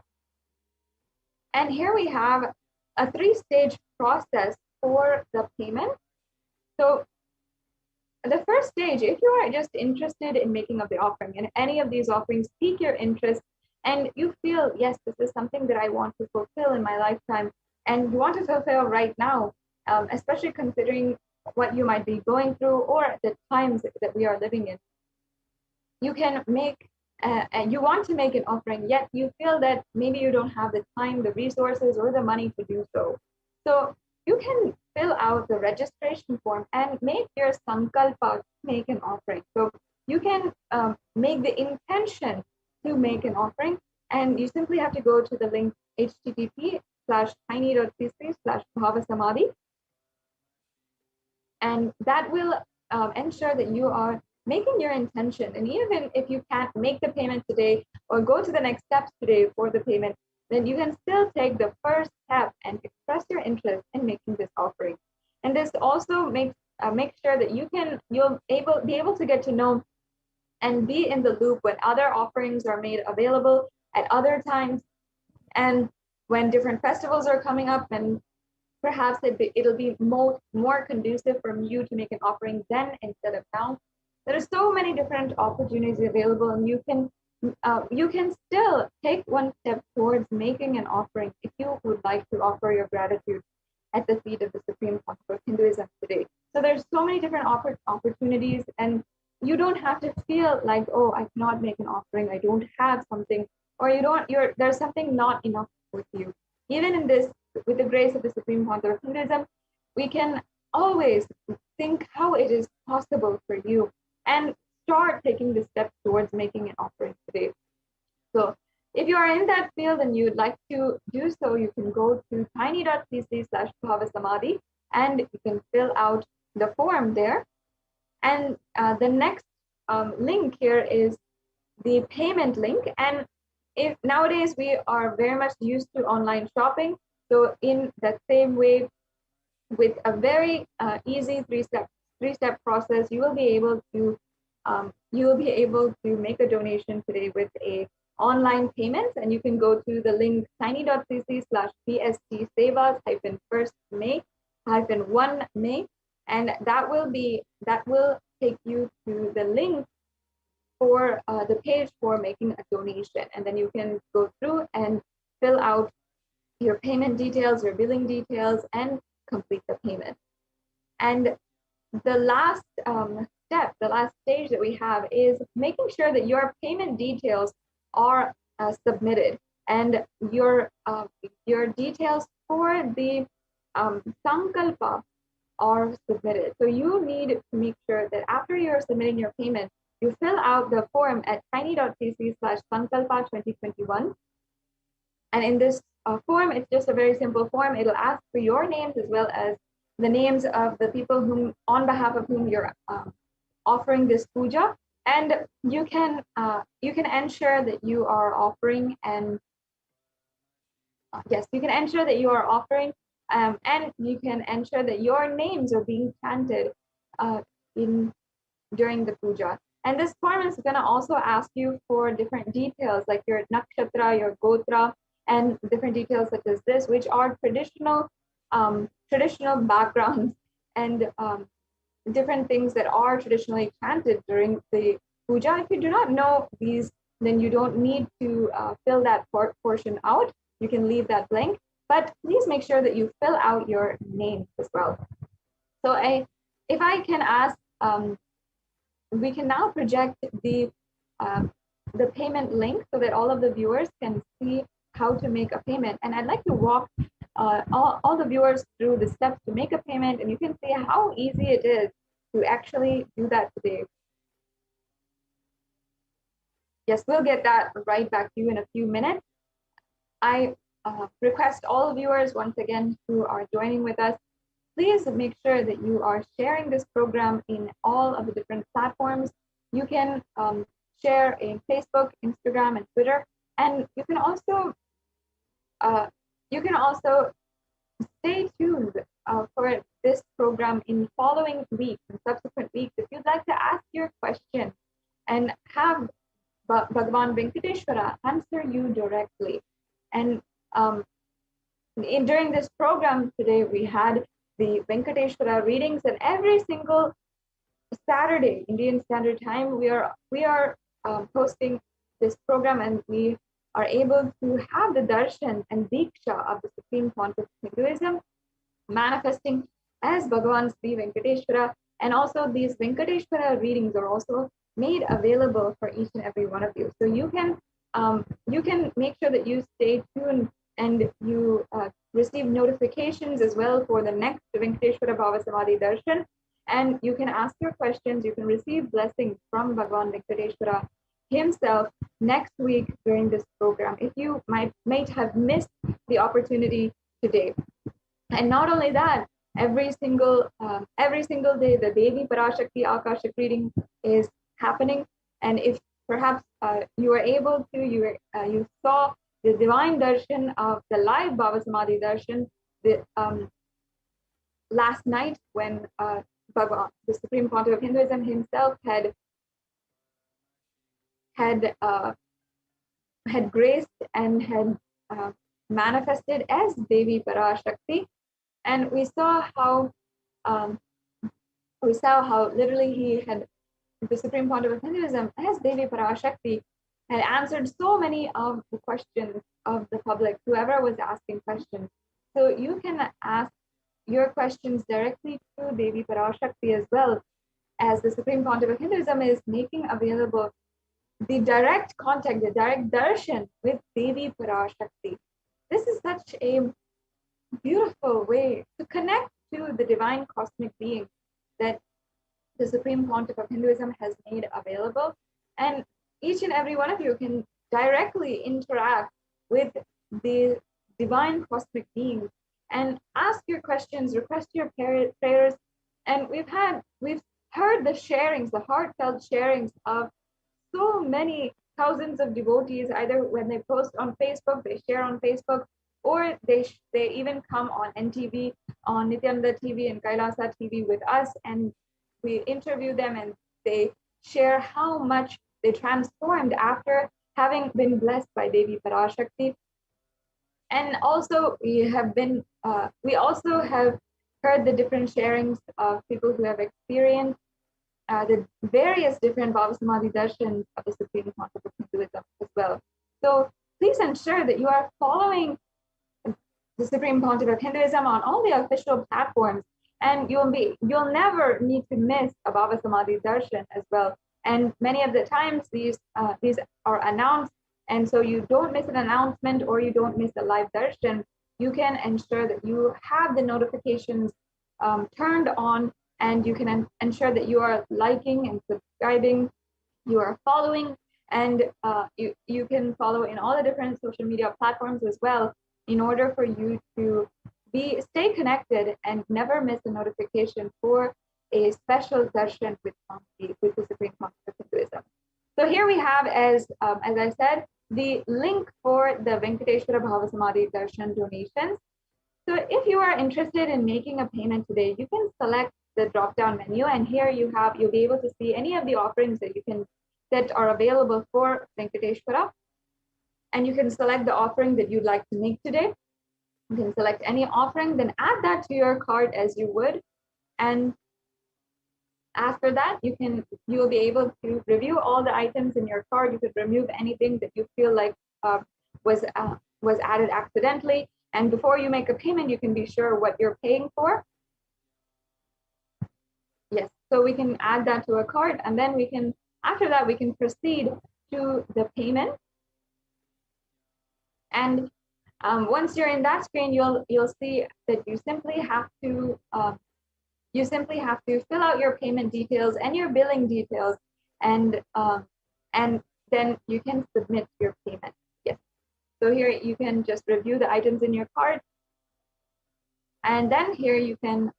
S1: And here we have a 3-stage process for the payment. So the first stage, if you are just interested in making up the offering, and any of these offerings pique your interest, and you feel, yes, this is something that I want to fulfill in my lifetime, and you want to fulfill right now, especially considering what you might be going through or the times that we are living in. You can make, you want to make an offering, yet you feel that maybe you don't have the time, the resources, or the money to do so. So you can fill out the registration form and make your sankalpa to make an offering. So you can make the intention to make an offering, and you simply have to go to the link http://tiny.cc/bhavasamadhi, and that will ensure that you are making your intention. And even if you can't make the payment today, or go to the next steps today for the payment, then you can still take the first step and express your interest in making this offering. And this also makes sure that you'll be able to get to know and be in the loop when other offerings are made available at other times, and when different festivals are coming up, and perhaps it'll be more conducive for you to make an offering then instead of now. There are so many different opportunities available, and you can still take one step towards making an offering if you would like to offer your gratitude at the feet of the Supreme Concept of Hinduism today. So there's so many different opportunities, and you don't have to feel like, oh, I cannot make an offering, I don't have something, or there's something not enough with you. Even in this, with the grace of the Supreme Concept of Hinduism, we can always think how it is possible for you and start taking the steps towards making an offering today. So if you are in that field and you'd like to do so, you can go to tiny.cc/bhavasamadhi and you can fill out the form there. And the next link here is the payment link. And if nowadays we are very much used to online shopping, so in that same way, with a very easy three-step process, you will be able to make a donation today with a online payments, and you can go to the link tiny.cc/bst sevas-1 May, and that will take you to the link for the page for making a donation, and then you can go through and fill out your payment details, your billing details, and complete the payment. And the last step, the last stage that we have is making sure that your payment details are submitted, and your details for the sankalpa are submitted. So you need to make sure that after you're submitting your payment, you fill out the form at tiny.cc/sankalpa2021. And in this form, it's just a very simple form. It'll ask for your names as well as the names of the people on behalf of whom you're offering this puja. And you can ensure that you are offering, and yes, you can ensure that you are offering, and you can ensure that your names are being chanted during the puja. And this form is going to also ask you for different details like your nakshatra, your gotra, and different details such as this, which are traditional backgrounds and different things that are traditionally chanted during the puja. If you do not know these, then you don't need to fill that portion out. You can leave that blank, but please make sure that you fill out your name as well. So if I can ask, we can now project the payment link so that all of the viewers can see how to make a payment. And I'd like to walk all the viewers through the steps to make a payment, and you can see how easy it is to actually do that today. Yes, we'll get that right back to you in a few minutes. I request all viewers once again who are joining with us, please make sure that you are sharing this program in all of the different platforms. You can share in Facebook, Instagram, and Twitter, and you can also stay tuned for this program in following weeks and subsequent weeks. If you'd like to ask your question and have Bhagavan Venkateshwara answer you directly. And during this program today, we had the Venkateshwara readings, and every single Saturday, Indian Standard Time, we are hosting this program, and we are able to have the darshan and diksha of the Supreme Concept of Hinduism manifesting as Bhagavan Sri Venkateshwara. And also these Venkateshwara readings are also made available for each and every one of you. So you can make sure that you stay tuned and you receive notifications as well for the next Venkateshwara Bhava Samadhi Darshan. And you can ask your questions, you can receive blessings from Bhagavan Venkateshwara himself next week during this program if you might have missed the opportunity today. And not only that, every single day the Devi Parashakti Akashic reading is happening. And if perhaps
S9: you were able to, you saw the divine darshan of the live Bhava Samadhi darshan last night when Bhagavan, the Supreme Pontiff of Hinduism himself had graced and had manifested as Devi Parashakti, and we saw how literally the Supreme Pontiff of Hinduism as Devi Parashakti had answered so many of the questions of the public, whoever was asking questions. So you can ask your questions directly to Devi Parashakti as well, as the Supreme Pontiff of Hinduism is making available the direct contact, the direct darshan with Devi Parashakti. This is such a beautiful way to connect to the divine cosmic being that the Supreme Pontiff of Hinduism has made available. And each and every one of you can directly interact with the divine cosmic beings and ask your questions, request your prayers. And we've heard the sharings, the heartfelt sharings of so many thousands of devotees, either when they post on Facebook, they share on Facebook, or they even come on NTV, on Nithyananda TV and Kailasa TV with us, and we interview them and they share how much they transformed after having been blessed by Devi Parashakti. And also we also have heard the different sharings of people who have experienced the various different Bhava Samadhi darshans of the Supreme Pontiff of Hinduism as well. So please ensure that you are following the Supreme Pontiff of Hinduism on all the official platforms, and you'll never need to miss a Bhava Samadhi darshan as well. And many of the times these are announced, and so you don't miss an announcement or you don't miss a live darshan. You can ensure that you have the notifications turned on, and you can ensure that you are liking and subscribing, you are following, and you can follow in all the different social media platforms as well, in order for you to stay connected and never miss a notification for a special darshan with the Supreme Pontiff of Hinduism. So here we have, as I said, the link for the Venkateshwara Bhava Samadhi darshan donations. So if you are interested in making a payment today, you can select the drop-down menu, and here you'll be able to see any of the offerings that are available for Venkateshwara, and you can select the offering that you'd like to make today. You can select any offering, then add that to your cart as you would, and after that you'll be able to review all the items in your cart. You could remove anything that you feel like was added accidentally, and before you make a payment, you can be sure what you're paying for. Yes, so we can add that to a cart, and then after that we can proceed to the payment. And once you're in that screen, you'll see that you simply have to fill out your payment details and your billing details, and then you can submit your payment. Yes, so here you can just review the items in your cart, and then here you can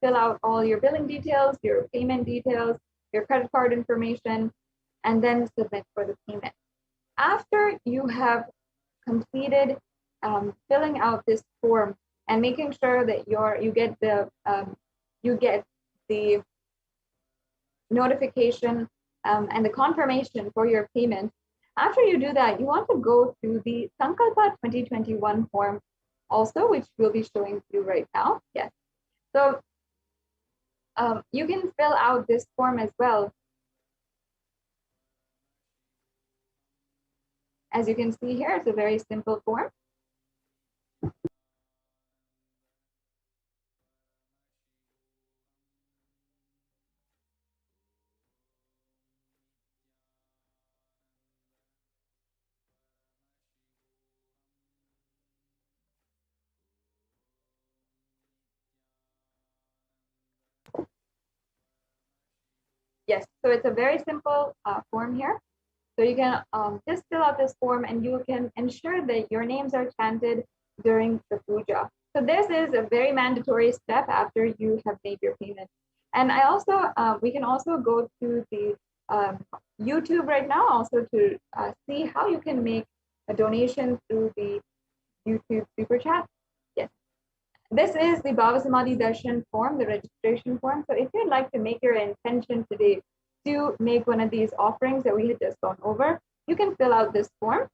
S9: fill out all your billing details, your payment details, your credit card information, and then submit for the payment. After you have completed filling out this form and making sure that you get the notification and the confirmation for your payment. After you do that, you want to go to the Sankalpa 2021 form also, which we'll be showing you right now. Yes. So you can fill out this form as well. As you can see here, it's a very simple form. Yes, so it's a very simple form here. So you can just fill out this form, and you can ensure that your names are chanted during the puja. So this is a very mandatory step after you have made your payment. And we can also go to the YouTube right now also to see how you can make a donation through the YouTube super chat. Yes. This is the Bhava Samadhi Darshan form, the registration form. So if you'd like to make your intention today to make one of these offerings that we had just gone over, you can fill out this form.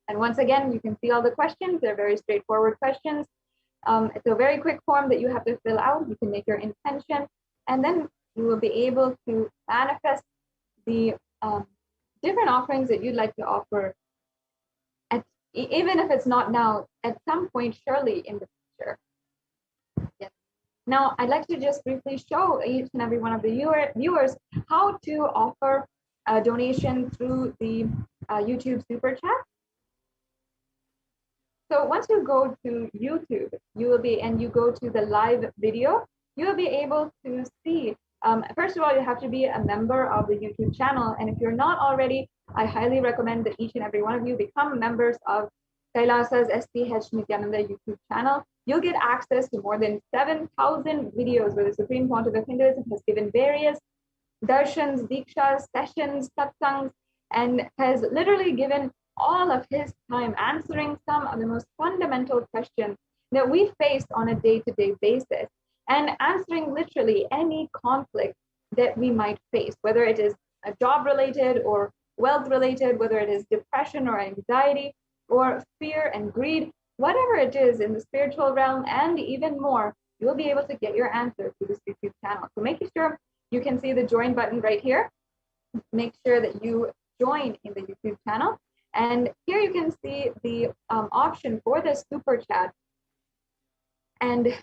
S9: And once again, you can see all the questions. They're very straightforward questions. It's a very quick form that you have to fill out. You can make your intention, and then you will be able to manifest the different offerings that you'd like to offer, even if it's not now, at some point, surely in the future. Yes. Now, I'd like to just briefly show each and every one of the viewers how to offer a donation through the YouTube super chat. So once you go to YouTube, you go to the live video, you will be able to see, first of all, you have to be a member of the YouTube channel. And if you're not already, I highly recommend that each and every one of you become members of Kailasa's HDH Nithyananda YouTube channel. You'll get access to more than 7,000 videos where the Supreme Pontiff of Hinduism has given various darshans, dikshas, sessions, satsangs, and has literally given all of his time answering some of the most fundamental questions that we face on a day-to-day basis, and answering literally any conflict that we might face, whether it is a job-related or wealth-related, whether it is depression or anxiety or fear and greed, whatever it is in the spiritual realm and even more, you'll be able to get your answer through this YouTube channel. So making sure you can see the join button right here. Make sure that you join in the YouTube channel. And here you can see the option for the super chat. And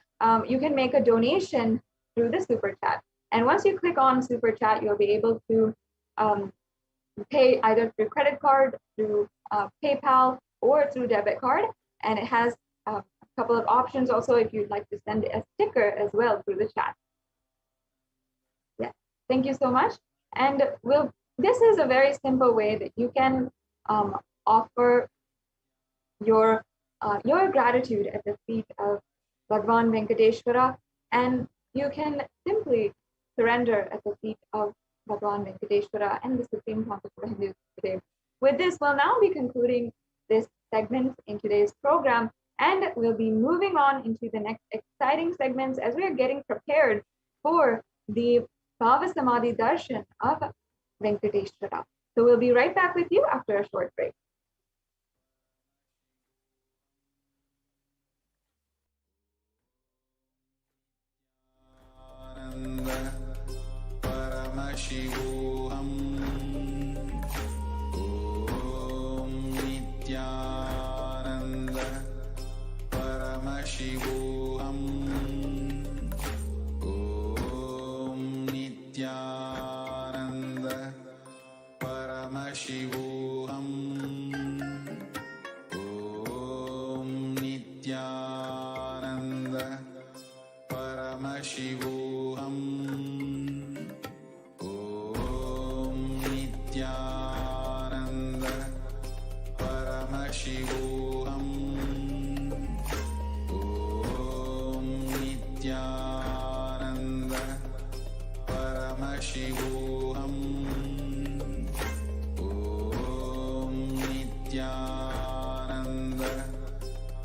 S9: you can make a donation through the super chat. And once you click on super chat, you'll be able to pay either through credit card, through PayPal, or through debit card. And it has a couple of options also if you'd like to send a sticker as well through the chat. Yeah, thank you so much. And this is a very simple way that you can offer your gratitude at the feet of Bhagwan Venkateshwara, and you can simply surrender at the feet of Bhagwan Venkateshwara and the Supreme Pontiff of Hindus today. With this, we'll now be concluding this segment in today's program, and we'll be moving on into the next exciting segments as we are getting prepared for the Bhava Samadhi Darshan of Venkateshwara. So we'll be right back with you after a short break.
S3: Paramashivoham. Om Nithyananda Paramashivoham. Om Nithyananda Paramashivoham. Om Nithyananda Paramashivoham. Nithyananda Paramashivoham. Om Nithyananda Paramashivoham. Om Nithyananda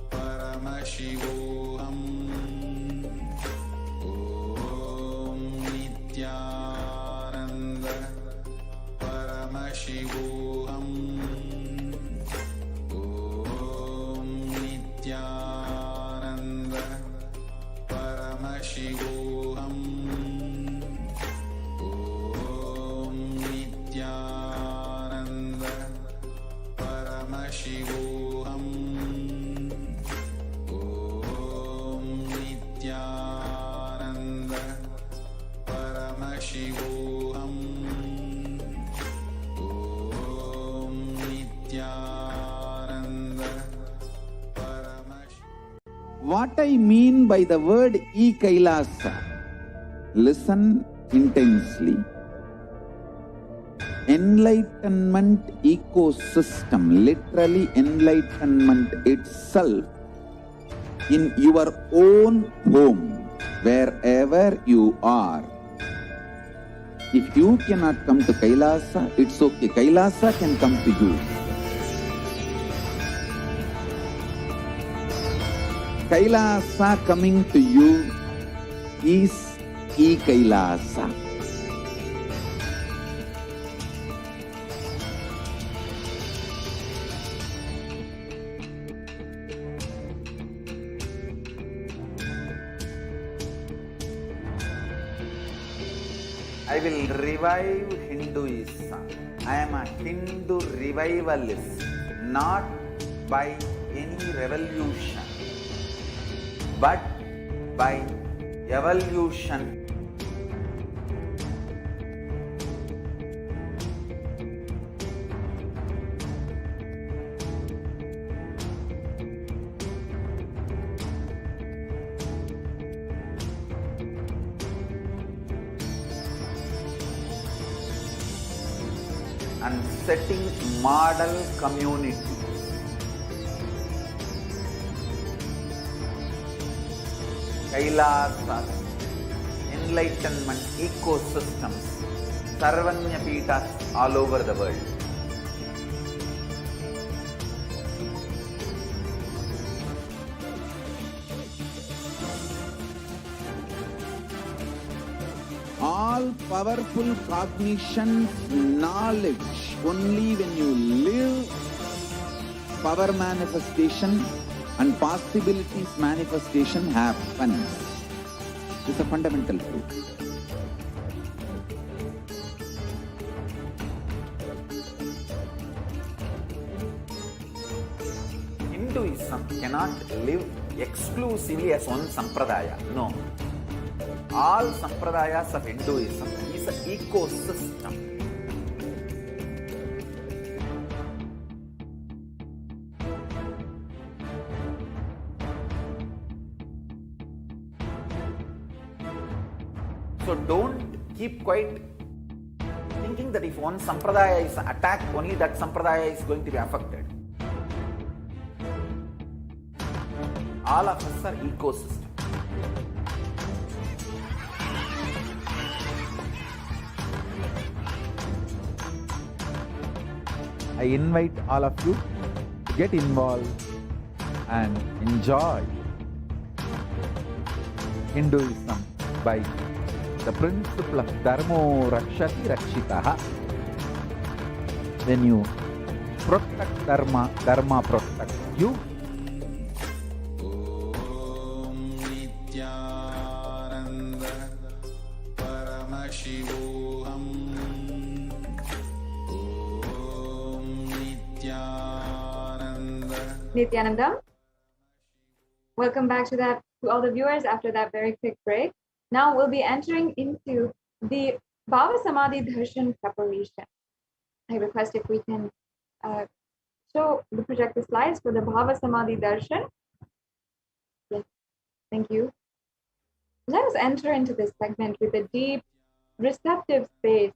S3: Paramashivoham. Om Nithyananda Paramashivoham. Om Nithyananda Paramashivoham. Om Nithyananda Paramashivoham. Om Nithyananda Paramashivoham.
S5: What I mean by the word e-Kailasa, listen intensely. Enlightenment ecosystem, literally enlightenment itself, in your own home, wherever you are. If you cannot come to Kailasa, it's okay. Kailasa can come to you. Kailasa coming to you is E-Kailasa. I will revive Hinduism. I am a Hindu revivalist, not by any revolution, but by evolution. And setting model community. Kailasas, enlightenment ecosystems, Sarvanya Pitas all over the world. All powerful cognition, knowledge, only when you live, power manifestation and possibilities manifestation happens. It's a fundamental truth. Hinduism cannot live exclusively as one sampradaya. No. All sampradayas of Hinduism is an ecosystem. So don't keep quiet thinking that if one sampradaya is attacked, only that sampradaya is going to be affected. All of us are ecosystem. I invite all of you to get involved and enjoy Hinduism by the principle of Dharmo Rakshati Rakshitaha. When you protect Dharma, Dharma protects you.
S3: Om Nithyananda Paramashivoham.
S9: Nithyananda. Welcome back to all the viewers after that very quick break. Now we'll be entering into the Bhava Samadhi Darshan preparation. I request if we can project the slides for the Bhava Samadhi Darshan. Yes, thank you. Let us enter into this segment with a deep, receptive space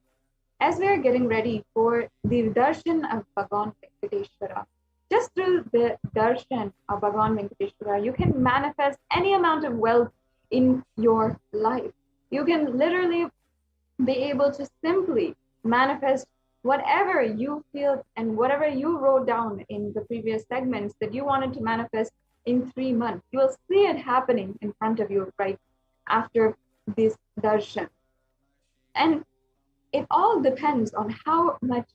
S9: as we are getting ready for the Darshan of Bhagavan Venkateshwara. Just through the darshan of Bhagavan Venkateshwara, you can manifest any amount of wealth in your life. You can literally be able to simply manifest whatever you feel and whatever you wrote down in the previous segments that you wanted to manifest in 3 months. You will see it happening in front of you right after this darshan. And it all depends on how much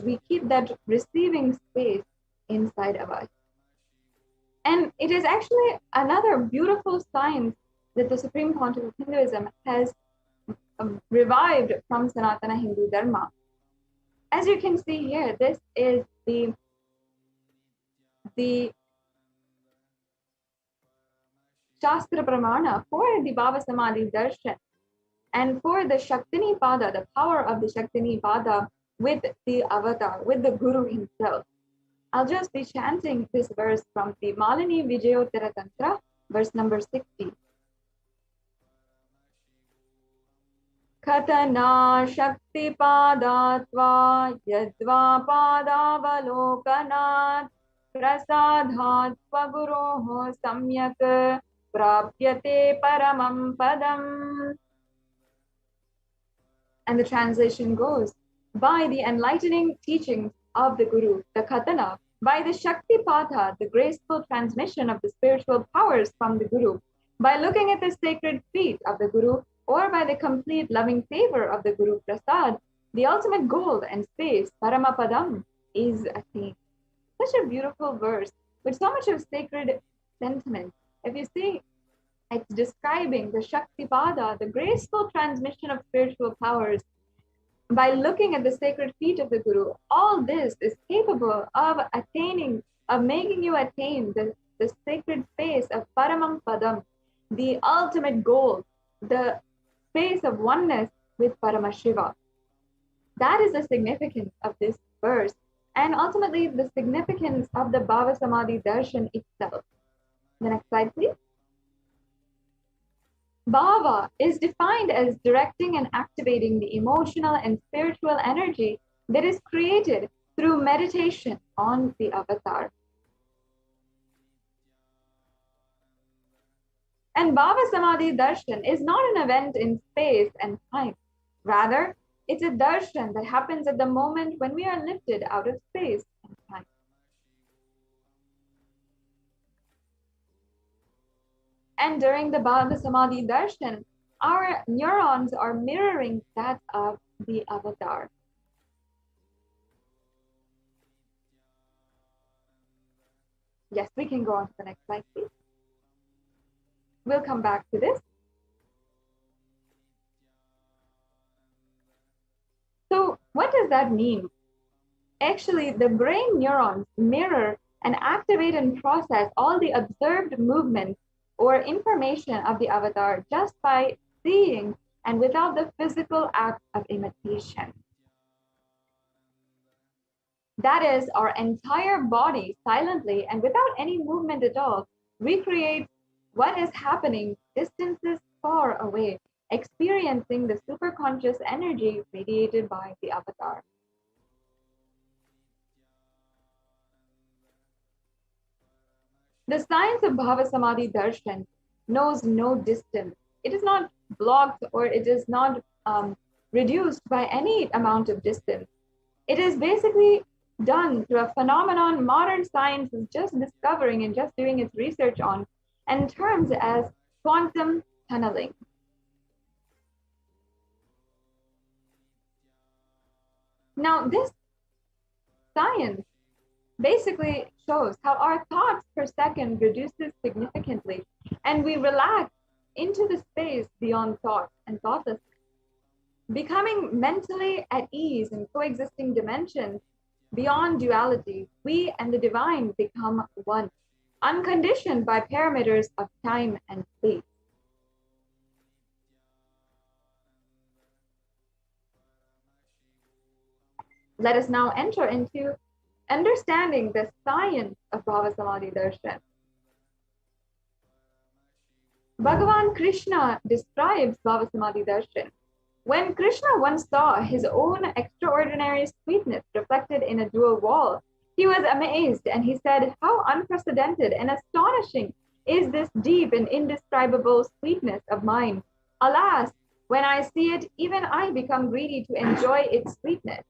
S9: we keep that receiving space inside of us. And it is actually another beautiful science that the Supreme Pontiff of Hinduism has revived from Sanatana Hindu Dharma. As you can see here, this is the Shastra Pramana for the Bhava Samadhi Darshan and for the Shaktini Pada, the power of the Shaktini Pada with the avatar, with the Guru himself. I'll just be chanting this verse from the Malini Vijayottara Tantra, verse number 60. Katana Shakti Padatva Yadva Padavalokanat Prasadhat Swaguroho Samyak Prapyate Paramam Padam. And the translation goes, by the enlightening teachings of the Guru, the Katana, by the Shakti Patha, the graceful transmission of the spiritual powers from the Guru, by looking at the sacred feet of the Guru, or by the complete loving favor of the Guru Prasad, the ultimate goal and space, Paramapadam, is attained. Such a beautiful verse with so much of sacred sentiment. If you see, it's describing the Shakti Pada, the graceful transmission of spiritual powers. By looking at the sacred feet of the Guru, all this is capable of attaining, of making you attain the sacred space of Paramam Padam, the ultimate goal, the space of oneness with Paramashiva. That is the significance of this verse, and ultimately the significance of the Bhava Samadhi Darshan itself. The next slide, please. Bhava is defined as directing and activating the emotional and spiritual energy that is created through meditation on the avatar. And Bhava Samadhi Darshan is not an event in space and time. Rather, it's a darshan that happens at the moment when we are lifted out of space and time. And during the Bhava Samadhi Darshan, our neurons are mirroring that of the avatar. Yes, we can go on to the next slide, please. We'll come back to this. So what does that mean? Actually, the brain neurons mirror and activate and process all the observed movements or information of the avatar just by seeing and without the physical act of imitation. That is, our entire body silently and without any movement at all recreates what is happening distances far away, experiencing the superconscious energy radiated by the avatar. The science of Bhava Samadhi Darshan knows no distance. It is not blocked or it is not reduced by any amount of distance. It is basically done through a phenomenon modern science is just discovering and just doing its research on, and terms as quantum tunneling. Now, this science basically shows how our thoughts per second reduces significantly, and we relax into the space beyond thought and thoughtlessness. Becoming mentally at ease in coexisting dimensions beyond duality, we and the divine become one, unconditioned by parameters of time and space. Let us now enter into understanding the science of Bhava Samadhi Darshan. Bhagavan Krishna describes Bhava Samadhi Darshan. When Krishna once saw his own extraordinary sweetness reflected in a dual wall, he was amazed and he said, "How unprecedented and astonishing is this deep and indescribable sweetness of mine. Alas, when I see it, even I become greedy to enjoy its sweetness,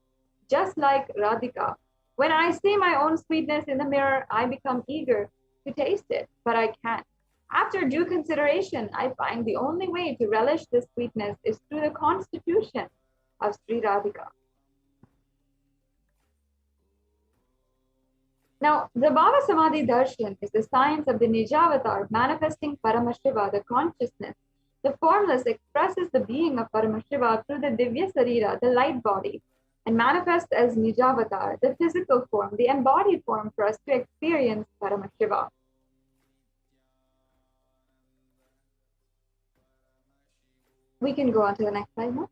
S9: just like Radhika. When I see my own sweetness in the mirror, I become eager to taste it, but I can't. After due consideration, I find the only way to relish this sweetness is through the constitution of Sri Radhika." Now, the Bhava Samadhi Darshan is the science of the Nijavatar manifesting Paramashiva, the consciousness. The formless expresses the being of Paramashiva through the Divya Sarira, the light body, and manifests as Nijavatar, the physical form, the embodied form for us to experience Paramashiva. We can go on to the next slide now.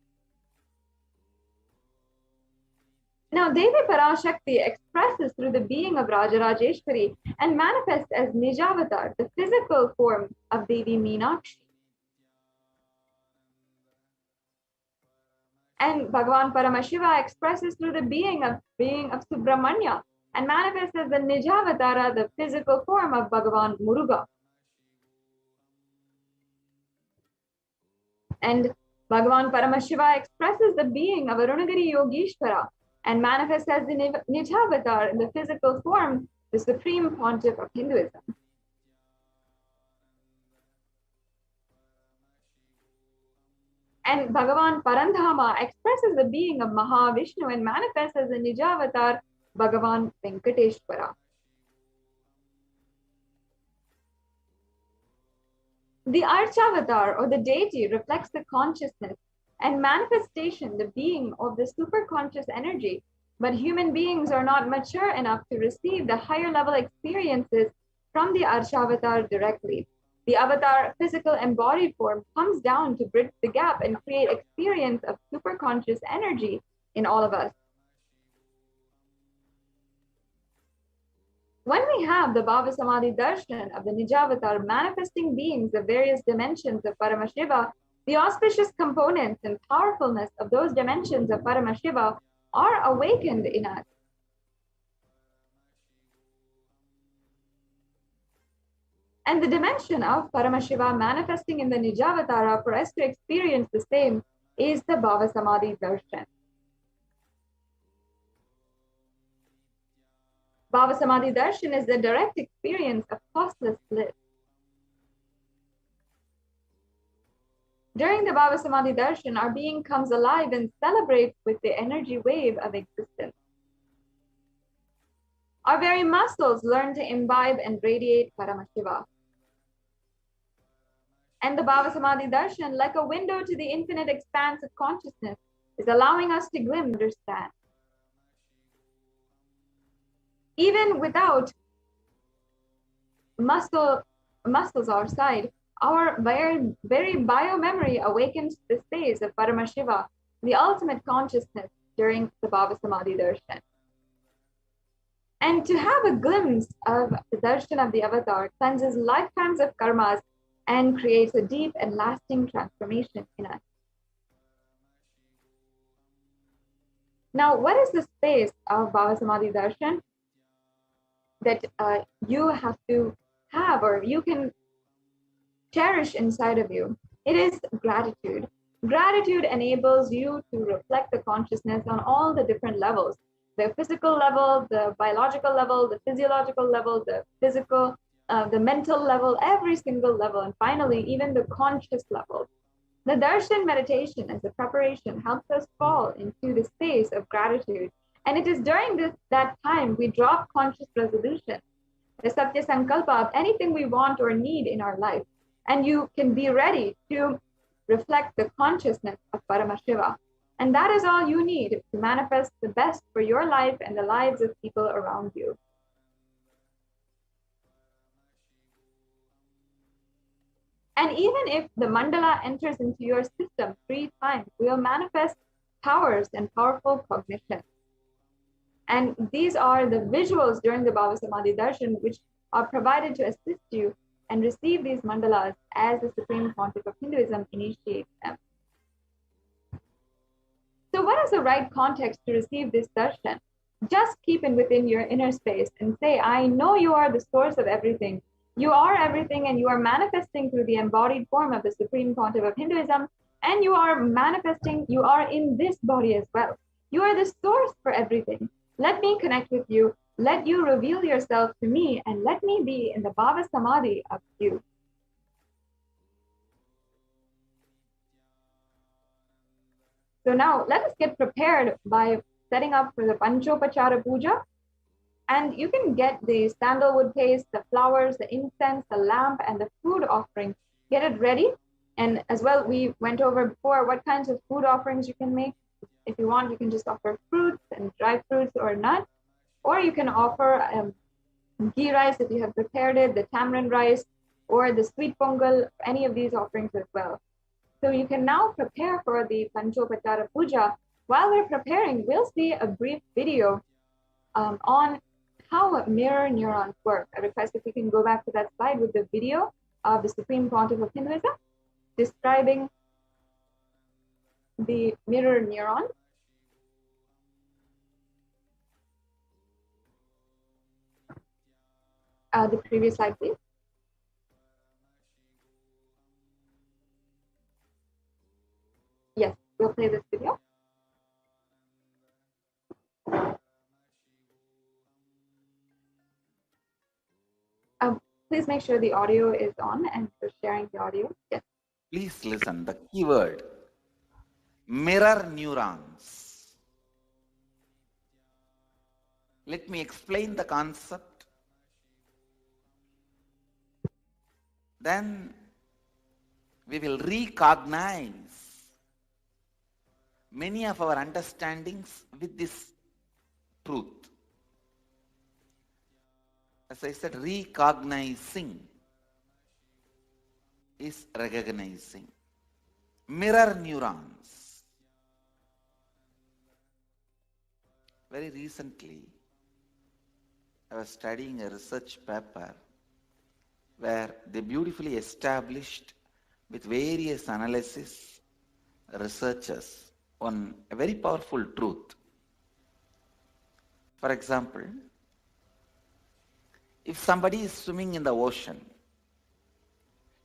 S9: Now, Devi Parashakti expresses through the being of Rajarajeshwari and manifests as Nijavatar, the physical form of Devi Meenakshi. And Bhagavan Paramashiva expresses through the being of Subramanya and manifests as the Nijavatara, the physical form of Bhagavan Muruga. And Bhagavan Paramashiva expresses the being of Arunagiri Yogeshwara and manifests as the Nijavatar in the physical form, the supreme pontiff of Hinduism. And Bhagavan Parandhama expresses the being of Mahavishnu and manifests as the Nijavatar, Bhagavan Venkateshwara. The Archavatar or the deity reflects the consciousness and manifestation, the being of the superconscious energy. But human beings are not mature enough to receive the higher level experiences from the Archavatar directly. The avatar physical embodied form comes down to bridge the gap and create experience of superconscious energy in all of us. When we have the Bhava Samadhi Darshan of the Nijavatar manifesting beings of various dimensions of Paramashiva, the auspicious components and powerfulness of those dimensions of Paramashiva are awakened in us. And the dimension of Paramashiva manifesting in the Nijavatara for us to experience the same is the Bhava Samadhi Darshan. Bhava Samadhi Darshan is the direct experience of costless bliss. During the Bhava Samadhi Darshan, our being comes alive and celebrates with the energy wave of existence. Our very muscles learn to imbibe and radiate Paramashiva. And the Bhava Samadhi Darshan, like a window to the infinite expanse of consciousness, is allowing us to glimpse and understand. Even without muscles outside, our very bio-memory awakens the space of Paramashiva, the ultimate consciousness, during the Bhava Samadhi Darshan. And to have a glimpse of the darshan of the avatar cleanses lifetimes of karmas and creates a deep and lasting transformation in us. Now, what is the space of Bhava Samadhi Darshan that you have to have, or you can cherish inside of you? It is gratitude. Gratitude enables you to reflect the consciousness on all the different levels: the physical level, the biological level, the physiological level, the physical, the mental level, every single level, and finally, even the conscious level. The darshan meditation as a preparation helps us fall into the space of gratitude. And it is during that time we drop conscious resolution, the satya sankalpa of anything we want or need in our life. And you can be ready to reflect the consciousness of Paramashiva. And that is all you need to manifest the best for your life and the lives of people around you. And even if the mandala enters into your system 3 times, we will manifest powers and powerful cognition. And these are the visuals during the Bhava Samadhi Darshan, which are provided to assist you and receive these mandalas as the Supreme Pontiff of Hinduism initiates them. So what is the right context to receive this darshan? Just keep it within your inner space and say, I know you are the source of everything. You are everything, and you are manifesting through the embodied form of the Supreme Pontiff of Hinduism, and you are manifesting, you are in this body as well. You are the source for everything. Let me connect with you. Let you reveal yourself to me, and let me be in the Bhava Samadhi of you. So now let us get prepared by setting up for the Panchopachara Puja. And you can get the sandalwood paste, the flowers, the incense, the lamp, and the food offering. Get it ready. And as well, we went over before what kinds of food offerings you can make. If you want, you can just offer fruits and dry fruits or nuts. Or you can offer ghee rice if you have prepared it, the tamarind rice, or the sweet pongal, any of these offerings as well. So you can now prepare for the Panchopachara Puja. While we're preparing, we'll see a brief video on how mirror neurons work. I request if we can go back to that slide with the video of the Supreme Pontiff of Hinduism describing the mirror neuron. The previous slide, please. we'll play this video. Please make sure the audio is on and you're sharing the audio. Yes.
S5: Please listen, the keyword, mirror neurons. Let me explain the concept. Then we will recognize many of our understandings with this truth. As I said, recognizing is recognizing. Mirror neurons. Very recently, I was studying a research paper where they beautifully established with various analysis researchers on a very powerful truth. For example, if somebody is swimming in the ocean,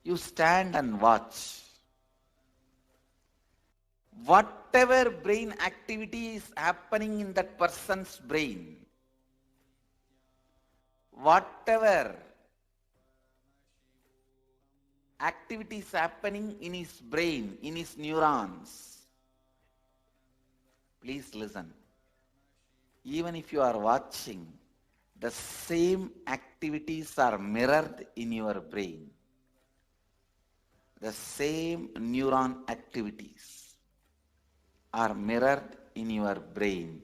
S5: you stand and watch. Whatever brain activity is happening in that person's brain, whatever activity is happening in his brain, in his neurons, please listen. Even if you are watching, the same activities are mirrored in your brain. The same neuron activities are mirrored in your brain.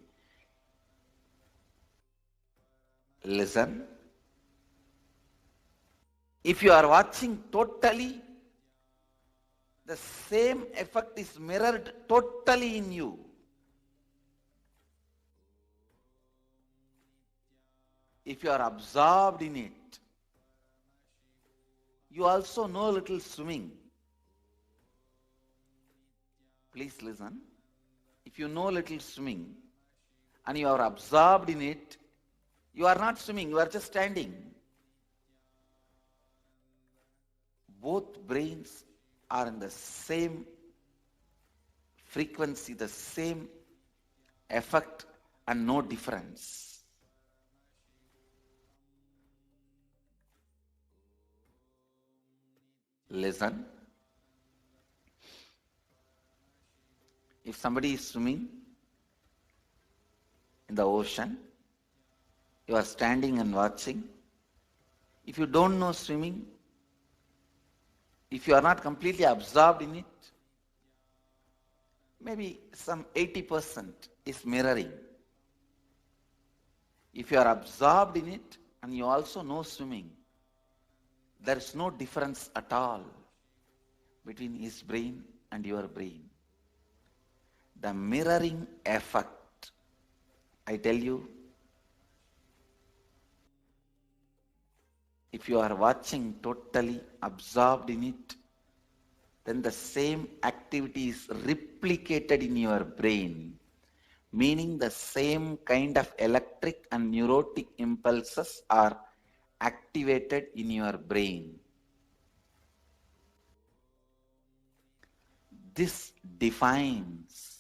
S5: Listen. If you are watching totally, the same effect is mirrored totally in you. If you are absorbed in it, you also know a little swimming. Please listen. If you know a little swimming and you are absorbed in it, you are not swimming, you are just standing. Both brains are in the same frequency, the same effect, and no difference. Listen. If somebody is swimming in the ocean, you are standing and watching. If you don't know swimming, if you are not completely absorbed in it, maybe some 80% is mirroring. If you are absorbed in it and you also know swimming, there is no difference at all between his brain and your brain. The mirroring effect, I tell you, if you are watching totally absorbed in it, then the same activity is replicated in your brain, meaning the same kind of electric and neurotic impulses are activated in your brain. This defines,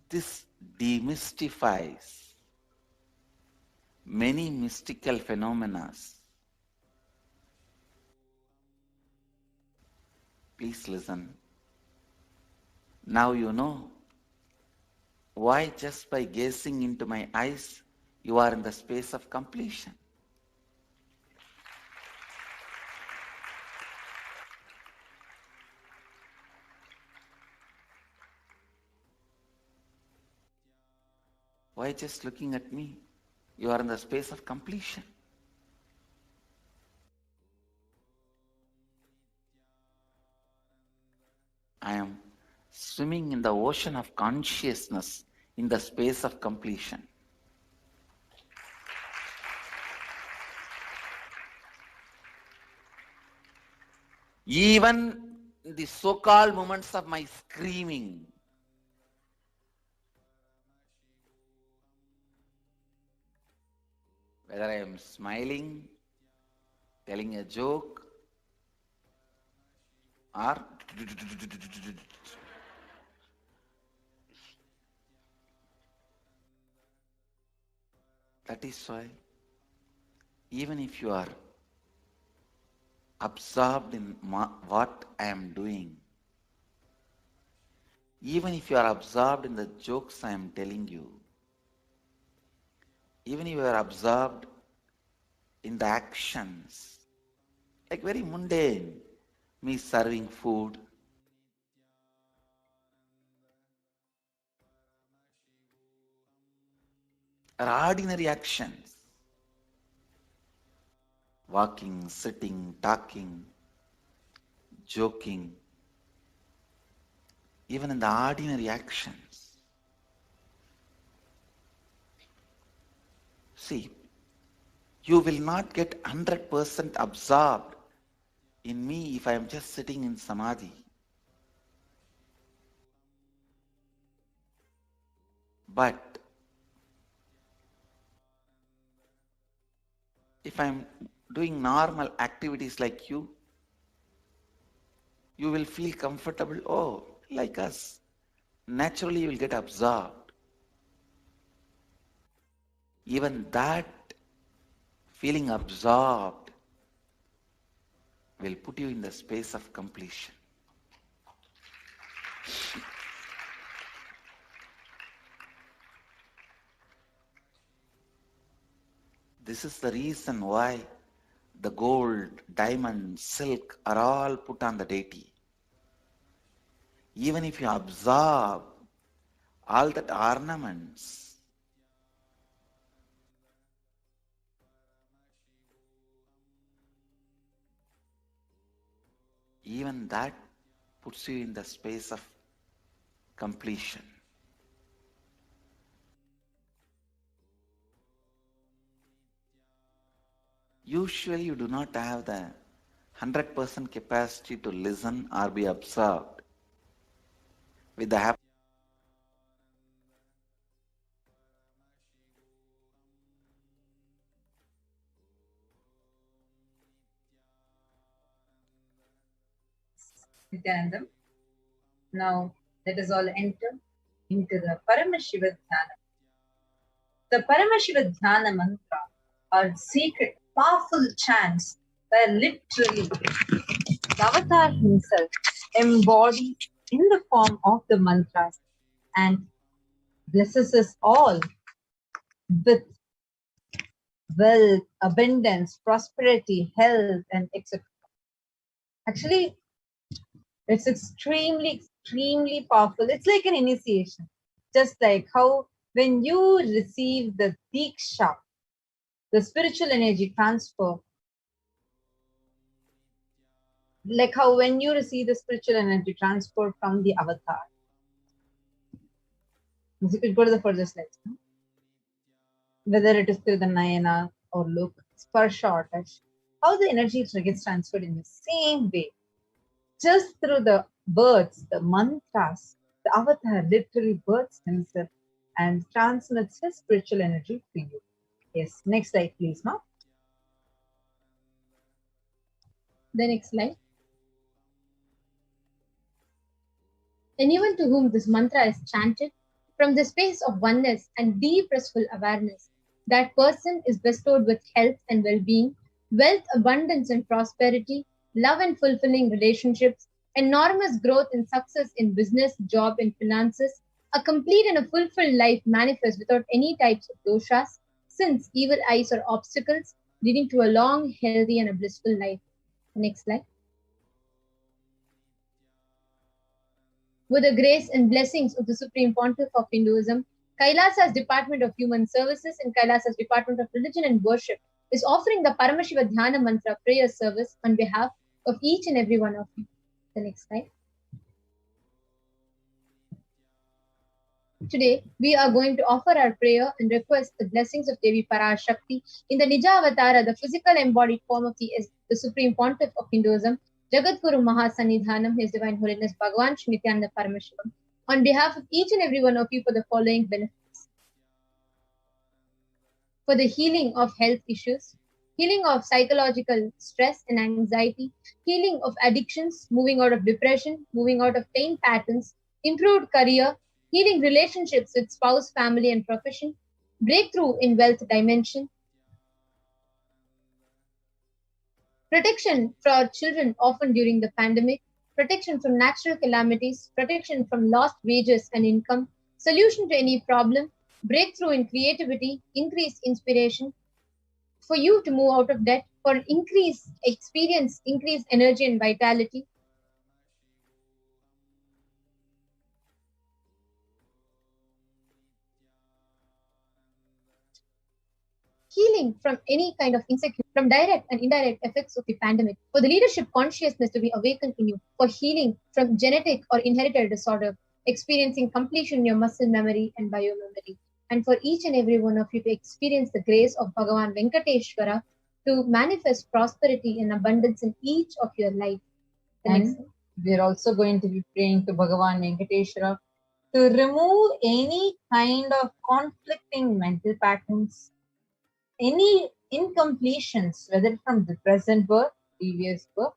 S5: this demystifies many mystical phenomena. Please listen. Now you know why just by gazing into my eyes, you are in the space of completion. Why just looking at me, you are in the space of completion. I am swimming in the ocean of consciousness in the space of completion. Even the so-called moments of my screaming, whether I am smiling, telling a joke, or that is why even if you are absorbed in what I am doing, even if you are absorbed in the jokes I am telling you, even if you are absorbed in the actions, like very mundane, me serving food, or ordinary actions, walking, sitting, talking, joking, even in the ordinary actions. See, you will not get 100% absorbed in me if I am just sitting in samadhi. But if I am doing normal activities like you will feel comfortable. Oh, like us. Naturally, you will get absorbed. Even that feeling absorbed will put you in the space of completion. This is the reason why the gold, diamond, silk are all put on the deity. Even if you absorb all that ornaments, even that puts you in the space of completion. Usually you do not have the 100% capacity to listen or be absorbed with the
S10: Nithyanandam. Now let us all enter into the Paramashiva Dhyana. The Paramashiva Dhyana mantra are secret, powerful chants where literally the avatar himself embodied in the form of the mantras and blesses us all with wealth, abundance, prosperity, health, and etc. Actually, it's extremely powerful. It's like an initiation. Just like how when you receive the Diksha, the spiritual energy transfer, like how when you receive the spiritual energy transfer from the avatar. You could go to the further slides. No? Whether it is through the Nayana or look, Sparsha or touch, how the energy gets transferred in the same way. Just through the words, the mantras, the avatar literally births himself and transmits his spiritual energy to you. Yes, next slide, please, Ma.
S1: The next slide. Anyone to whom this mantra is chanted from the space of oneness and deep restful awareness, that person is bestowed with health and well-being, wealth, abundance and prosperity, love and fulfilling relationships, enormous growth and success in business, job and finances, a complete and a fulfilled life manifest without any types of doshas, sins, evil eyes or obstacles, leading to a long, healthy and a blissful life. Next slide. With the grace and blessings of the Supreme Pontiff of Hinduism, Kailasa's Department of Human Services and Kailasa's Department of Religion and Worship is offering the Paramashiva Dhyana Mantra prayer service on behalf of each and every one of you. The next slide. Today, we are going to offer our prayer and request the blessings of Devi Parashakti in the Nija Avatara, the physical embodied form of the Supreme Pontiff of Hinduism, Jagadguru Mahasanidhanam, His Divine Holiness Bhagavan Shri Nithyananda Paramashivam, on behalf of each and every one of you for the following benefits. For the healing of health issues,
S11: healing of psychological stress and anxiety, healing of addictions, moving out of depression, moving out of pain patterns, improved career, healing relationships with spouse, family, and profession, breakthrough in wealth dimension, protection for our children often during the pandemic, protection from natural calamities, protection from lost wages and income, solution to any problem, breakthrough in creativity, increased inspiration, for you to move out of debt, for increased experience, increased energy and vitality, healing from any kind of insecurity, from direct and indirect effects of the pandemic, for the leadership consciousness to be awakened in you, for healing from genetic or inherited disorder, experiencing completion in your muscle memory and biomemory, and for each and every one of you to experience the grace of Bhagavan Venkateshwara to manifest prosperity and abundance in each of your life.
S10: And we're also going to be praying to Bhagavan Venkateshwara to remove any kind of conflicting mental patterns, any incompletions, whether from the present birth, previous birth,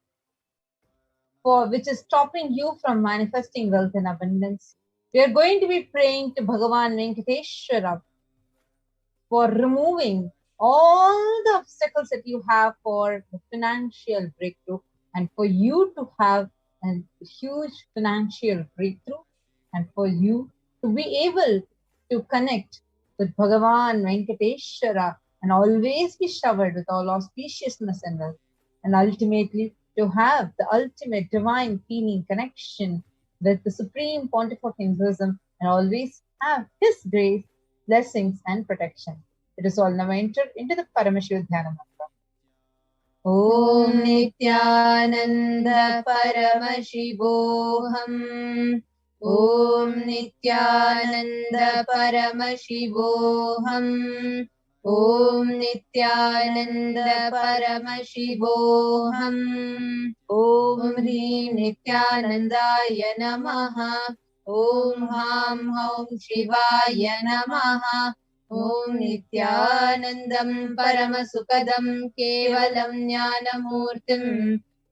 S10: for which is stopping you from manifesting wealth and abundance. We are going to be praying to Bhagavan Venkateshwara for removing all the obstacles that you have for the financial breakthrough, and for you to have a huge financial breakthrough, and for you to be able to connect with Bhagavan Venkateshwara and always be showered with all auspiciousness and wealth, and ultimately to have the ultimate divine feeling connection with the Supreme Pontiff of Hinduism and always have His grace, blessings and protection. It is all now entered into the Paramashivoham mantra. Om Nithyananda Paramashivoham. Om Nithyananda Paramashivoham. Om Nithyananda Paramashivoham. Om Hrim Nithyanandaya Namaha. Om Ham Om Shivaya Namaha. Om Nithyanandam Paramasukadam Kevalam Jnanamurtim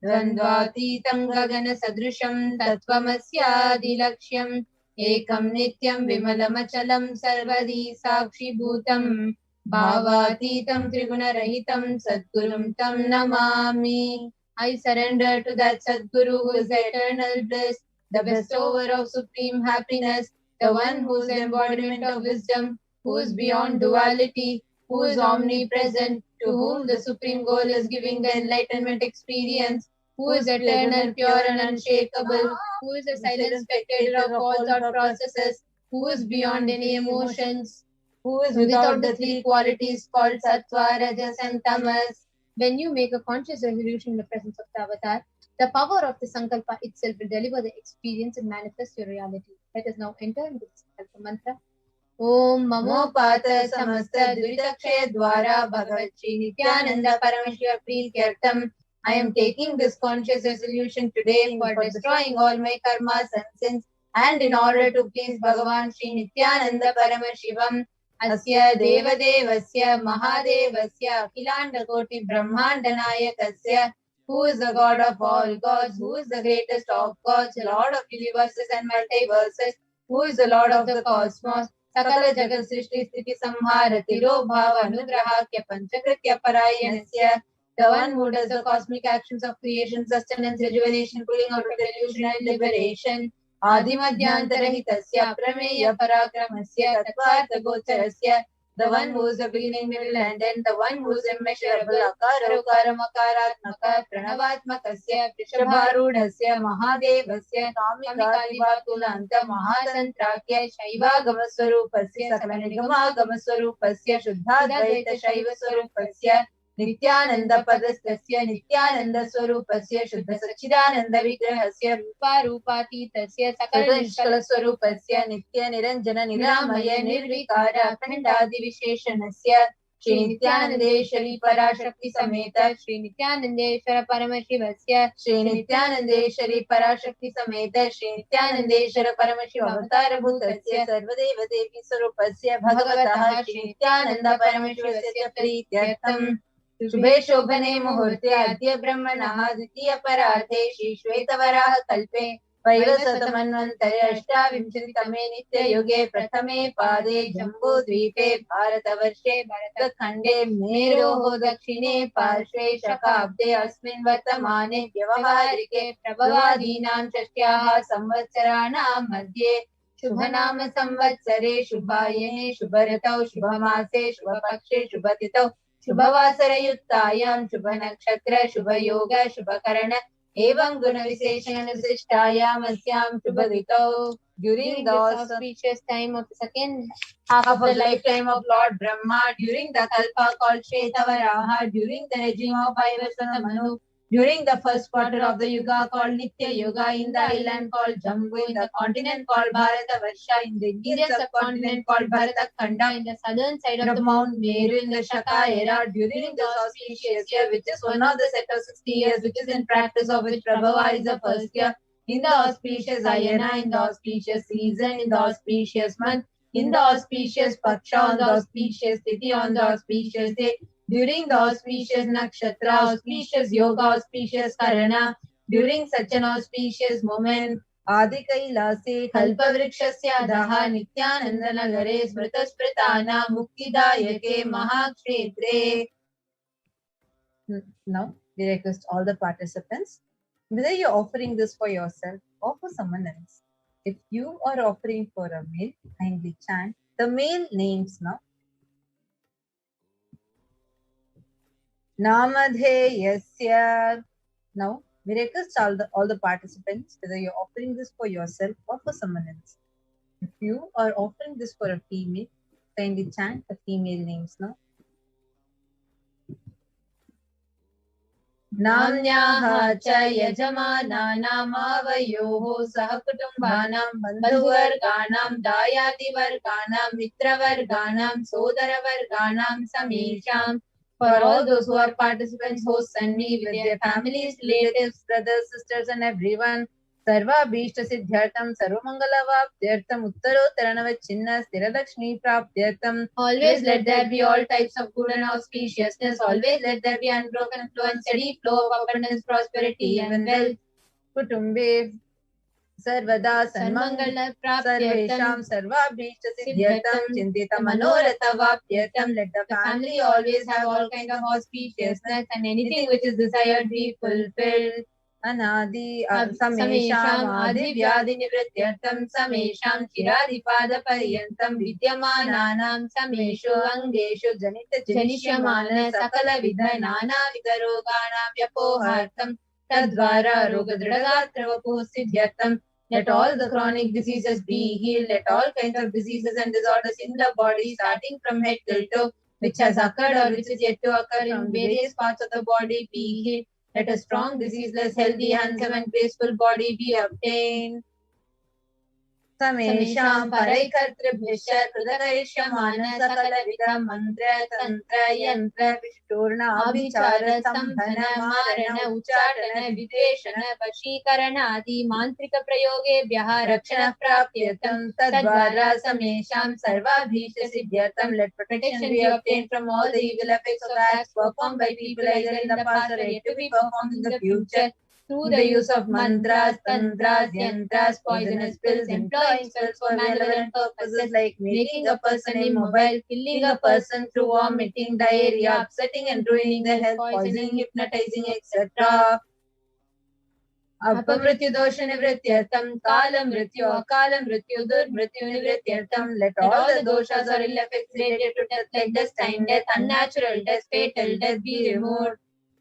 S10: Dvandvatitam Gagana Sadrisham Tattvamasyadilaksham Ekam Nityam Vimalamachalam Sarvadi Sakshi Bhutam Bhavatitam Triguna-rahitam Sadgurum Tam Namami. I surrender to that Sadguru who is eternal bliss, the bestower of supreme happiness, the one who is embodiment of wisdom, who is beyond duality, who is omnipresent, to whom the supreme goal is giving the enlightenment experience, who is eternal, pure and unshakable, who is a silent spectator of all thought processes, who is beyond any emotions, who is without the three qualities called Sattva, Rajas and Tamas. When you make a conscious resolution in the presence of the avatar, the power of the Sankalpa itself will deliver the experience and manifest your reality. Let us now enter into the Sankalpa mantra. Om Mamopata Samasta Duritakshaya Dwara Bhagavat Shri Nithyananda Paramashiva Preetyartham. I am taking this conscious resolution today for destroying all my karmas and sins, and in order to please Bhagavan Shri Nithyananda Paramashivam. Asya Devadevasya Mahadevasya Akhilanda Koti Brahmanda Nayakasya, who is the God of all gods, who is the greatest of gods, the Lord of universes and multiverses, who is the Lord of the cosmos, Sakala Jagat Srishti Sthiti Samhara Tirobhava Anugrahakya Panchakritya Parayanasya, the one who does the cosmic actions of creation, sustenance, rejuvenation, pulling out of delusion and liberation. Adimadhyantarahitasya Prameya Parakramasya Tattvartha Gocharasya, the one who is the beginning, middle and end, the one who is immeasurable, Akara Ukara Makaratmaka Pranavatmakasya Vrishabharudhasya Mahadevasya Kamikalivatulanta Mahasantrakya Shaivagama Swarupasya Sakanigama Swarupasya Shuddhadvaita Shaiva Swarupasya Nithyananda Padastasya Nithyananda Swarupasya Shuddha Sachidananda Vigrahasya Rupa Rupatitasya Sakala Nishkala Swarupasya Nithya Niranjana Niramaya Nirvikara Akhandadi Visheshanasya Shri Nithyanandeshwari Parashakti Sameta Shri Nithyanandeshwara Paramashivasya Shri Nithyanandeshwari Parashakti Sameta Shri Nithyanandeshwara Paramashiva Avatara Bhutasya Sarvadeva Devi Swarupasya Bhagavataha Shri Nithyananda Paramashivasya Preetyartham. शुभे शोभने मुहूर्ते अद्य ब्रह्मणः द्वितीय परार्धे श्री श्वेतवराह कल्पे वैवस्वतमन्वन्तरे अष्टाविंशतितमे नित्ययुगे प्रथमे पादे जम्बूद्वीपे भारतवर्षे भरतखण्डे मेरोः दक्षिणे पार्श्वे शकाब्दे अस्मिन् वर्तमाने व्यवहारिके प्रभवादीनां षष्ट्याः संवत्सराणां मध्ये शुभनाम संवत्सरे शुभायने शुभऋतौ शुभमासे शुभपक्षे शुभतिथौ शुभवासरयुक्तायां शुभनक्षत्र शुभयोग शुभकरण एवं गुणविशेषण विशिष्टायाम् अस्यां शुभऋतौ during the auspicious time of the second half of the lifetime of Lord Brahma, during the Kalpa called Shetavaraha, during the regime of Vaivasvata Manu, during the first quarter of the Yuga called Nitya Yuga, in the island called Jambu, in the continent called Bharatavarsha, in the Indian subcontinent called Bharatakhanda, in the southern side of the Mount Meru, in the Shaka era, during the auspicious year, which is one of the set of 60 years, which is in practice of which Prabhava is the first year, in the auspicious ayana, in the auspicious season, in the auspicious month, in the auspicious paksha, on the auspicious tithi, on the auspicious day, during the auspicious nakshatra, auspicious yoga, auspicious karana, during such an auspicious moment, Adi Kailase Kalpavrikshasya Daha Nithyananda Nagare Smritasmritana Muktidayake Mahakshetre. Now, we request all the participants, whether you're offering this for yourself or for someone else. If you are offering for a male, kindly chant the male names now. Namadheyasya. Now, we request all the participants, whether you're offering this for yourself or for someone else. If you are offering this for a female, kindly chant the female names now. नाम्न्याः च यजमानानामावयोः सहकुटुम्बानां बन्धुवर्गाणां दायादिवर्गाणां मित्रवर्गाणां सोदरवर्गाणां समेषां. For all those who are participants, hosts and me with their families, relatives, brothers, sisters and everyone, सर्वाभीष्ट सिद्ध्यर्थम सर्वमंगलवाप्त्यर्थम उत्तरोत्तरणवच्छिन्न स्थिरलक्ष्मी प्राप्त्यर्थम. Always let there be all types of good and auspiciousness. Always let there be unbroken flow and steady flow of abundance, prosperity and wealth. कुटुम्बे सर्वदा सन्मंगल प्राप्त्यर्थम सर्वाभीष्ट सिद्ध्यर्थम चिंतित मनोरथ वाप्त्यर्थम. Let the family always have all kind of auspiciousness and anything which is desired be fulfilled. अनादि समेषाम् आदि व्याधि निवृत्त्यर्थं समेषां चिरादिपाद पर्यन्तं विद्यमानानां समेषु अंगेषु जनित जनिष्यमान सकलविध नानाविध रोगाणां व्यपोहार्थं तद्वारा रोगदृढगात्र वपुः सिद्ध्यर्थं. Let all the chronic diseases be healed. Let all kinds of diseases and disorders in the body, starting from head till toe, which has occurred or which is yet to occur in various parts of the body, be healed. Let a strong, diseaseless, healthy, handsome and graceful body be obtained. समेषां परैकर्तृभ्यश्च कृतकरिष्यमान सकलविध मंत्र तंत्र यंत्र विष्टूर्ण अभिचार संभन मारण उच्चाटन विद्वेषण वशीकरण आदि मांत्रिक प्रयोगेभ्यः रक्षण प्राप्त्यर्थं तद्वारा समेषां सर्वाभीष्ट सिद्ध्यर्थं. Let protection be obtained from all the evil effects of acts performed by people either in the past or yet to be performed in the future, through the use of mantras, tantras, yantras, poisonous pills, employing spells for malevolent purposes like making a person immobile, killing a person through vomiting, diarrhea, upsetting and ruining their health, poisoning, hypnotizing, etc. अपमृत्यु दोष निवृत्त्यर्थम काल मृत्यु अकाल मृत्यु दुर्मृत्यु निवृत्त्यर्थम. Let all the doshas or ill effects related to death like destined death, unnatural death, fatal death be removed.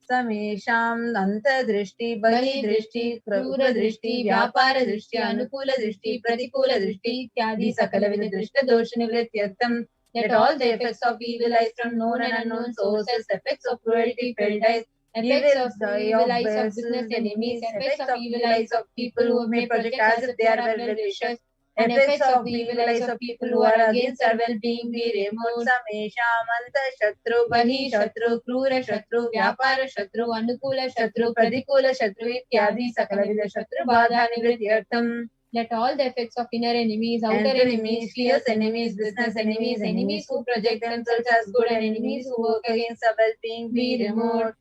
S10: समेषां अंतर्दृष्टि बहिर्दृष्टि क्रूर दृष्टि व्यापार दृष्टि अनुकूल दृष्टि प्रतिकूल दृष्टि इत्यादि सकलविध दृष्ट दोष निवृत्त्यर्थम. Let all the effects of evil eyes from known and unknown sources, effects of cruelty, felt eyes, effects of evil eyes of business enemies, effects of evil eyes of people who may project as if they are well-wishers, and effects of the evil eyes of people who are against our well-being be removed. समेषां अंतः शत्रु बहिः शत्रु क्रूर शत्रु व्यापार शत्रु अनुकूल शत्रु प्रतिकूल शत्रु इत्यादि सकलविध शत्रु बाधा निवृत्त्यर्थम.
S11: Let all the effects of inner enemies, outer enemies, fierce enemies, business enemies, enemies who project themselves as good, and enemies who work against our well-being be removed.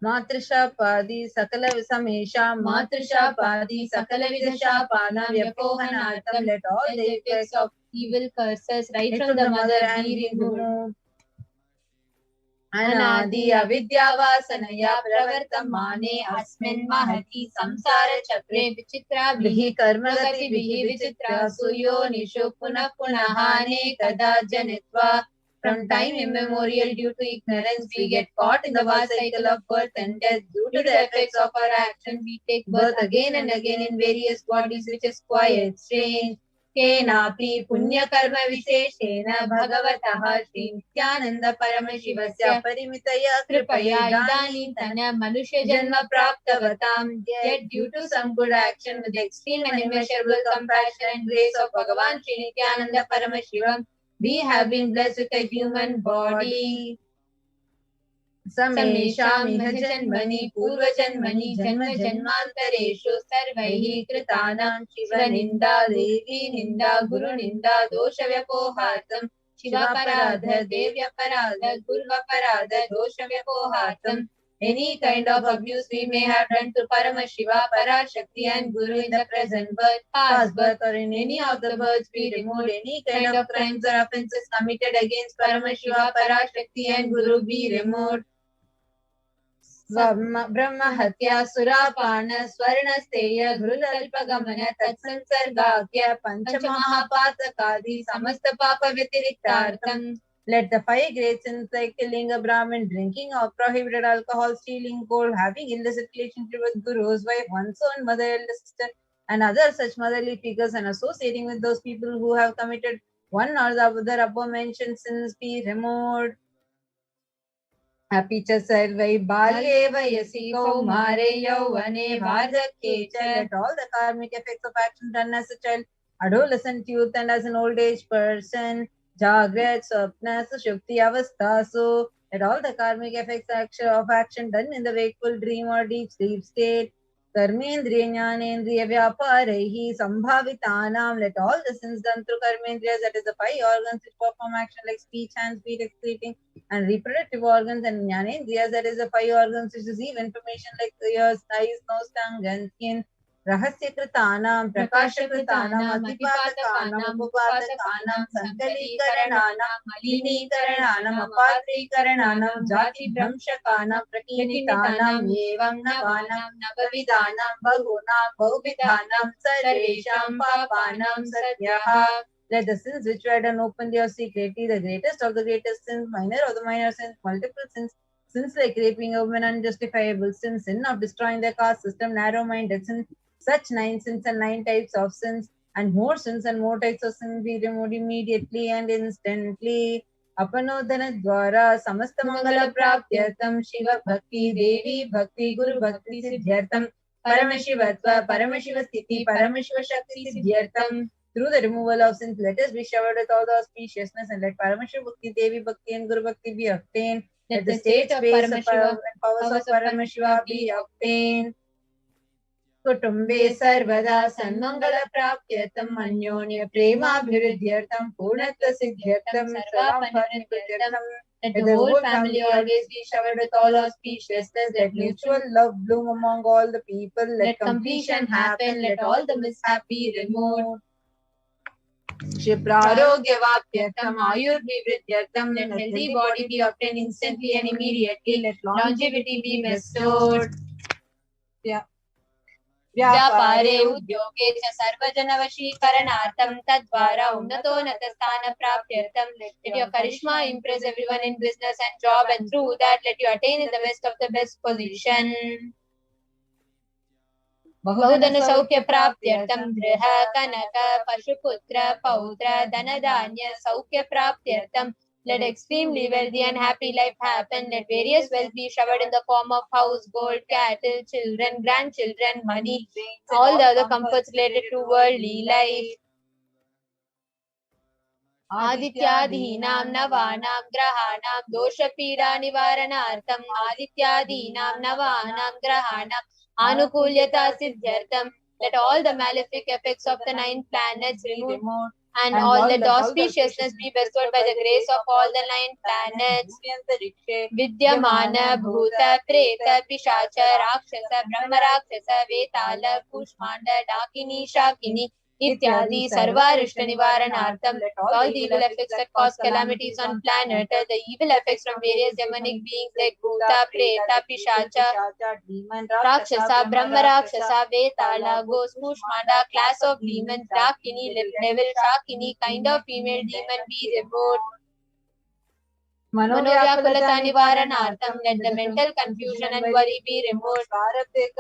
S10: Matrisha-padi sakala visamesha, Matrisha-padi sakala vidasha-pana vyapohanartam. Let all the effects of
S11: evil curses right from the mother be removed.
S10: Anadi avidyavasanaya pravartamane asmin mahati samsara chakre
S11: vichitra
S10: vihi karmagati vihi vichitra suyo nishu punah punahane kada janitva. From time immemorial, due to ignorance, we get caught in the vast cycle of birth and death. Due to the effects of our actions, we take birth again and again in various bodies, which is quite strange. केनापि पुण्यकर्म विशेषेण भगवतः श्री नित्यानंद परमशिवस्य परिमितया कृपया इदानीन्तन मनुष्य जन्म प्राप्तवतां. Yet due to some good action with extreme and immeasurable compassion and grace of Bhagavan Sri Nithyananda Paramashivam, we have been blessed with a human body. समेषां इह जन्मनि पूर्वजन्मनि जन्म जन्मान्तरेषु सर्वैः कृतानां शिवनिन्दा देवी निन्दा गुरुनिन्दा दोषव्यपोहार्थं शिवापराध देव्यपराध गुरुवपराध दोषव्यपोहार्थं. Any kind of abuse we may have done to Paramashiva, Parashakti and Guru in the present birth, past birth, or in any of the births, we removed any kind of crimes or offences committed against Paramashiva, Parashakti and Guru be removed. Brahmahatya Surapana Swarnasteya Gurulalpagamana Tatsansargakya Panchamahapatakadi Samasta Papa Vyatiritartham. Let the 5 great sins like killing a Brahmin, drinking or prohibited alcohol, stealing gold, having illicit relationship with Guru's wife, one's own mother, elder sister, and other such motherly figures, and associating with those people who have committed one or the other above mentioned sins be removed. अपि च सर्वै बाल्ये वयसि कौमारे यौवने वार्धक्ये च. Let all the karmic effects of action done as a child, adolescent, youth, and as an old age person, jagrat, swapna, sushupti avastasu. Let all the karmic effects of action done in the wakeful dream or deep sleep state, कर्मेन्द्रिय ज्ञानेन्द्रिय व्यापारैहि संभावितानां. Let all the sins done through karmendriyas, that is the 5 organs which perform action like speech, hands, feet, excreting, and reproductive organs, and jnanendriyas, that is the 5 organs which receive information like ears, eyes, nose, tongue, and skin. रहस्यकृतानां प्रकाशकृतानां अतिपातकानां उपपातकानां संकलीकरणानां मलिनीकरणानां अपात्रीकरणानां जातिभ्रंशकानां प्रकीर्तितानां एवं नवानां नवविधानां बहुनां बहुविधानां सर्वेषां पापानां सद्यः. Let the sins which were done openly or secretly, the greatest of the greatest sins, minor of the minor sins, multiple sins, sins like raping a woman, unjustifiable sins, sin of destroying the caste system, narrow-minded sins, such 9 sins and 9 types of sins, and more sins and more types of sins be removed immediately and instantly. अपनोदन द्वारा समस्त मंगल प्राप्त्यर्थम शिव भक्ति देवी भक्ति गुरु भक्ति सिद्ध्यर्थम परमशिवत्व परमशिव स्थिति परमशिव शक्ति सिद्ध्यर्थम. Through the removal of sins, let us be showered with all the auspiciousness, and let Paramashiva Bhakti, Devi Bhakti, and Guru Bhakti be obtained. Let the states, space, and powers of Paramashiva be obtained. कुटुम्बे सर्वदा सन्मंगल प्राप्त्यर्थम अन्योन्य प्रेमाभिवृद्ध्यर्थम पूर्णत्व सिद्ध्यर्थम सर्वापरिवर्त्यर्थम. Let the whole family always be showered with all auspiciousness. Let mutual love bloom among all the people. Let completion happen. Let all the mishap be removed. Kshiprarogya-vapyatham ayurvivridyartham. Let healthy body be obtained instantly and immediately. Let longevity be bestowed. व्यापारे उद्योगे च सर्वजनवशीकरणार्थं तद्वारा उन्नतोन्नतस्थान प्राप्त्यर्थं. Let your charisma impress everyone in business and job, and through that let you attain in the best of the best position. बहुधन सौख्य प्राप्त्यर्थं गृह कनक पशुपुत्र पौत्र धन धान्य सौख्य प्राप्त्यर्थं. Let extremely wealthy and happy life happen. Let various wealth be showered in the form of house, gold, cattle, children, grandchildren, money, all the other comforts related to worldly life. आदित्यादीनां नवानां ग्रहाणां दोषपीडा निवारणार्थं आदित्यादीनां नवानां ग्रहाणां आनुकूल्यता सिद्ध्यर्थं.
S11: Let all the malefic effects of the 9 planets removed, and all that auspiciousness be bestowed by the grace of all the 9 planets. Vidyamana Bhuta Preta Pishacha Rakshasa Brahma Rakshasa Vetala Kushmanda Dakini Shakini Ityadi Sarvarishta Nivaranartham. Let all the evil effects that cause calamities on planet, the evil effects from various demonic beings like Bhuta, Preta, Pishacha, Rakshasa, Brahma Rakshasa, Vetala, Ghost, Kushmanda, class of demons, Dakini, devil, Shakini, kind of female demon be removed. Manovyakulata Nivaranartham, let the mental confusion and worry be removed.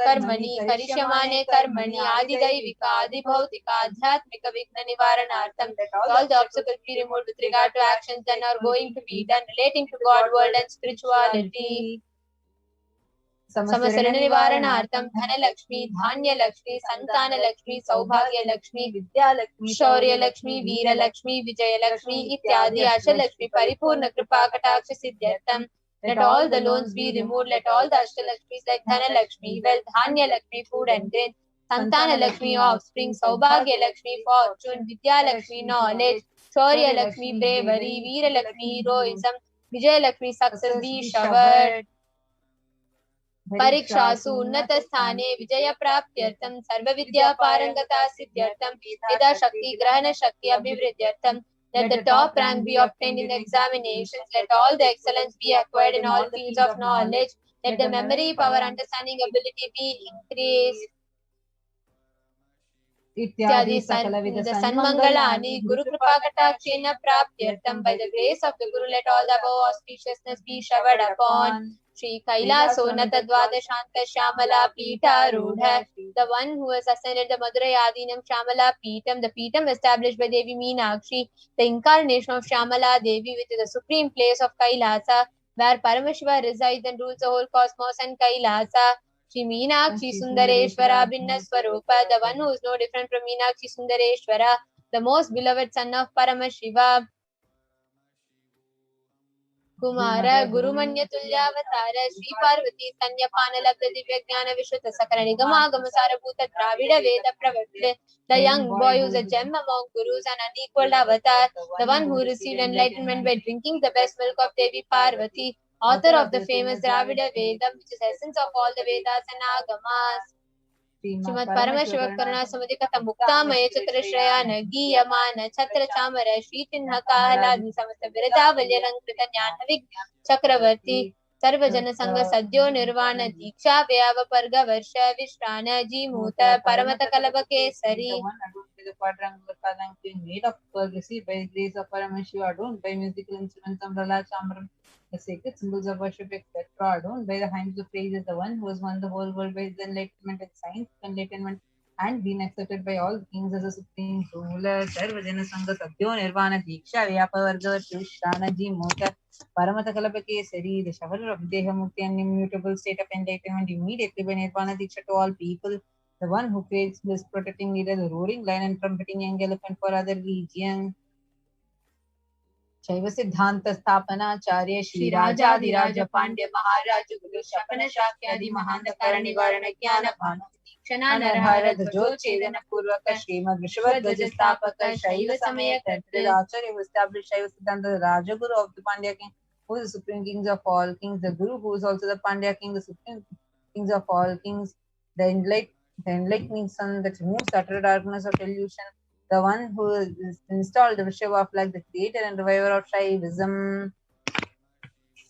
S11: Karmani, Karishyamane Karmani, Adi Daivika, Adi Bhautika, Adhyatmika Vigna Nivaranartham, let all the obstacles be removed with regard to actions done or going to be done relating to God, world and spirituality. Samasarana Nivaranartham, Dhana Lakshmi, Dhanya Lakshmi, Santana Lakshmi, Saubhagya Lakshmi, Vidya Lakshmi, Shaurya Lakshmi, Veera Lakshmi, Vijaya Lakshmi, Ityadi Asha Lakshmi, Paripurna Kripa Kataksha Siddhyartham. Let all the loans be removed, let all the Ashta Lakshmis like Dhana Lakshmi, wealth, Dhanya Lakshmi, food and grain, Santana Lakshmi, offspring, Saubhagya Lakshmi, fortune, Vidya Lakshmi, knowledge, Shaurya Lakshmi, bravery, Veera Lakshmi, heroism, Vijaya Lakshmi, success be showered. परीक्षासु उन्नत स्थाने विजय प्राप्त्यर्थं सर्व विद्या पारंगता सिद्ध्यर्थं मेधा शक्ति ग्रहण शक्ति अभिवृद्ध्यर्थं. Let the top rank be obtained in the examinations. Let all the excellence be acquired in all fields of knowledge. Let the memory, power, understanding, ability be increased. Ityadi Sanmangalani Guru Kripa Katakshena Praptyartham. By the grace of the Guru, let all the above auspiciousness be showered upon. Shri Kailasonata Dvadashanta Shamala Pita Rudha, the one who has ascended the Madurai Adinam Shamala Pitam, the Pitam established by Devi Meenakshi, the incarnation of Shamala Devi, which is the supreme place of Kailasa, where Paramashiva resides and rules the whole cosmos and Kailasa. Shri Meenakshi Sundareshwara Bhinna Swarupa, the one who is no different from Meenakshi Sundareshwara, the most beloved son of Paramashiva. Kumara Gurumanya Tulyavatara Sri Parvati Sanyapanala Pradivya Jnana Vishwata Sakara Nigama Gamasara Bhuta Dravida Veda Pravartite, the young boy who is a gem among gurus and unequaled avatar, the one who received enlightenment by drinking the best milk of Devi Parvati, author of the famous Dravida Vedam, which is essence of all the Vedas and Agamas. Srimad Paramashiva Karuna Samadhikata Mukta Maya Chatra Shrayana Giyamana Chatra Chamara Shri Chinna Kahaladi Samasta Virajavalya Lankrita Jnana Vigna Chakravarti Sarva Jana Sangha Sadhyo Nirvana Diksha Vyava Parga Varsha Vishrana Jimuta Paramata Kalaba Kesari. The quadrangular palanquin made of pearl received by the grace of Paramashiva, adorned by musical instruments, umbrella, chambram, the sacred symbols of worship, etc., adorned by the hymns of praise, is the one who has won the whole world by his enlightenment and science enlightenment, and been accepted by all kings as a supreme ruler. Sarvajana Sangha Sadhyo Nirvana Diksha Vyapavarga Vishranaji Mota Paramata Kalapakesari, the shower of Deha Mukti and immutable state of enlightenment immediately by Nirvana Diksha to all people. The one who creates bliss, protecting neither the roaring lion and trumpeting young elephant for other regions. Shaiva Siddhanta Sthapana Acharya Shri Rajadi Raja Pandya Maharaja Guru Shapana Shakyadi Mahanta Karanivarana Jnana Bhanu Dikshana Narhara Dhajo Chedana Purvaka Srimad Vishwadvaja Sthapaka Shaiva Samaya Kartra Acharya who established Shaiva Siddhanta, the Raja Guru of the Pandya King, who is the supreme kings of all kings, the Guru who is also the Pandya King, the supreme kings of all kings, the enlightening sun that removes the utter darkness of illusion, the one who is installed the Vishwa of like the creator and reviver of Shaivism.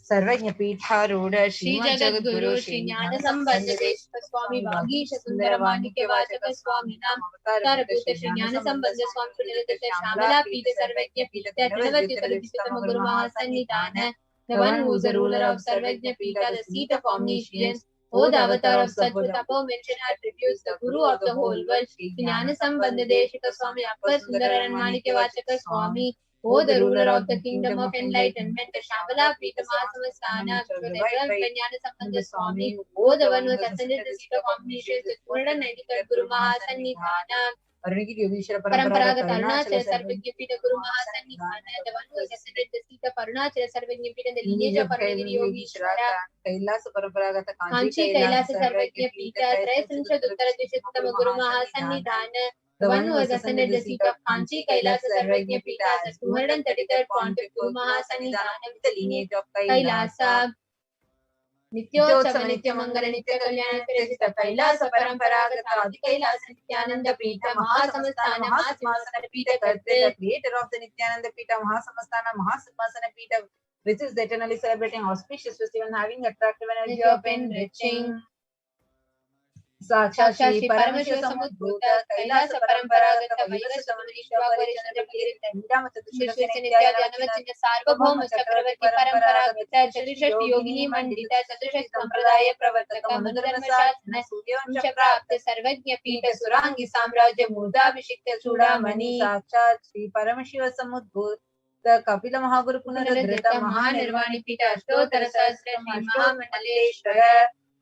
S11: Sarvajna Pitha Rudha Shri Jagat Guru Shri Jnana Sambandha Deshika Swami Vagisha Sundara Manikya Vachaka Swami Nam Avatar Bhuta Shri Jnana Sambandha Swami Punilata Shamala Pita Sarvajna Pita Dhanavati Sarvajitama Guru Mahasannidhana, the one who is the ruler of Sarvajna Pita, the seat of omniscience. O the avatar of Satguru, above mentioned attributes, the Guru of the whole world, Jnana Sambandha Deshika Swami Appa Sundara and Manikya Vachaka Swami. O the ruler of the kingdom of enlightenment, the Shambhala Pita Mahasamasthana, Jnana Sambandha Swami. O the one who has ascended the seat of omniscience, the 293rd Guru Mahasannidhana.
S10: Arunagiri Yogeshwara
S11: Paramparagat
S10: Paramparagat
S11: Arunachala
S10: Arunachala
S11: Sarvagya Pita Guru Mahasannidhana, the one who has ascended the seat of Arunachala Sarvagya Pita in the lineage of Arunagiri Yogeshwara,
S10: Kailasa Paramparagat
S11: Kanchi Kailasa Sarvagya Pita, Traisancha Duttara Dvishatama Guru Mahasannidhana, the one who has ascended the seat of Kanchi Kailasa Sarvagya Pita as the 233rd Pontiff Guru Mahasannidhana with the lineage of Kailasa. नित्योत्सव नित्य मंगल नित्य कल्याण विरचित कैलास परंपरागत आदि कैलास नित्यानंद पीठ महासमस्थान महासिंहासन पीठ
S10: the creator of the Nithyananda Pita Mahasamastana Mahasimhasana Pita, which is eternally celebrating auspicious festival and having attractive energy of enriching.
S11: साक्षात् श्री परमेश्वर समुद्भूत कैलास परंपरागत वैवस्वत मनीश्वर परिचंद्र विरचित नित्यानंद चिन्ह सार्वभौम चक्रवर्ती परंपरागत चतुष्षष्टि योगिनी मंडित चतुष्षष्टि संप्रदाय प्रवर्तक मनोधर्म शासन सूर्यवंश प्राप्त सर्वज्ञ पीठ सुरांगी साम्राज्य मूर्धाभिषिक्त चूड़ामणि
S10: साक्षात् श्री परमशिव समुद्भूत कपिल महागुरु पुनरुद्धृत
S11: महानिर्वाणी पीठ अष्टोत्तर सहस्र श्री महामंडलेश्वर.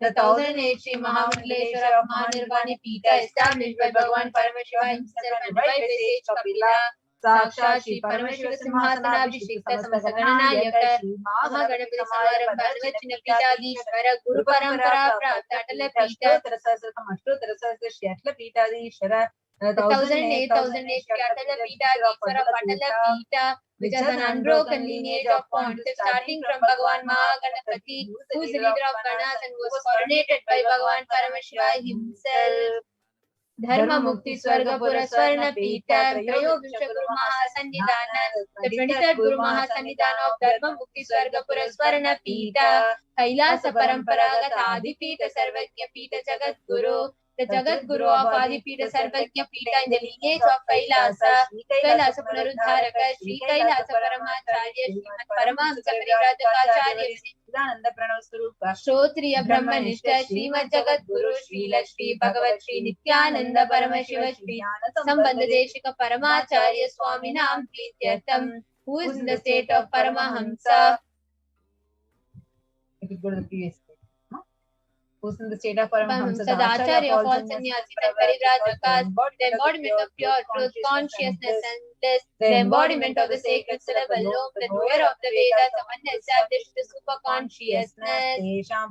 S11: The 1008 Sri Mahamandaleshwara of Mahanirvani Pita established by Bhagavan Paramashiva himself and by sage Kapila. Sakshat Shri Paramashiva Simhasana Abhishekta Samasagananayaka Mahaganapati Samarambha Anvachina Pitadishvara Guru Parampara Prapta Atala Pita. The 1008 Atala Pitadishvara of Atala Pita, which has an unbroken lineage of pontiffs starting from Bhagavan Mahaganapati, who is the leader of Ganas and was coronated by Bhagavan Paramashiva himself. Dharma Mukti Swargapura Swarna Pita, Trayovisha Guru Mahasannidhana, the 23rd Guru Mahasannidhana of Dharma Mukti Swargapura Swarna Pita, Kailasa Paramparagat Adi Pita Sarvagya Pita Jagat Guru, the Jagat Guru of Adi Pita Sarvagya Pita in the lineage of Kailasa, Kailasa Punarudharaka, Shri Kailasa Paramacharya, Srimad Paramahamsa Parivrajakacharya, Shrotriya Brahmanishta, Srimad Jagat Guru, Shri Lakshmi Bhagavat Shri Nithyananda Paramashiva Shri Sambandha Deshika Paramacharya Swami Nam Prityartham, who is in the state of Paramahamsa.
S10: If you go to the previous state, who's in the state of Paramahamsa,
S11: the Acharya of all sannyasis and Parivrajakas, the embodiment of pure truth, consciousness and bliss, the embodiment of the sacred syllable Om, the doer of the Vedas, the one established the super consciousness.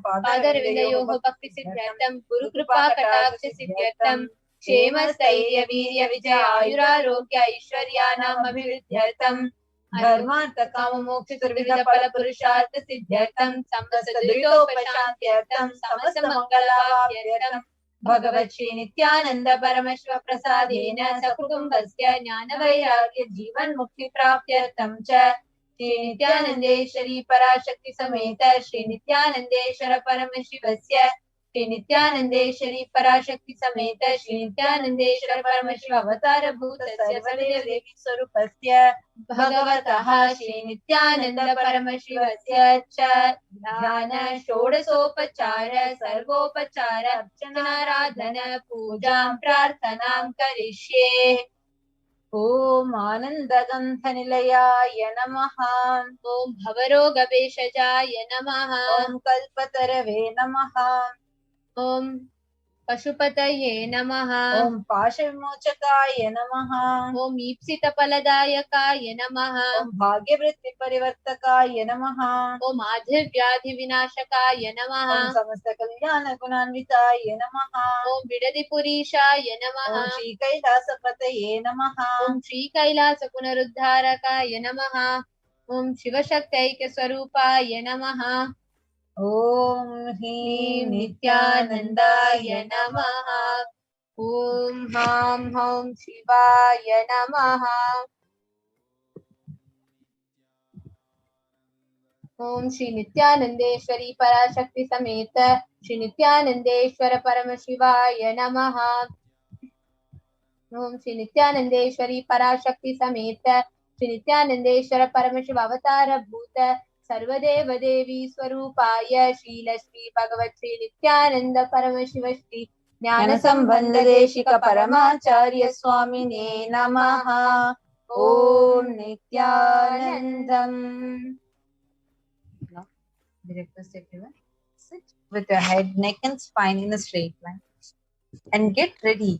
S11: Father Vilayoho Bhakti Siddhyartham, Guru Kripa Kataksha Siddhyartham, Kshema Stairya Virya Vijaya Ayurarogya Aishwaryanam Abhividyartham, Dharmartha Kama Moksha Trivida Pala Purushartha Siddhyartham, Samasta Dritopashantyartham, Samasta Mangalavapyartham, Bhagavat Shri Nithyananda Paramashiva Prasadena Sakutumbasya Jnana Vairagya Jivan Mukti Praptyartham cha Shri Nithyanandeshwari Parashakti Sameta Shri Nithyanandeshwara Paramashivasya Shri Nithyanandeshwari Parashakti Sameta Shri Nithyanandeshwara Paramashiva Avatara Bhutasya Savidya Devi Swarupasya Bhagavataha Shri Nithyananda Paramashivasya cha Dhyana Shodasopachara Sarvopachara Archanaradhana Pujam Prarthanam Karishye.
S10: Om Anandaganthanilaya Namaha.
S11: Om Bhavarogabeshajaya Namaha.
S10: Om Kalpatarave Namaha.
S11: Om Pashupataye Namaha.
S10: Om Pashavimochakaya Namaha.
S11: Om Ipsitapaladayakaya Namaha.
S10: Om Bhagyavritti Parivartakaya Namaha.
S11: Om Adhivyadhi Vinashakaya Namaha.
S10: Om Samasta Kalyana Gunanvitaya Namaha.
S11: Om Vidadipurishaya Namaha.
S10: Om Shri Kailasapataye Namaha.
S11: Om Shri Kailasa Punaruddharakaya Namaha. Om Shivashaktaika Swarupaya Namaha.
S10: Om Him Nithyanandaya
S11: Namaha. Om Ham Hum Shivaya Namaha. Om Shri Nithyanandeshwari Parashakti Sameta Shri Nithyanandeshwara Paramashivaya Namaha. Om Shri Nithyanandeshwari Parashakti Sameta Shri Nithyanandeshwara Paramashiva Avatara Bhuta Sarvadeva Devi Swarupaya Shri Lakshmi Bhagavat Shri Nithyananda Paramashiva Shri Jnana Sambandha Deshika Paramacharya Swamine Namaha. Om Nithyanandam.
S10: Now, we request everyone sit with your head, neck and spine in a straight line and get ready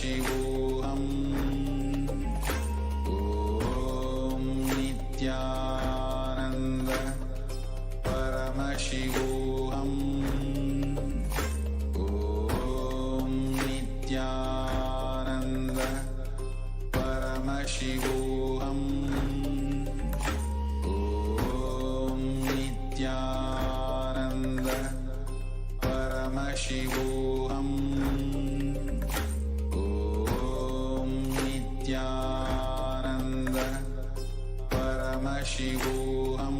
S3: Paramashivoham. Om Nithyananda Paramashivoham. Om Nithyananda Paramashivoham. Om Nithyananda Paramashivoham. Om Nithyananda Paramashivoham.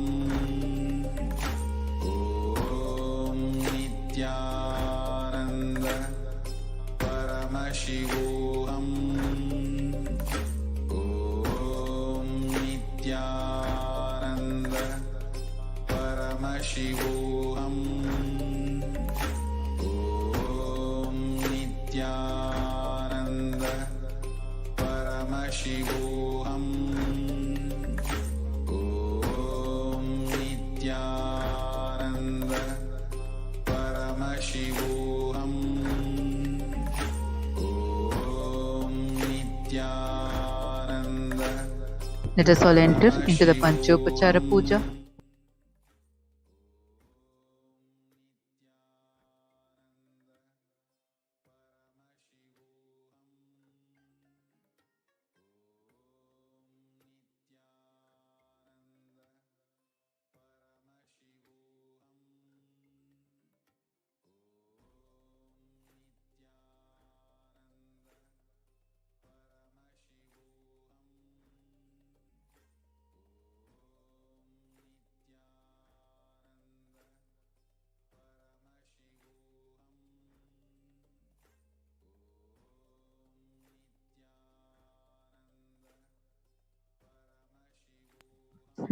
S3: Om Nithyananda Paramashivoham. Om Nithyananda Paramashivoham. Om Nithyananda Paramashivoham. Om Nithyananda Paramashivoham. Om Nithyananda.
S12: Let us all enter into the Panchopachara Puja.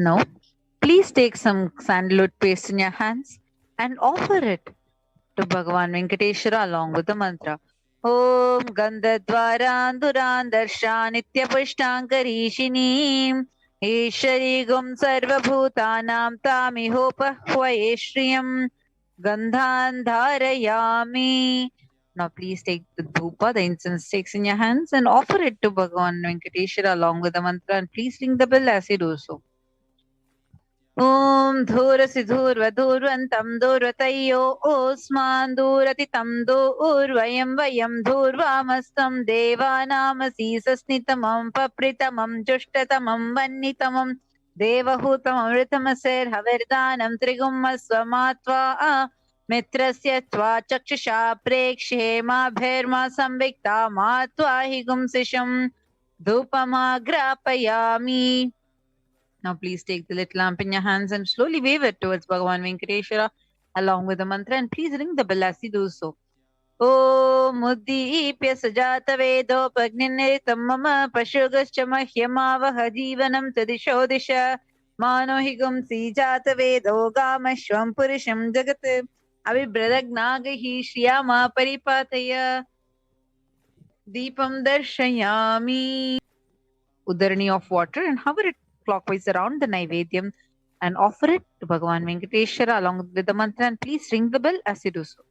S12: Now, please take some sandalwood paste in your hands and offer it to Bhagavan Venkateshwara along with the mantra. Om Gandhadvaran Duran Darsha Nitya Pushtankarishinim Ishari Gum Sarva Bhutanam Tamihopa Hvaye Shriyam Gandhan Dharayami. Now please take the dhupa, the incense sticks in your hands and offer it to Bhagavan Venkateshwara along with the mantra and please ring the bell as you do so. Om Dhurasi Dhurvantam Dhurvatayyo Osman Dhuratitam Dhurvayam Vayam Dhurvamastam Devanamasi Sasnitamam Papritamam Jushtatamam Vannitamam Devahutamam Ritamasir Havirdanam Trigummasvamatva Mitrasya Tva Chakshusha Prekshe Ma Bherma Samvikta Matva Higumsisham Dhupamagrapayami. Now please take the little lamp in your hands and slowly wave it towards Bhagavan Venkateshwara along with the mantra and please ring the bell as you do so. Om Uddipya Sajata Vedo Pagniniritam Mama Pashugascha Mahyamavaha Jivanam Tadisho Disha Manohigum Sijata Vedo Gamashvam Purisham Jagat Abhibradagnagahi Shriyama Paripataya Deepam Darshayami. Udarani of water and hover it clockwise around the Naivedyam and offer it to Bhagavan Venkateshwara along with the mantra and please ring the bell as you do so.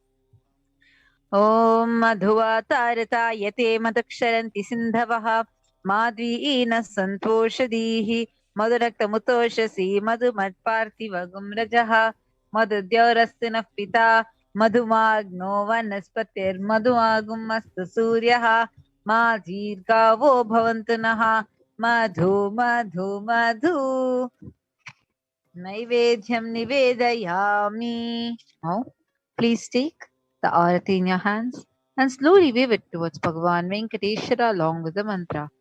S12: Om Madhuva Tarata Yate Madaksharanti Sindhavaha Madviina Santoshadihi Madhurakta Mutoshasi Madhumatparthiva Gumrajaha Madhudyaurastina Pita Madhumagno Vanaspatir Madhuagumastu Suryaha Madhirgavo Bhavantunaha Madhu Madhu Madhu Naivedyam Nivedayami. Now, please take the arati in your hands and slowly wave it towards Bhagavan Venkateshwara along with the mantra.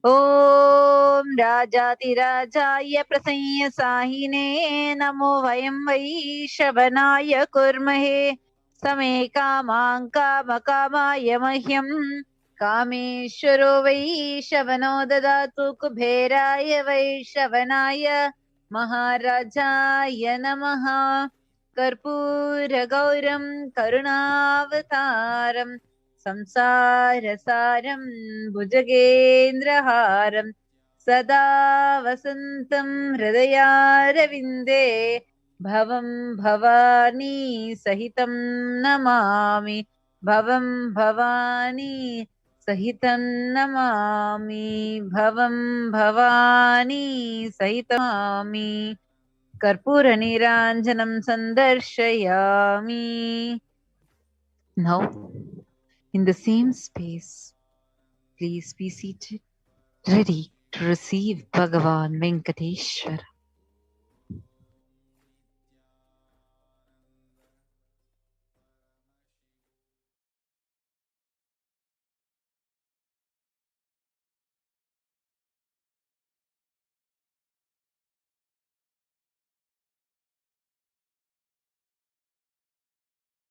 S12: Om Rajati Rajaya Prasanya Sahine Namo Vayam Vaishavanaya Kurmahe Same Kamanka Makamaya Mahyam Kameshwaro Vaishavano Dadatu Kubheraya Vaishavanaya Maharajaya Namaha Karpura Gauram Karunavataram Samsarasaram Bhujagendraharam Sada Vasantam Hridayaravinде Bhavam Bhavani Sahitam Namami Bhavam Bhavani सहितं नमामि भवं Bhavani सहितमामि कर्पूरनीराञ्जनं सन्दर्शयामि. Now, in the same space, please be seated, ready to receive Bhagavan Venkateshwara.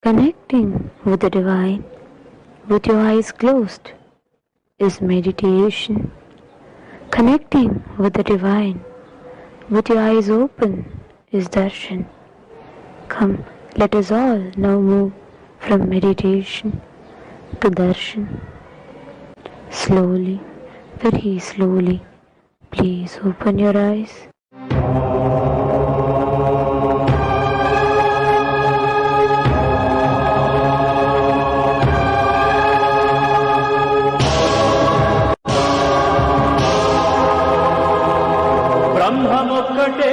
S13: Connecting with the divine with your eyes closed is meditation. Connecting with the divine with your eyes open is darshan. Come, let us all now move from meditation to darshan. Slowly, very slowly, please open your eyes.
S14: బ్రహ్మమొక్కటే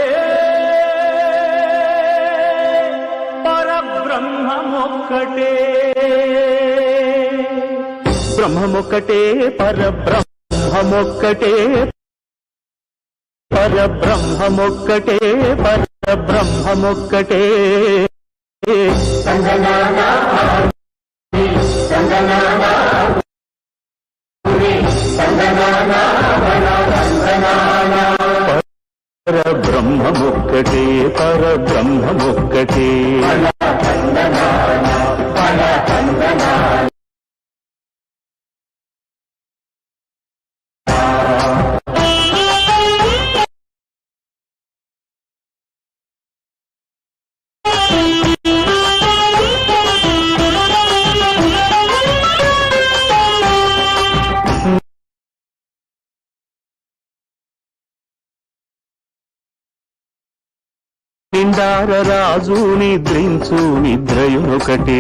S14: పరబ్రహ్మమొక్కటే బ్రహ్మమొక్కటే పరబ్రహ్మమొక్కటే పరబ్రహ్మమొక్కటే పరబ్రహ్మమొక్కటే పరబ్రహ్మమొక్కటే పరబ్రహ్మమొక్కటే నిండార రాజు నిద్రించు నిద్రయునొకటే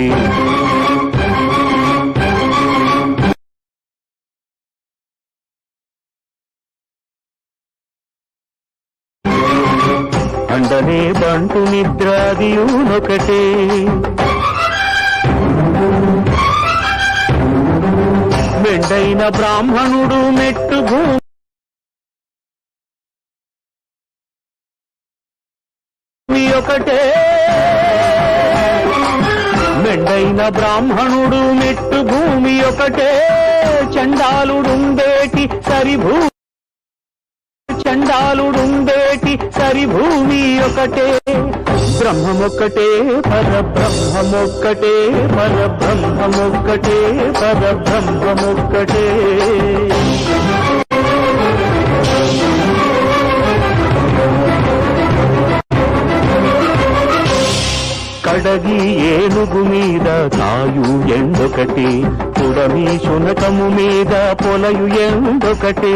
S14: అండనే బంటు నిద్రాదియునొకటే మెండైన బ్రాహ్మణుడు మెట్టు భూమి ఒకటే మెండైన బ్రాహ్మణుడు మెట్టు భూమి ఒకటే చండాలుడుండేటి సరిభూమి ఒకటే బ్రహ్మమొక్కటే పరబ్రహ్మమొక్కటే పరబ్రహ్మమొక్కటే పరబ్రహ్మమొక్కటే కడగి ఏనుగు మీద కాయు ఎండొకటి పుడమి శునకము మీద పొలయు ఎండొకటి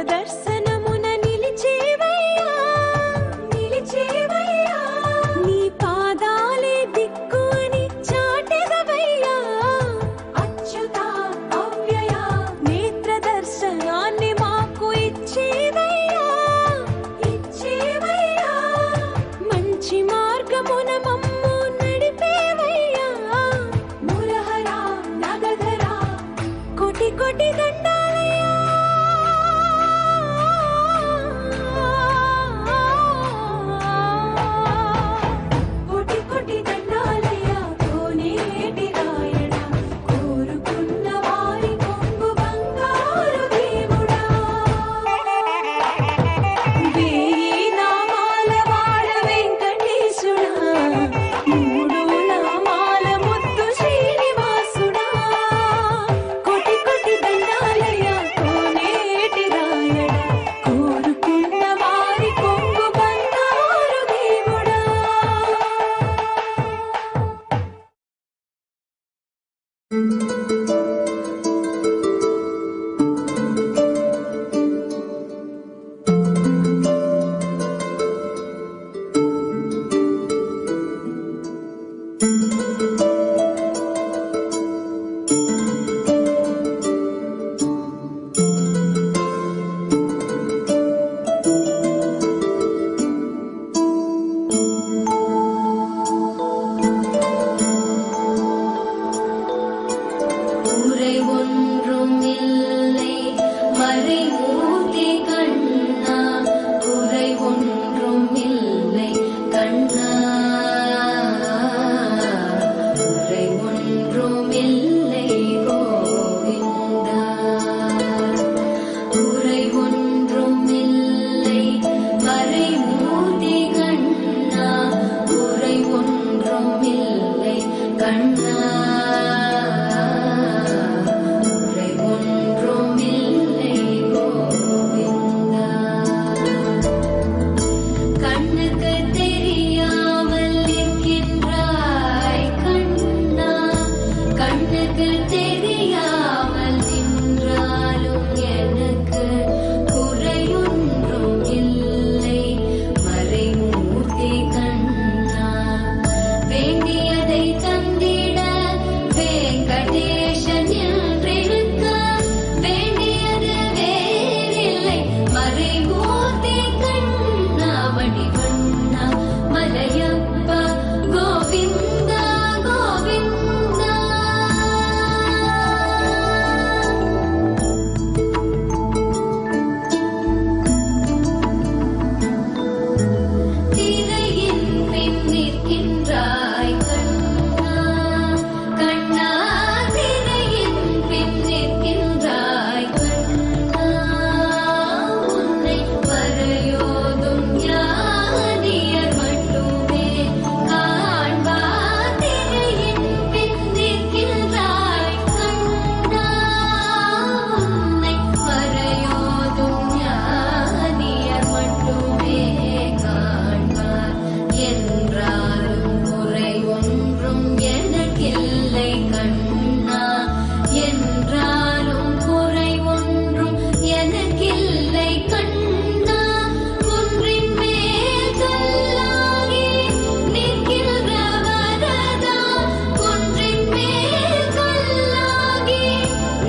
S15: దర్శనమున నిలిచేవయ్యా నిలిచే மணிவண்ணா மலையப்பா கோவிந்தா கோவிந்தா. திரையின் பின் நிற்கின்றாய் கண்ணா கண்ணா, திரையின் பின் நிற்கின்றாய் கண்ணா, உன்னை வரையோதும் ஞானியர் மட்டுமே காண்பார். திரையின் பின் நிற்கின்றாய் கண்ணா, உன்னை வரையோதும் ஞானியர் மட்டுமே காண்பார். என்றாலும் குறை ஒன்றும் எனக்கில்லை கண்ணா, என்றாலும் குறை ஒன்றும் எனக்கில்லை கண்ணா. குன்றின் மேல் கல்லாகி நிற்கின்ற வரதா, குன்றின் மேல் கல்லாகி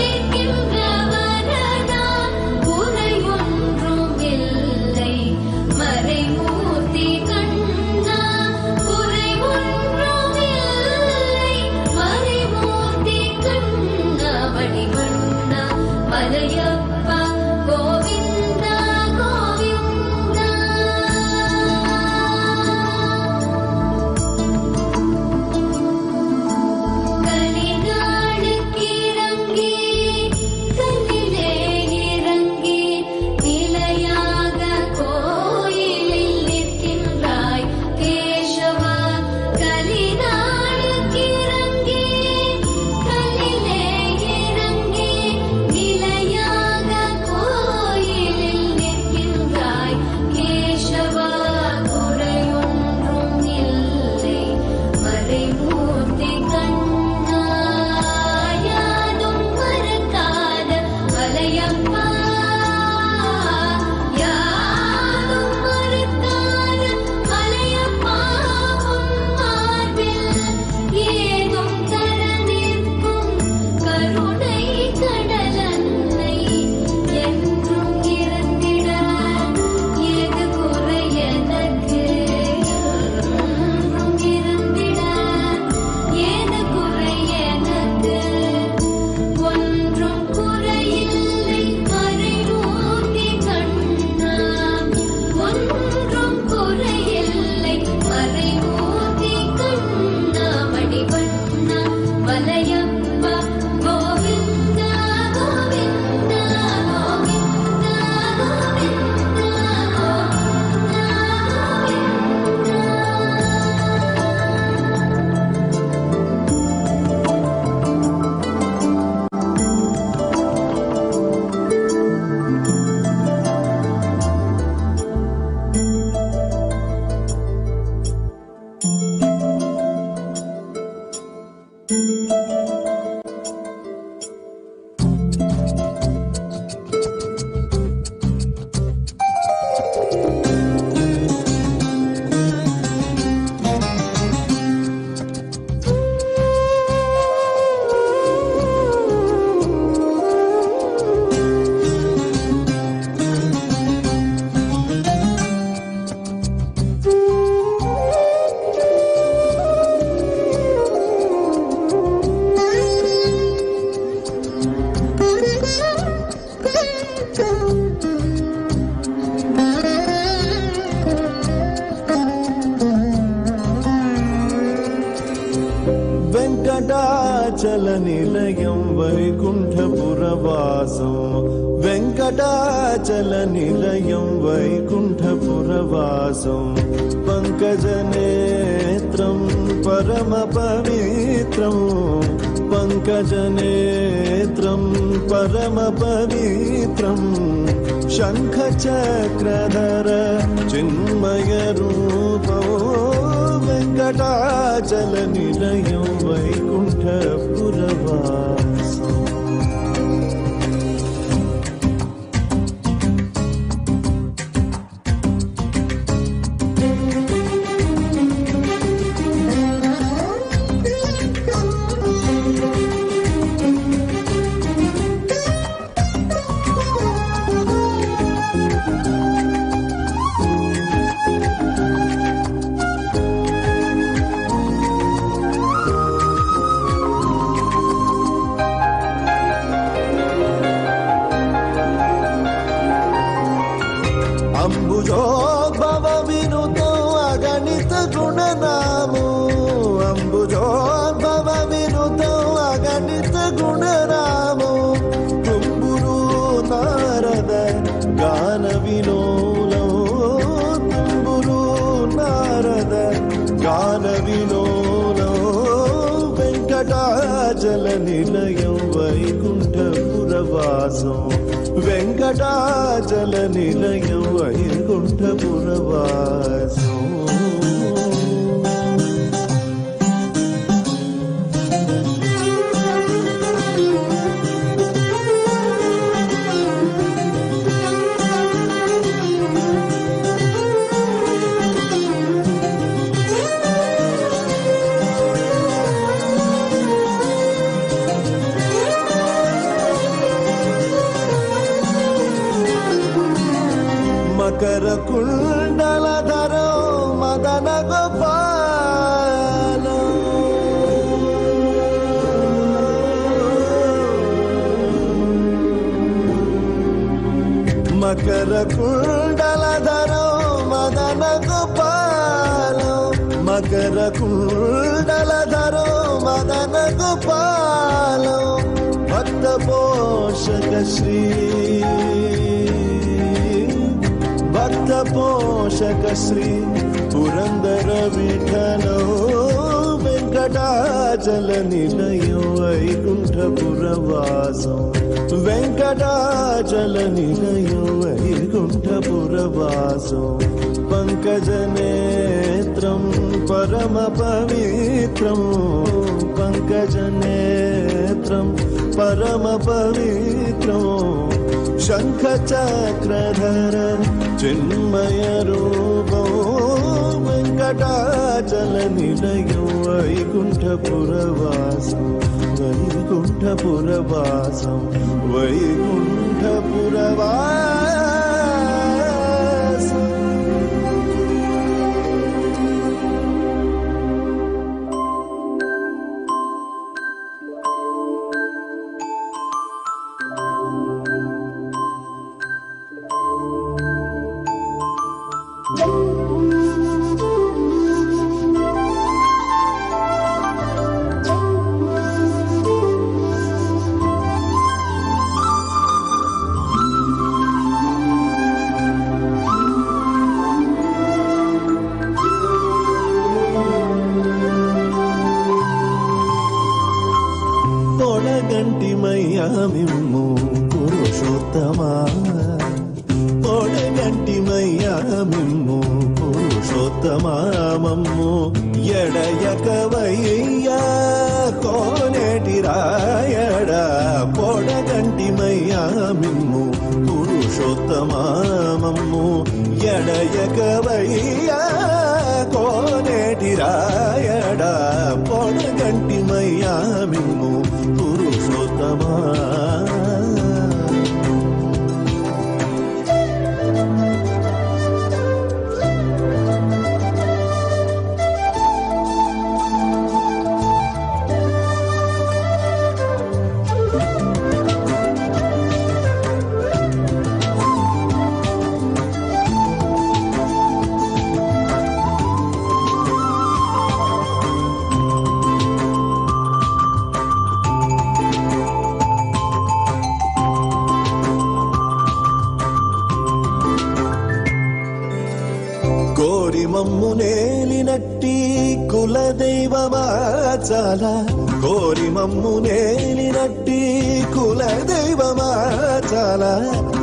S15: நிற்கின்ற வரதா, குறை ஒன்றும் இல்லை மறைமூர்த்தி கண்ணா, குறை ஒன்றும் இல்லை மறைமூர்த்தி கண்ணா. மணிவண்ணா மலையப்பா கோவிந்தா கோவிந்தா. கலிநாளுக்கு இறங்கி கல்லிலே இறங்கி நிலையாக கோயிலில் நிற்கின்றாய் கேசவா. கலிநாளுக்கு இறங்கி கல்லிலே இறங்கி நிலையாக கோயிலில் நிற்கின்றாய் கேசவா. குறையொன்றும் இல்லை மறைமூர்த்தி கண்ணா, யாதும் மறக்காத மலையப்பா, யாதும் மறக்காத மலையப்பா. உன் மார்பில் ஏதும் தர நிற்கும் கருணை கடலன்னை என்றும் இருந்திட ஏது குறை எனக்கு, என்றும் இருந்திட ஏது குறை எனக்கு. ஒன்றும் குறையில்லை மறைமூர்த்தி கண்ணா, ஒன்றும் குறையில்லை மறைமூர்த்தி கண்ணா. மணிவண்ணா மலையப்பா கோவிந்தா கோவிந்தா கோவிந்தா கோவிந்தா
S16: వెంకటాచల నిలయం వైకుంఠపురవాసం, వెంకటాచల నిలయం వైకుంఠపురవాసం. పంకజనేత్రం పరమ పవిత్రం, పంకజనేత్రం పరమ పవిత్రం. శంఖచక్రధర చిన్మయ రూపో వెంకటాచల నిలయం వైకుంఠపురవాసం. అంబుజోద్భవ వినుతం అగణిత గుణనామో అంబుజోద్భవ వినుతం అగణిత గుణనామో తుంబురు నారద గాన వినోలో తుంబురు నారద గాన వినోలో వెంకటాచల నిలయం వైకుంఠపురవాసం వెంకటాచల నిలయం వైకుంఠపురవాసం మకర కుండలధరో మదన గోపాల మకర కుండలధరో మదన గోపాల మకర కుండలధరో మదన గోపాల భక్త పోషక శ్రీ భక్త పోషక శ్రీ పురందర విఠలో వెంకటాచల నిలయం వైకుంఠపురవాసం వెంకటాచల నిలయం వైకుంఠపురవాసం పంకజనేత్రం పరమ పవిత్రం పంకజనేత్రం పరమ పవిత్రం శంఖ చక్రధర చిన్మయ రూపం వెంకటాచల నిలయం వైకుంఠపురవాసం వైకుంఠపురవాసం వైకుంఠపురవాసం పొడగంటిమయ్యా మిమ్ము పురుషోత్తమా పొడగంటిమయ్యా మిమ్ము పురుషోత్తమా మమ్ము ఎడయకవయ్యా కోనేటి రాయడ పొడగంటిమయ్యా మిమ్ము పురుషోత్తమా మమ్ము ఎడయకవయ్యా కోనేటి రాయడ పొడగంటిమయ్యా మిమ్ము పురుషోత్తమా మమ్ము నేలినట్టి కులదైవమా చాలా కోరి మమ్ము నేలినట్టి కులదైవమా చాలా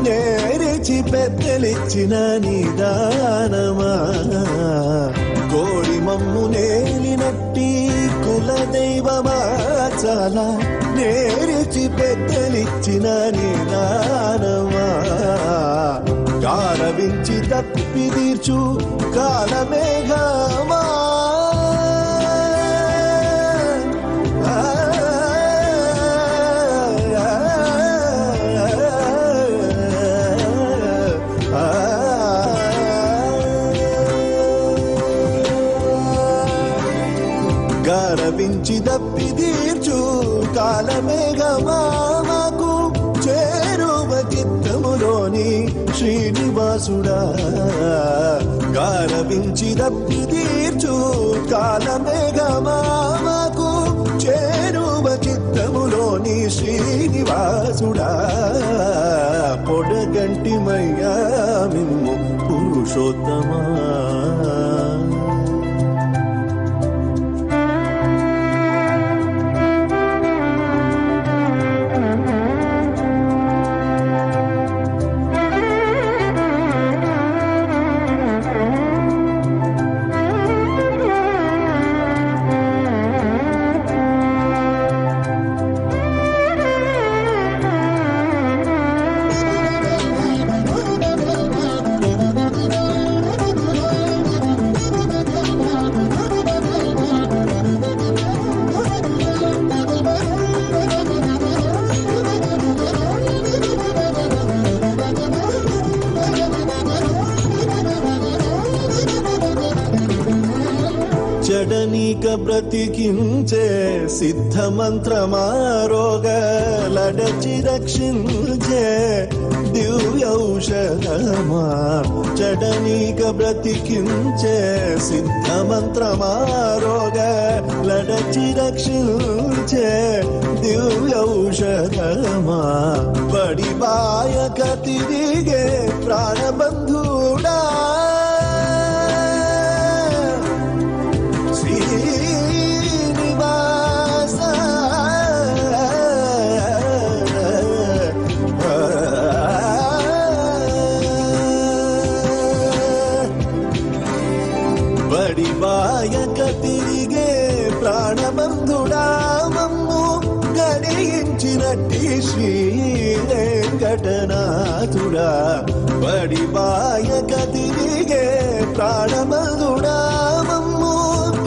S16: నేరిచి పెద్దలిచ్చిన నిదానమా కోరి మమ్ము నేలినట్టి కులదైవమా చాలా నేరిచి పెద్దలిచ్చిన నిదానమా గారవించి తప్పి తీర్చు కాలమేఘమా గారవించి తప్పి తీర్చు కాలమేఘమా మాకు చేరువ చిత్తములోని శ్రీనివాస శ్రీనివాసుడా గారవించి దప్పి తీర్చు కాలమేఘమాకు చేరువ చిత్తములోని శ్రీనివాసుడా పొడగంటి మయ్యా మిమ్ము పురుషోత్తమా చెడనీక బ్రతికించే సిద్ధ మంత్రమారోగ లడచి రక్షించే దివ్యౌషధమా చెడనీక బ్రతికించే సిద్ధ మంత్రమారోగ లడచి రక్షించే దివ్యౌషధమా బడిబాయక తిరిగే ప్రాణబంధుడా బడిబాయక తిరిగే ప్రాణబంధుడా మమ్ము గడియించినట్టి శ్రీ వెంకటనాథుడా బడిబాయక తిరిగే ప్రాణబంధుడా మమ్ము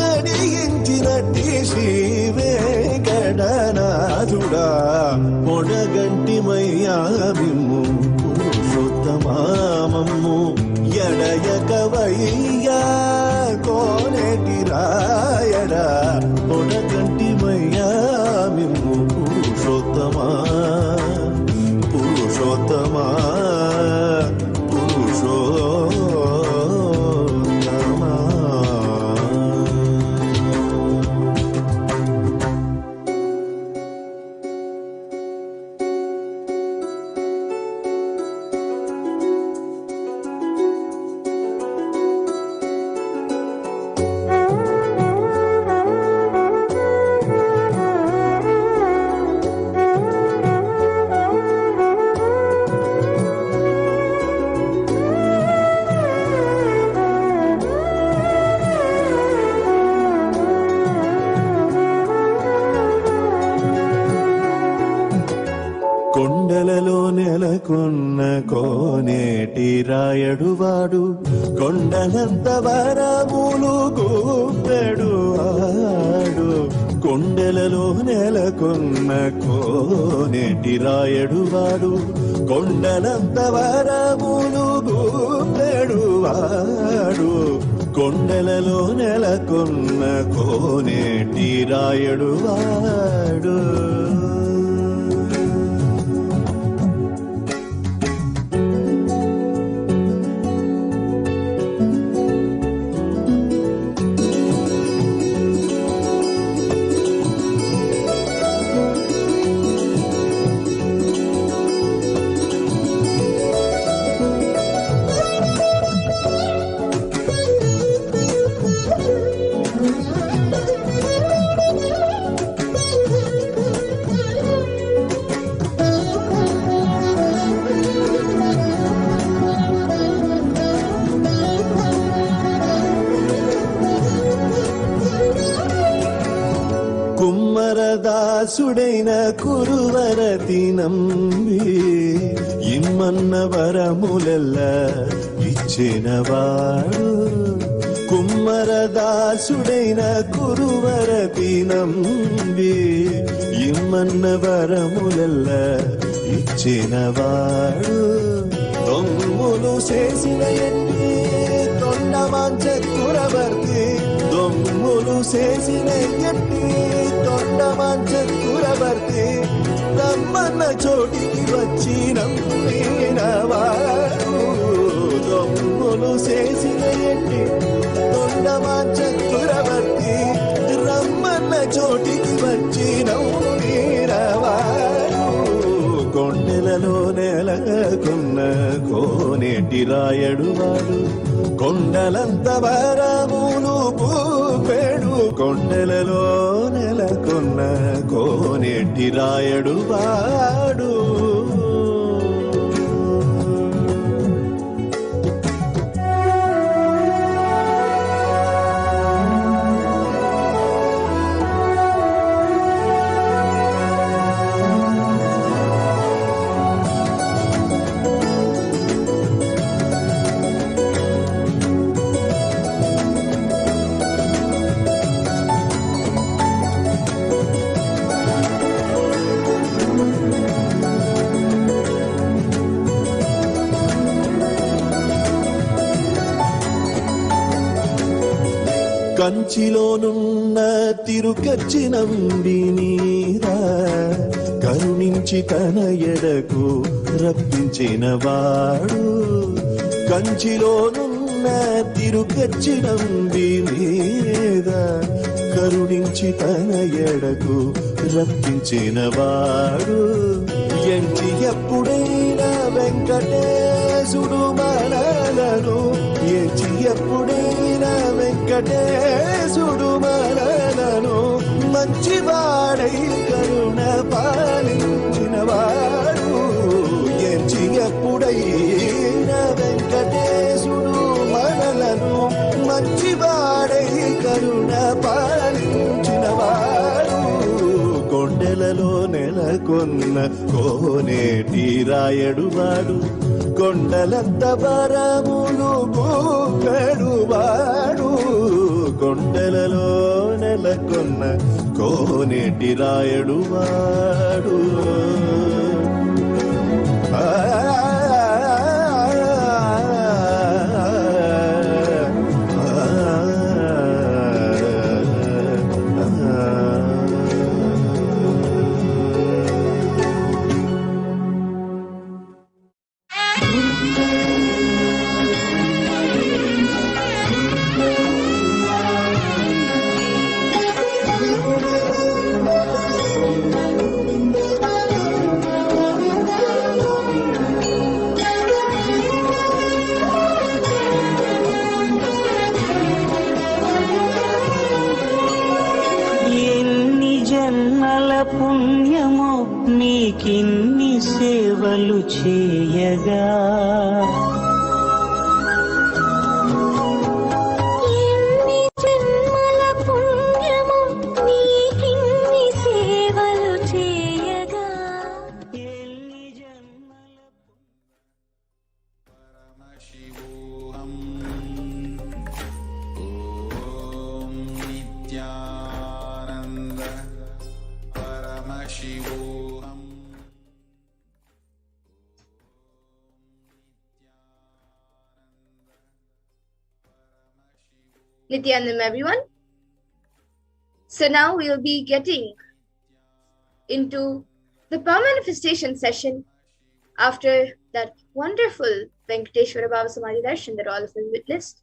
S16: గడియించినట్టి శ్రీ వెంకటనాథుడా పొడగంటి మయ్యా మిమ్ము పురుషోత్తమా మమ్ము ఎడయకవయ్యా కోనేటి రాయడా పొడగంటి మయ్యా మిమ్ము పురుషోత్తమా పురుషోత్తమా పురుషోత్తమా కొండలలో నెలకొన్న కోనేటి రాయడువాడు కొండలంత వరములు గూపెడు ఆడు కొండలలో నెలకొన్న కోనేటి రాయడువాడు కొండలంత వరములు గూపెడు ఆడు కొండలలో నెలకొన్న కోనేటి రాయడువాడు కుమ్మరదాసుడైన కురువరతి నంబి ఇమ్మన్న వరములెల్ల ఇచ్చినవాడు కుమ్మరదాసుడైన కురువరతి నంబి ఇమ్మన్న వరములెల్ల ఇచ్చినవాడు దొంగులు చేసిన ఎన్ని తొండమాంచ కురవర్తి దొంగులు చేసిన ఎన్ని తొండమాంచ కురవర్తి రమ్మన్న చోటికి వచ్చి నమ్మినవాడు కోనేటి రాయడు వాడు కొండలంత వరములు పూపెడు కొండలలో నెలకొన్న కోనేటి రాయడు వాడు కంచిలోనున్న తిరుకచ్చినంబి మీద కరుణించి తన ఎడకు రప్పించిన వాడు కంచిలోనున్న తిరుకచ్చినంబి మీద కరుణించి తన ఎడకు రప్పించిన వాడు ఎంచి ఎప్పుడైనా వెంకటేశుడు మనలను ఎంచి ఎప్పుడైనా వెంకటేశుడు మనలను మంచివాడై కరుణ పాలించిన వాడు ఎంచి ఎప్పుడైనా వెంకటేశుడు మనలను మంచివాడై కరుణ పాలించిన వాడు కొండలలో నెలకొన్న కోనేటి రాయడు వాడు కొండలంత వరములు పూపెడు వాడు కొండలలో నెలకొన్న కోనేటి రాయడు వాడు
S17: పుణ్యమో నీకిన్ని సేవలు చేయగా
S15: ఎన్ని జన్మల పుణ్యమో నీకిన్ని సేవలు చేయగా
S3: Paramashivoham. Om Nithyananda Paramashivoham.
S1: Nithyanandam, everyone. So now we'll be getting into the power manifestation session after that wonderful Venkateshwara Bhava Samadhi Darshan that all of us witnessed.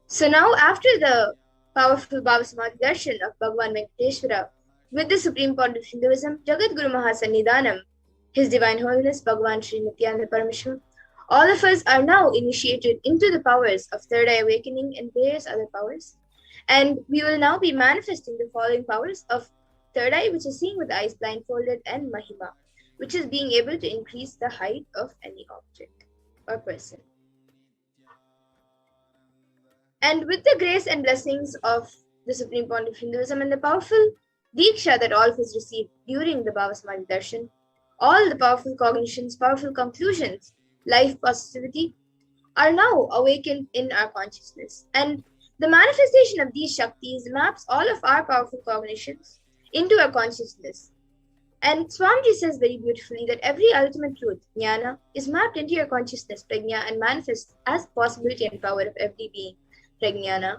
S1: So now after the powerful Bhava Samadhi Darshan of Bhagavan Venkateshwara with the Supreme Pontiff of Hinduism, Jagat Guru Mahasannidhanam, His Divine Holiness Bhagavan Sri Nithyananda Paramashivam, all of us are now initiated into the powers of Third Eye Awakening and various other powers. And we will now be manifesting the following powers of Third Eye, which is seeing with eyes blindfolded, and Mahima, which is being able to increase the height of any object or person. And with the grace and blessings of the Supreme Pontiff of Hinduism and the powerful Diksha that all of us received during the Bhava Samadhi Darshan, all the powerful cognitions, powerful conclusions, life positivity are now awakened in our consciousness. And the manifestation of these Shaktis maps all of our powerful cognitions into our consciousness. And Swamiji says very beautifully that every ultimate truth, jnana, is mapped into your consciousness, prajna, and manifests as possibility and power of every being, prajnana.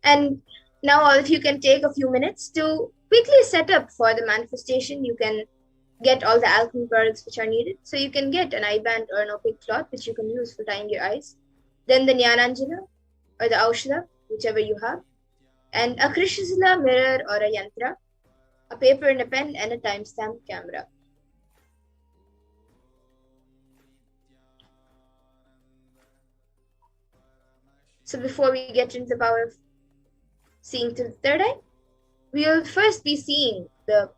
S1: And now all of you can take a few minutes to quickly set up for the manifestation. You can get all the alchemy products which are needed. So you can get an eye band or an opaque cloth which you can use for tying your eyes. Then the Jnananjana or the Aushadha, whichever you have, and a Krishna mirror or a yantra, a paper and a pen, and a timestamp camera. So before we get into the power of seeing to the third eye, we will first be seeing the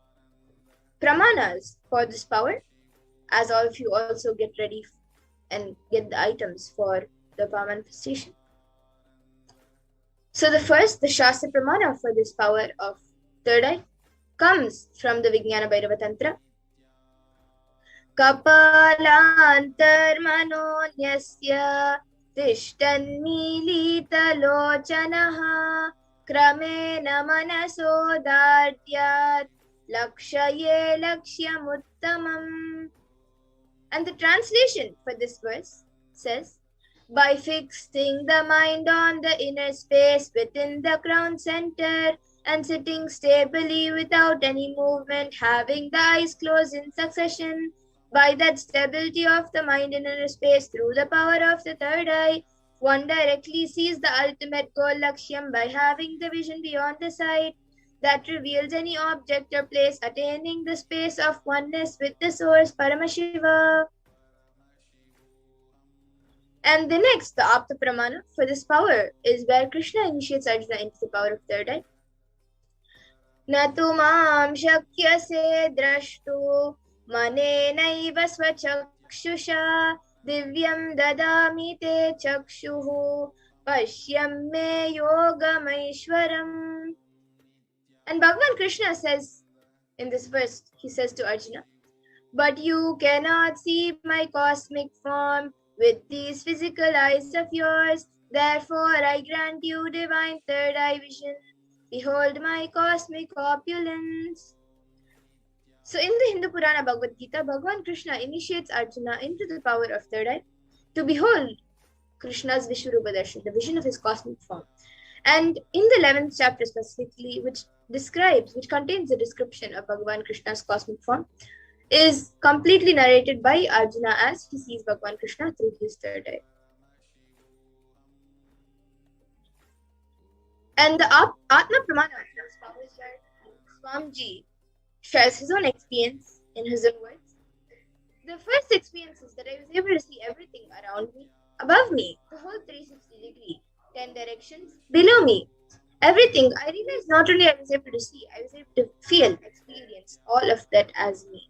S1: pramanas for this power, as all of you also get ready and get the items for the power manifestation. So the first, the Shastra Pramana for this power of third eye, comes from the Vijnana Bhairava Tantra. Kapalantarmanonyasya tishtannilitalochanaha kramena manasodadyat lakshaye lakshyamuttamam. And the translation for this verse says, by fixing the mind on the inner space within the crown center and sitting stably without any movement, having the eyes closed in succession, by that stability of the mind in inner space through the power of the third eye, one directly sees the ultimate goal Lakshyam by having the vision beyond the sight that reveals any object or place, attaining the space of oneness with the source, Paramashiva. And the next, the Apta Pramana for this power is where Krishna initiates Arjuna into the power of third eye. Natumam shakyase drashtu manenaiva swachakshusha divyam dadami te chakshuhu pashyam me yogamaishwaram. And Bhagavan Krishna says in this verse, he says to Arjuna, but you cannot see my cosmic form with these physical eyes of yours. Therefore, I grant you divine third eye vision. Behold my cosmic opulence. So in the Hindu Purana Bhagavad Gita, Bhagavan Krishna initiates Arjuna into the power of third eye to behold Krishna's Vishwarupa Darshan, the vision of his cosmic form. And in the 11th chapter specifically, which contains the description of Bhagavan Krishna's cosmic form, is completely narrated by Arjuna as he sees Bhagavan Krishna through his third eye. And the Atma Pramana is where Swamiji shares his own experience in his own words. The first experience is that I was able to see everything around me, above me, the whole 360 degree, 10 directions, below me. Everything, I realized not only I was able to see, I was able to feel, experience all of that as me.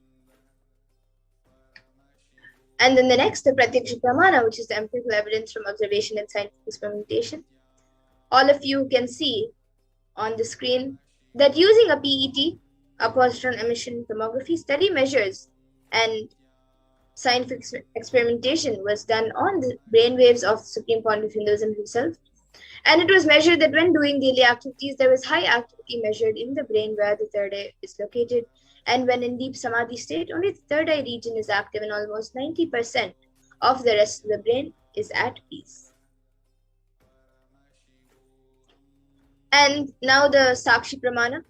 S1: And then the next, the Pratyaksha Pramana, which is the empirical evidence from observation and scientific experimentation. All of you can see on the screen that using a PET, a positron emission tomography, study measures and scientific experimentation was done on the brainwaves of the Supreme Pontiff of Hinduism himself. And it was measured that when doing daily activities, there was high activity measured in the brain where the third eye is located. And when in deep samadhi state, only the third eye region is active and almost 90% of the rest of the brain is at peace. And now the Sakshi Pramana,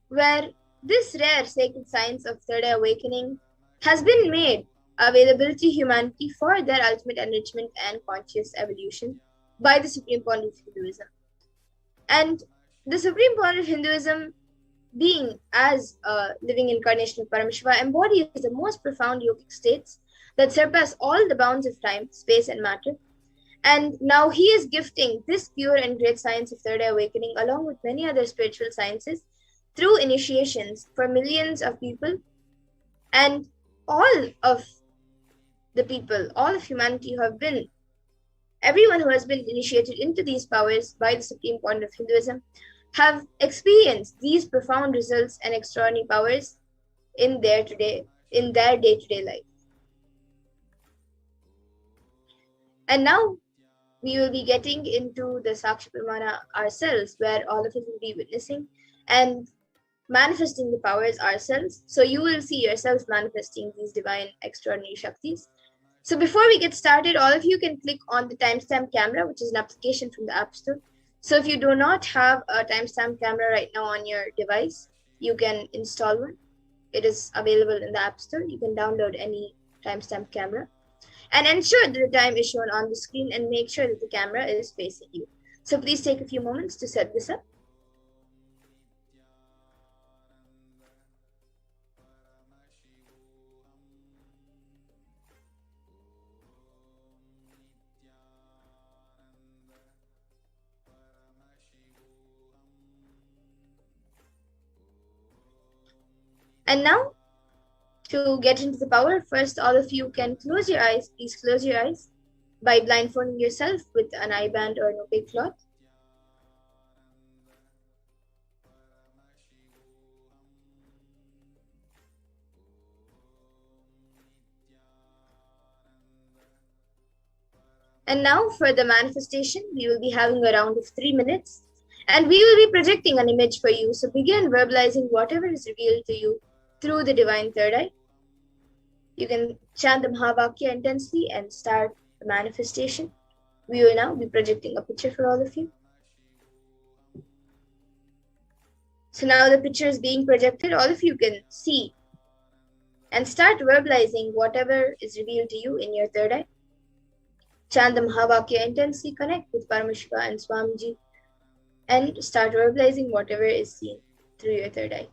S1: where this rare sacred science of third eye awakening has been made available to humanity for their ultimate enrichment and conscious evolution by the Supreme Pontiff of Hinduism. And the Supreme Pontiff of Hinduism, being as a living incarnation of Paramashiva, embodies the most profound yogic states that surpass all the bounds of time, space, and matter. And now he is gifting this pure and great science of third eye awakening along with many other spiritual sciences through initiations for millions of people. And all of the people, all of humanity who have been, everyone who has been initiated into these powers by the Supreme Pontiff of Hinduism have experienced these profound results and extraordinary powers in their day-to-day life. And now we will be getting into the Sakshi Pramana ourselves, where all of us will be witnessing and manifesting the powers ourselves. So you will see yourselves manifesting these divine extraordinary Shaktis. So before we get started, all of you can click on the timestamp camera, which is an application from the App Store. So if you do not have a timestamp camera right now on your device, you can install one. It is available in the App Store. You can download any timestamp camera and ensure that the time is shown on the screen and make sure that the camera is facing you. So please take a few moments to set this up. And now, to get into the power, first all of you can close your eyes. Please close your eyes by blindfolding yourself with an eye band or an opaque cloth. And now for the manifestation, we will be having a round of 3 minutes and we will be projecting an image for you. So begin verbalizing whatever is revealed to you through the divine third eye. You can chant the Mahavakya intensely and start the manifestation. We will now be projecting a picture for all of you. So now the picture is being projected. All of you can see and start verbalizing whatever is revealed to you in your third eye. Chant the Mahavakya intensely, connect with Paramashiva and Swamiji, and start verbalizing whatever is seen through your third eye.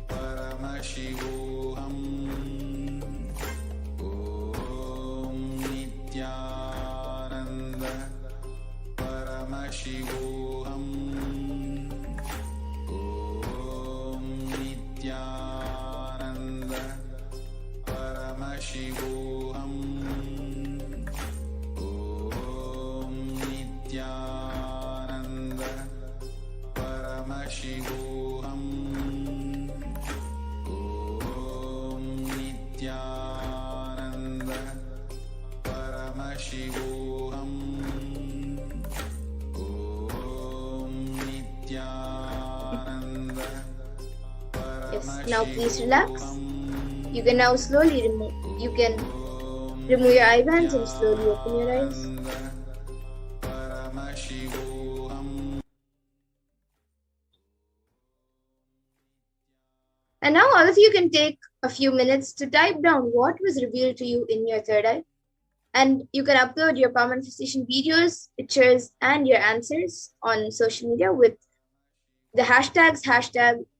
S3: Paramashivoham. Om Nithyananda Paramashivoham. Om Nithyananda Paramashivoham. Om Nithyananda Paramashivoham. Nithyananda Paramashivoham. Om Nithyananda
S1: Yes, now please relax. You can now slowly remove your eye bands and slowly open your eyes. And now all of you can take a few minutes to type down what was revealed to you in your third eye. And you can upload your power manifestation videos, pictures, and your answers on social media with the hashtags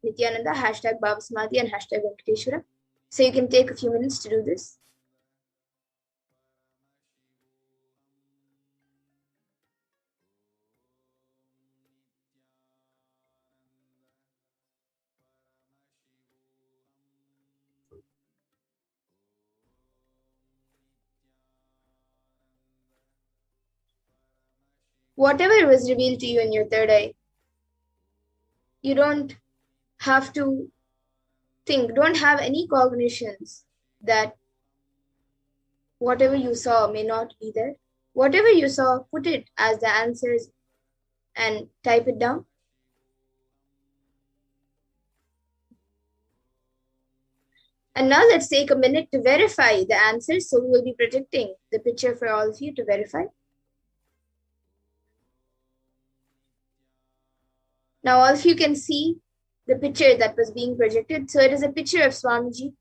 S1: #Nithyananda, #Baba and #Venkateshwara. So you can take a few minutes to do this. whatever was revealed to you in your third eye, you don't have to think, don't have any cognitions that whatever you saw may not be there. Whatever you saw, put it as the answers and type it down. And now let's take a minute to verify the answers. So we will be projecting the picture for all of you to verify. Now all of you can see the picture that was being projected. So it is a picture of Swamiji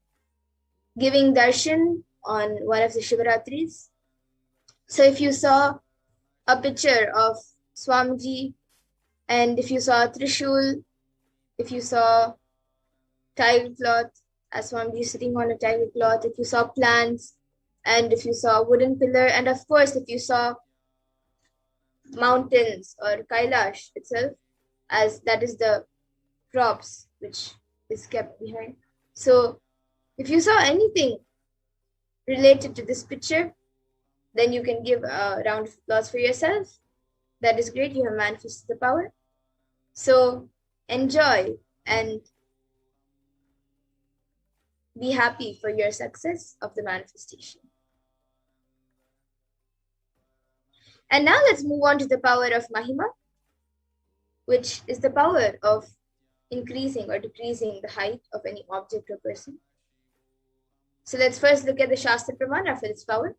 S1: giving darshan on one of the Shivaratris. So if you saw a picture of Swamiji, and if you saw Trishul, if you saw tablecloth, as Swamiji sitting on a tablecloth, if you saw plants, and if you saw a wooden pillar, and of course if you saw mountains or Kailash itself, as that is the props which is kept behind. So if you saw anything related to this picture, then you can give a round of applause for yourself. That is great, you have manifested the power. So enjoy and be happy for your success of the manifestation. And now let's move on to the power of Mahima, which is the power of increasing or decreasing the height of any object or person. So let's first look at the Shastra Pramana for this power.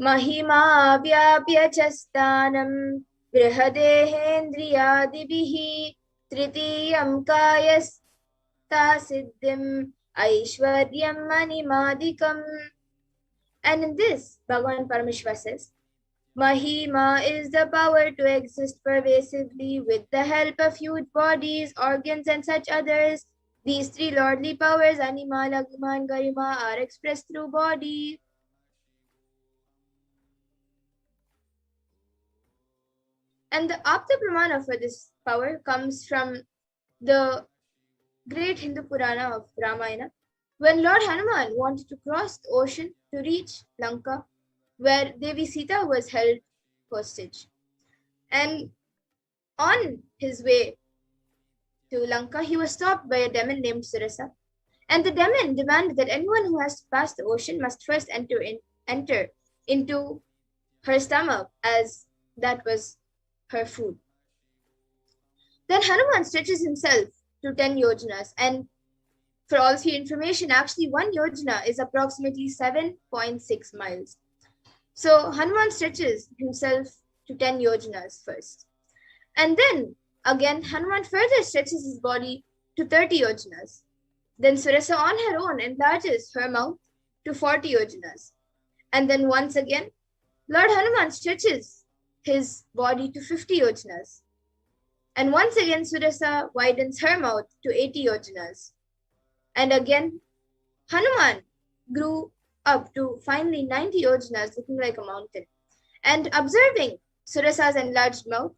S1: Mahima vyapya chastanam grihadehendriyadibihi tritiyam kayasta siddhim aishwaryam manimadikam. And in this, Bhagavan Paramashiva says, Mahima is the power to exist pervasively with the help of huge bodies, organs, and such others. These three lordly powers, Anima, Lagima, and Garima, are expressed through body. And the Apta Pramana for this power comes from the great Hindu Purana of Ramayana, when Lord Hanuman wanted to cross the ocean to reach Lanka, where Devi Sita was held hostage. And on his way to Lanka, he was stopped by a demon named Surasa. And the demon demanded that anyone who has to pass the ocean must first enter into her stomach, as that was her food. Then Hanuman stretches himself to 10 yojanas. And for all of your information, actually 1 yojana is approximately 7.6 miles. So Hanuman stretches himself to 10 yojanas first. And then again, Hanuman further stretches his body to 30 yojanas. Then Surasa on her own enlarges her mouth to 40 yojanas. And then once again, Lord Hanuman stretches his body to 50 yojanas. And once again, Surasa widens her mouth to 80 yojanas. And again, Hanuman grew up to finally 90 yojanas, looking like a mountain. And observing Surasa's enlarged mouth,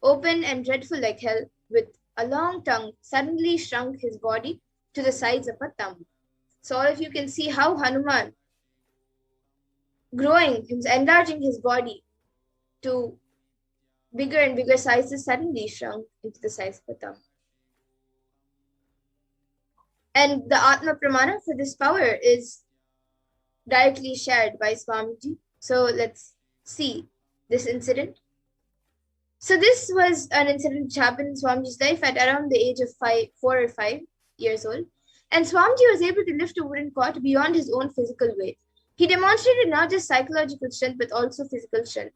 S1: open and dreadful like hell, with a long tongue, suddenly shrunk his body to the size of a thumb. So all of you can see how Hanuman, enlarging his body to bigger and bigger sizes, suddenly shrunk into the size of a thumb. And the Atma Pramana for this power is directly shared by Swamiji. So let's see this incident. So this was an incident which happened in Swamiji's life at around the age of 4 or 5 years old. And Swamiji was able to lift a wooden cot beyond his own physical weight. He demonstrated not just psychological strength, but also physical strength.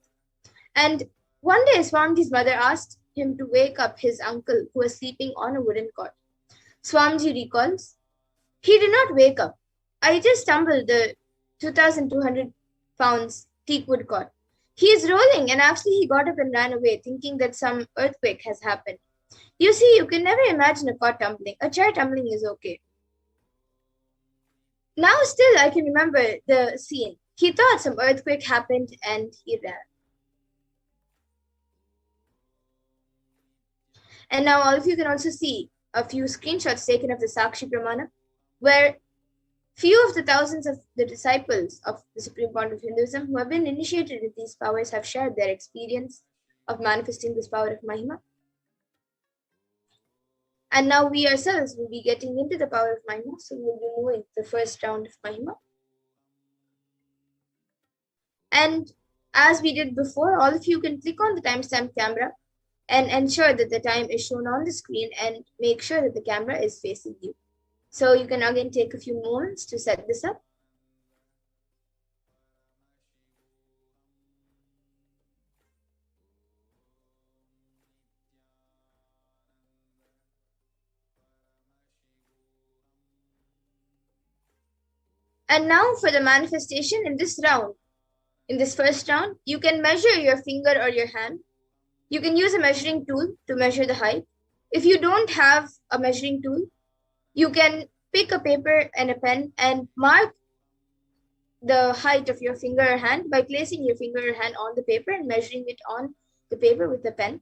S1: And one day, Swamiji's mother asked him to wake up his uncle who was sleeping on a wooden cot. Swamiji recalls, he did not wake up. I just stumbled the 2,200 pounds teak wood cot. He is rolling, and actually he got up and ran away, thinking that some earthquake has happened. You see, you can never imagine a cot tumbling. A chair tumbling is okay. Now still I can remember the scene. He thought some earthquake happened and he ran. And now all of you can also see a few screenshots taken of the Sakshi Pramana, where Few of the thousands of the disciples of the Supreme Point of Hinduism who have been initiated with these powers have shared their experience of manifesting this power of Mahima. And now we ourselves will be getting into the power of Mahima, so we'll be moving the first round of Mahima. And as we did before, all of you can click on the timestamp camera and ensure that the time is shown on the screen and make sure that the camera is facing you. So you can again take a few moments to set this up. And now for the manifestation in this round. In this first round, you can measure your finger or your hand. You can use a measuring tool to measure the height. If you don't have a measuring tool, you can pick a paper and a pen and mark the height of your finger or hand by placing your finger or hand on the paper and measuring it on the paper with the pen.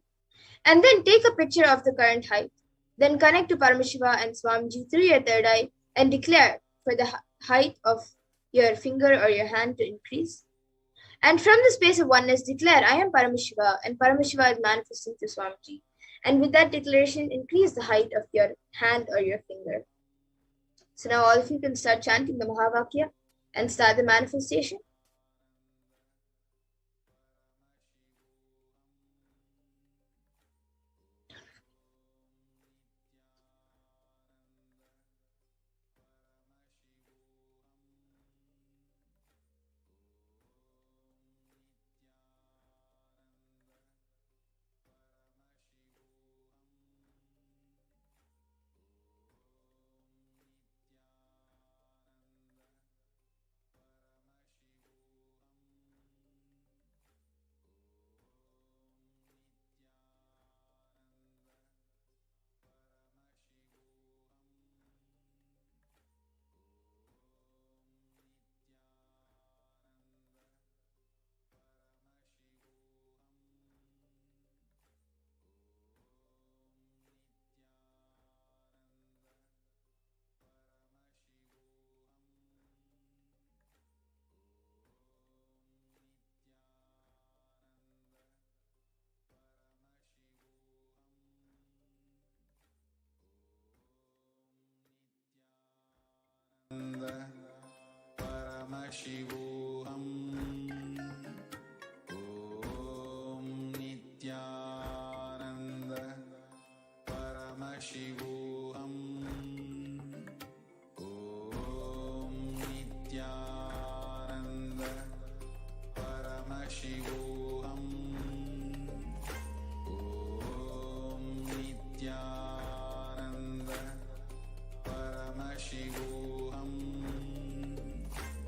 S1: And then take a picture of the current height. Then connect to Paramashiva and Swamiji through your third eye and declare for the height of your finger or your hand to increase. And from the space of oneness, declare, I am Paramashiva, and Paramashiva is manifesting through Swamiji. And with that declaration, increase the height of your hand or your finger. So now all of you can start chanting the Mahavakya and start the manifestation.
S3: Paramashivoham. Om Nithyananda Paramashivoham. Om Nithyananda Paramashivoham. Om Nithyananda Paramashivoham. Nithyananda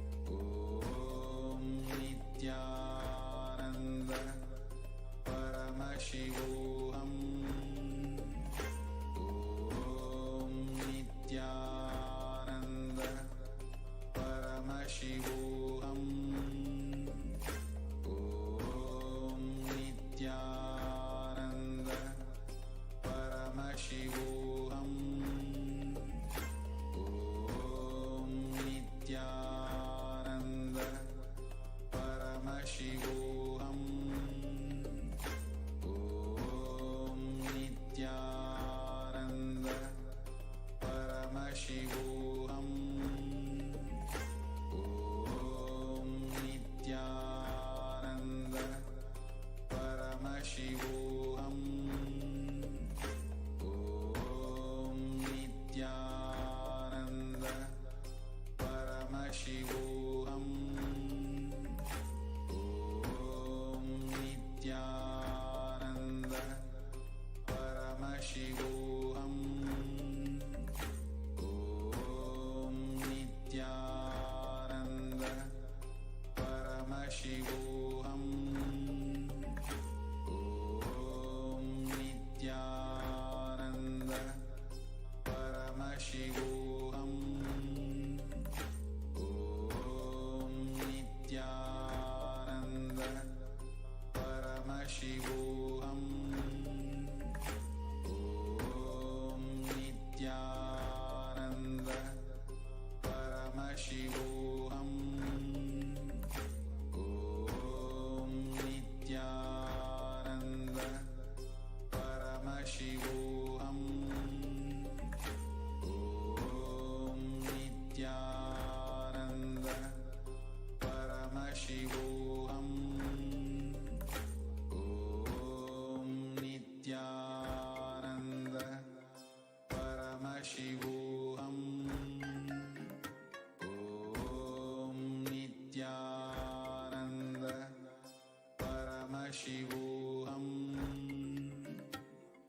S3: Paramashivoham. Om Nithyananda Paramashivoham. Om Nithyananda Paramashivoham. Om Nithyananda Paramashivoham. Om Nithyananda Paramashivoham. Om Nithyananda Paramashivoham. Om Nithyananda Paramashivoham. Om Nithyananda Paramashivoham. Om Nithyananda Paramashivoham. Om Nithyananda Paramashivoham. Om Nithyananda Paramashivoham. Om Nithyananda Paramashivoham. Paramashivoham. Om Nithyananda Paramashivoham.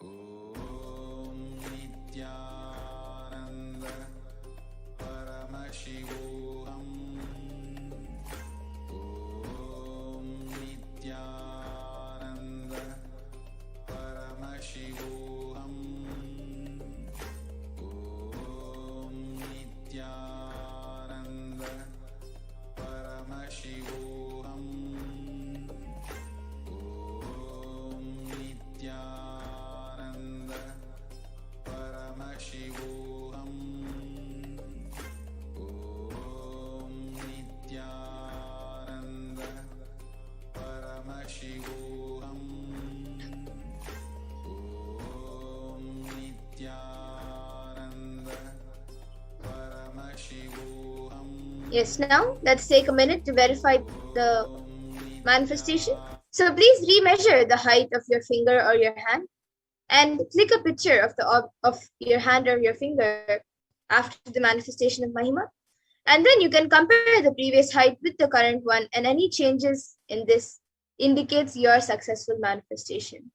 S3: Om Nithyananda Paramashivoham. Om Nithyananda Paramashivoham. Om Nithyananda Paramashivoham. Om Nithyananda Paramashivoham. Om Nithyananda Paramashivoham. Om Nithyananda Paramashivoham.
S1: Yes, now let's take a minute to verify the manifestation. So please remeasure the height of your finger or your hand and click a picture of of your hand or your finger after the manifestation of Mahima. And then you can compare the previous height with the current one, and any changes in this indicates your successful manifestation.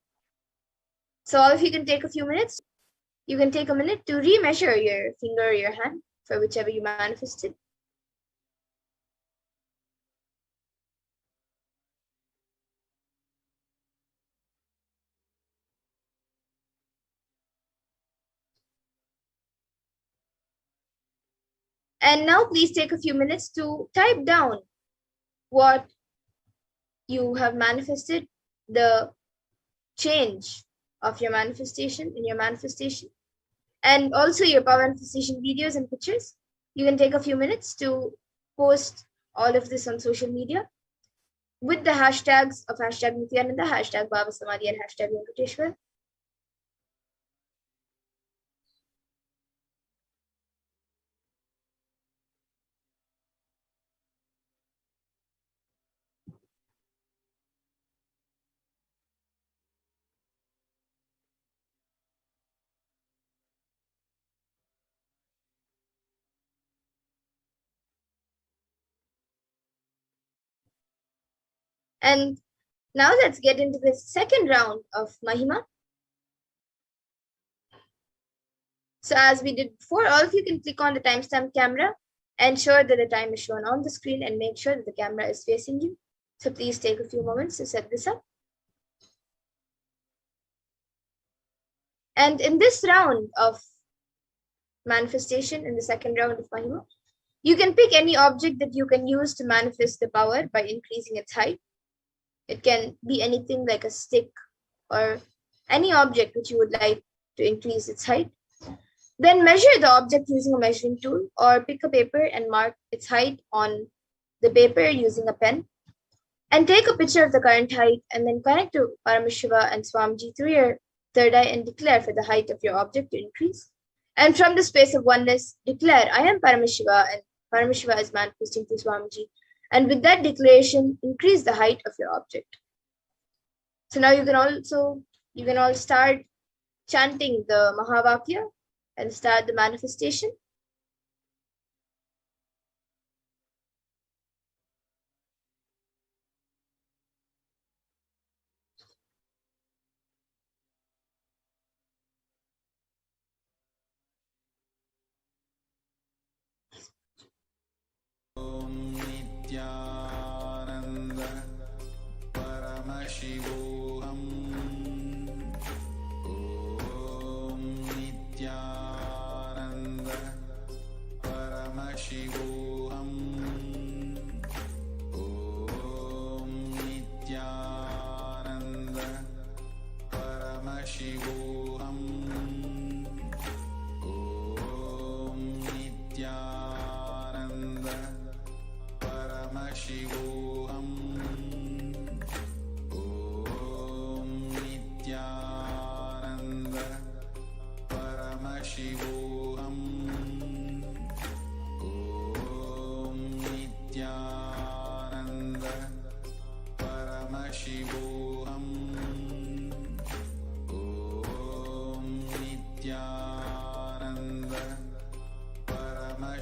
S1: So all of you can take a few minutes. You can take a minute to remeasure your finger or your hand for whichever you manifested. And now please take a few minutes to type down what you have manifested, the change of your manifestation in your manifestation, and also your power manifestation videos and pictures. You can take a few minutes to post all of this on social media with the hashtags of hashtag Nithyananda, hashtag Baba Samadhi, and hashtag Venkateshwar. And now let's get into the second round of Mahima. So as we did before, all of you can click on the timestamp camera, ensure that the time is shown on the screen, and make sure that the camera is facing you. So please take a few moments to set this up. And in this round of manifestation, in the second round of Mahima, you can pick any object that you can use to manifest the power by increasing its height. It can be anything like a stick or any object which you would like to increase its height. Then measure the object using a measuring tool, or pick a paper and mark its height on the paper using a pen. And take a picture of the current height and then connect to Paramashiva and Swamiji through your third eye and declare for the height of your object to increase. And from the space of oneness, declare, I am Paramashiva, and Paramashiva is manifesting through Swamiji. And with that declaration, increase the height of your object. So now you can all start chanting the Mahavakya and start the manifestation.
S3: Om Nithyananda Paramashivoham. Om Nithyananda Paramashivoham. Om Nithyananda Paramashivoham. Om Nithyananda Paramashivoham. Om Nithyananda Paramashivoham. Om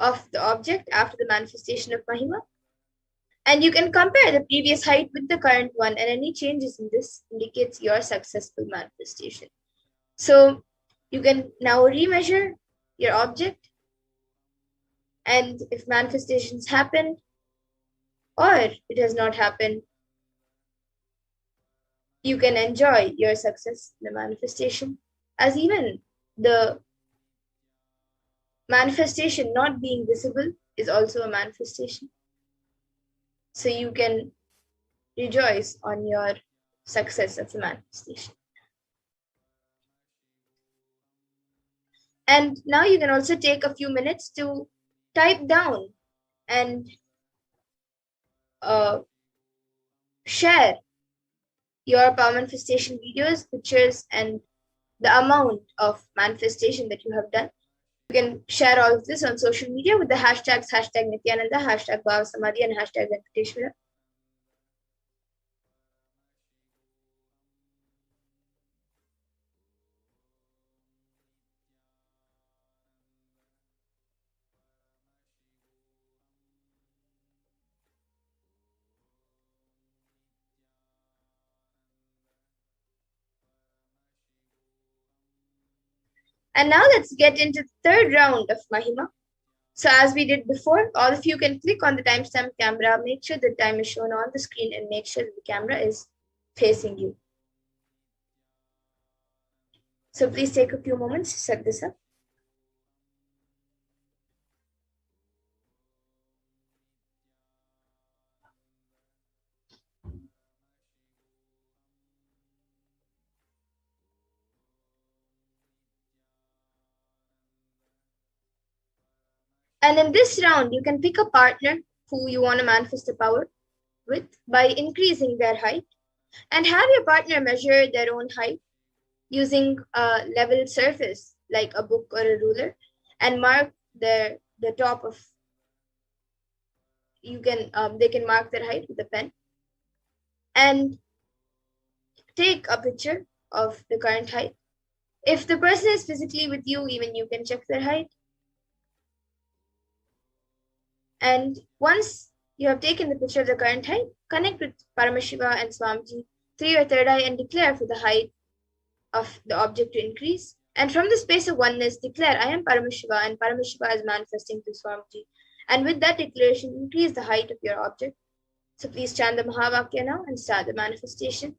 S1: of the object after the manifestation of Mahima. And you can compare the previous height with the current one, and any changes in this indicates your successful manifestation. So you can now remeasure your object, and if manifestations happen or it has not happened, you can enjoy your success in the manifestation, as even the manifestation not being visible is also a manifestation. So you can rejoice on your success of the manifestation. And now you can also take a few minutes to type down and share your power manifestation videos, pictures, and the amount of manifestation that you have done. You can share all of this on social media with the hashtags #Nithyananda, #Bhavasamadhi, and #Venkateshwara. And now let's get into the third round of Mahima. So as we did before, all of you can click on the timestamp camera, make sure the time is shown on the screen, and make sure that the camera is facing you. So please take a few moments to set this up. And in this round, you can pick a partner who you want to manifest the power with by increasing their height, and have your partner measure their own height using a level surface like a book or a ruler, and mark the top of, they can mark their height with a pen, and take a picture of the current height. If the person is physically with you, even you can check their height. And once you have taken the picture of the current height, connect with Paramashiva and Swamiji through your third eye and declare for the height of the object to increase. And from the space of oneness, declare, I am Paramashiva, and Paramashiva is manifesting through Swamiji. And with that declaration, increase the height of your object. So please chant the Mahavakya now and start the manifestation.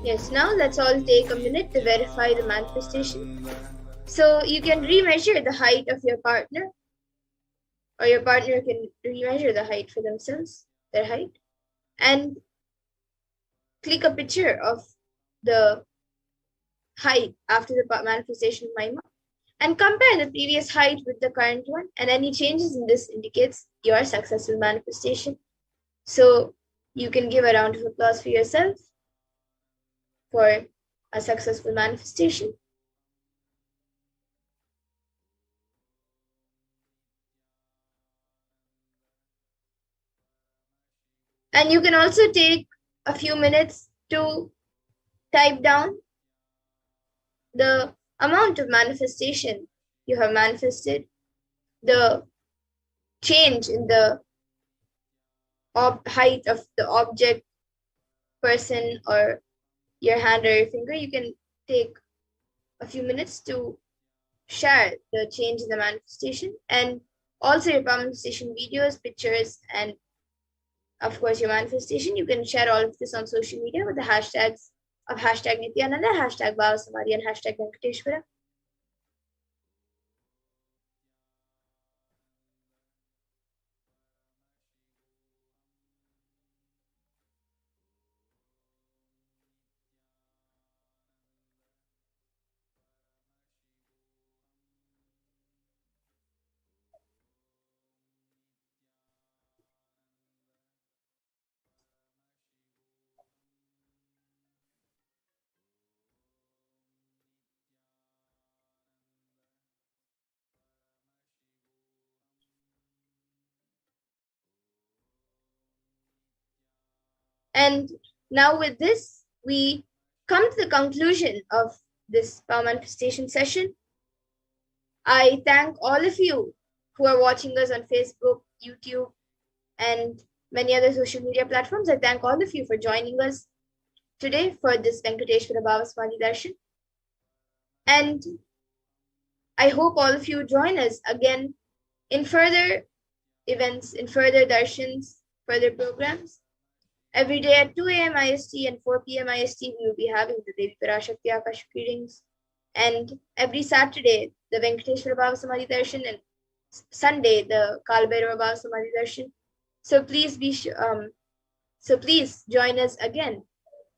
S1: Yes, now let's all take a minute to verify the manifestation. So you can remeasure the height of your partner, or your partner can remeasure the height for themselves, their height, and click a picture of the height after the manifestation of Mahima, and compare the previous height with the current one, and any changes in this indicates your successful manifestation. So you can give a round of applause for yourself for a successful manifestation. And you can also take a few minutes to type down the amount of manifestation you have manifested, the change in the height of the object, person, or your hand or your finger. You can take a few minutes to share the change in the manifestation, and also your manifestation videos, pictures, and of course your manifestation. You can share all of this on social media with the hashtags of hashtag Nithyananda, hashtag Bhavasamadhi, and hashtag Venkateshwara. And now with this, we come to the conclusion of this power manifestation session. I thank all of you who are watching us on Facebook, YouTube, and many other social media platforms. I thank all of you for joining us today for this Venkateshwara Bhavasamadhi Darshan. And I hope all of you join us again in further events, in further darshans, further programs. Every day at 2 a.m. IST and 4 p.m. IST, we will be having the Devi Parashakti Akashic readings. And every Saturday, the Venkateshwara Bhavasamadhi Darshan, and Sunday, the Kalbhairava Bhavasamadhi Darshan. So please join us again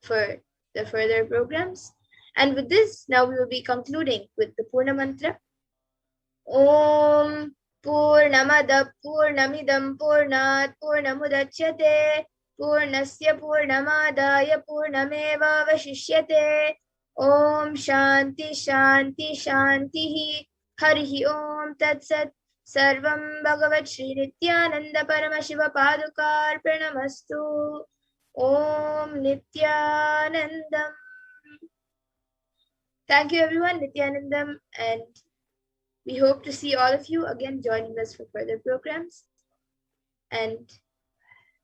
S1: for the further programs. And with this, now we will be concluding with the Purna Mantra. Om Purnamada Purnamidam Purnat Purnamudachyate Purnasya Purnamadaya Purnameva Vashishyate. Om Shanti Shanti Shanti Harihi Om Tat Sat. Sarvam Bhagavat Shri Nithyananda Paramashiva Padukar Pranamastu. Om Nithyanandam. Thank you everyone, Nithyanandam, and we hope to see all of you again joining us for further programs. And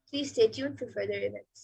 S1: please stay tuned for further events.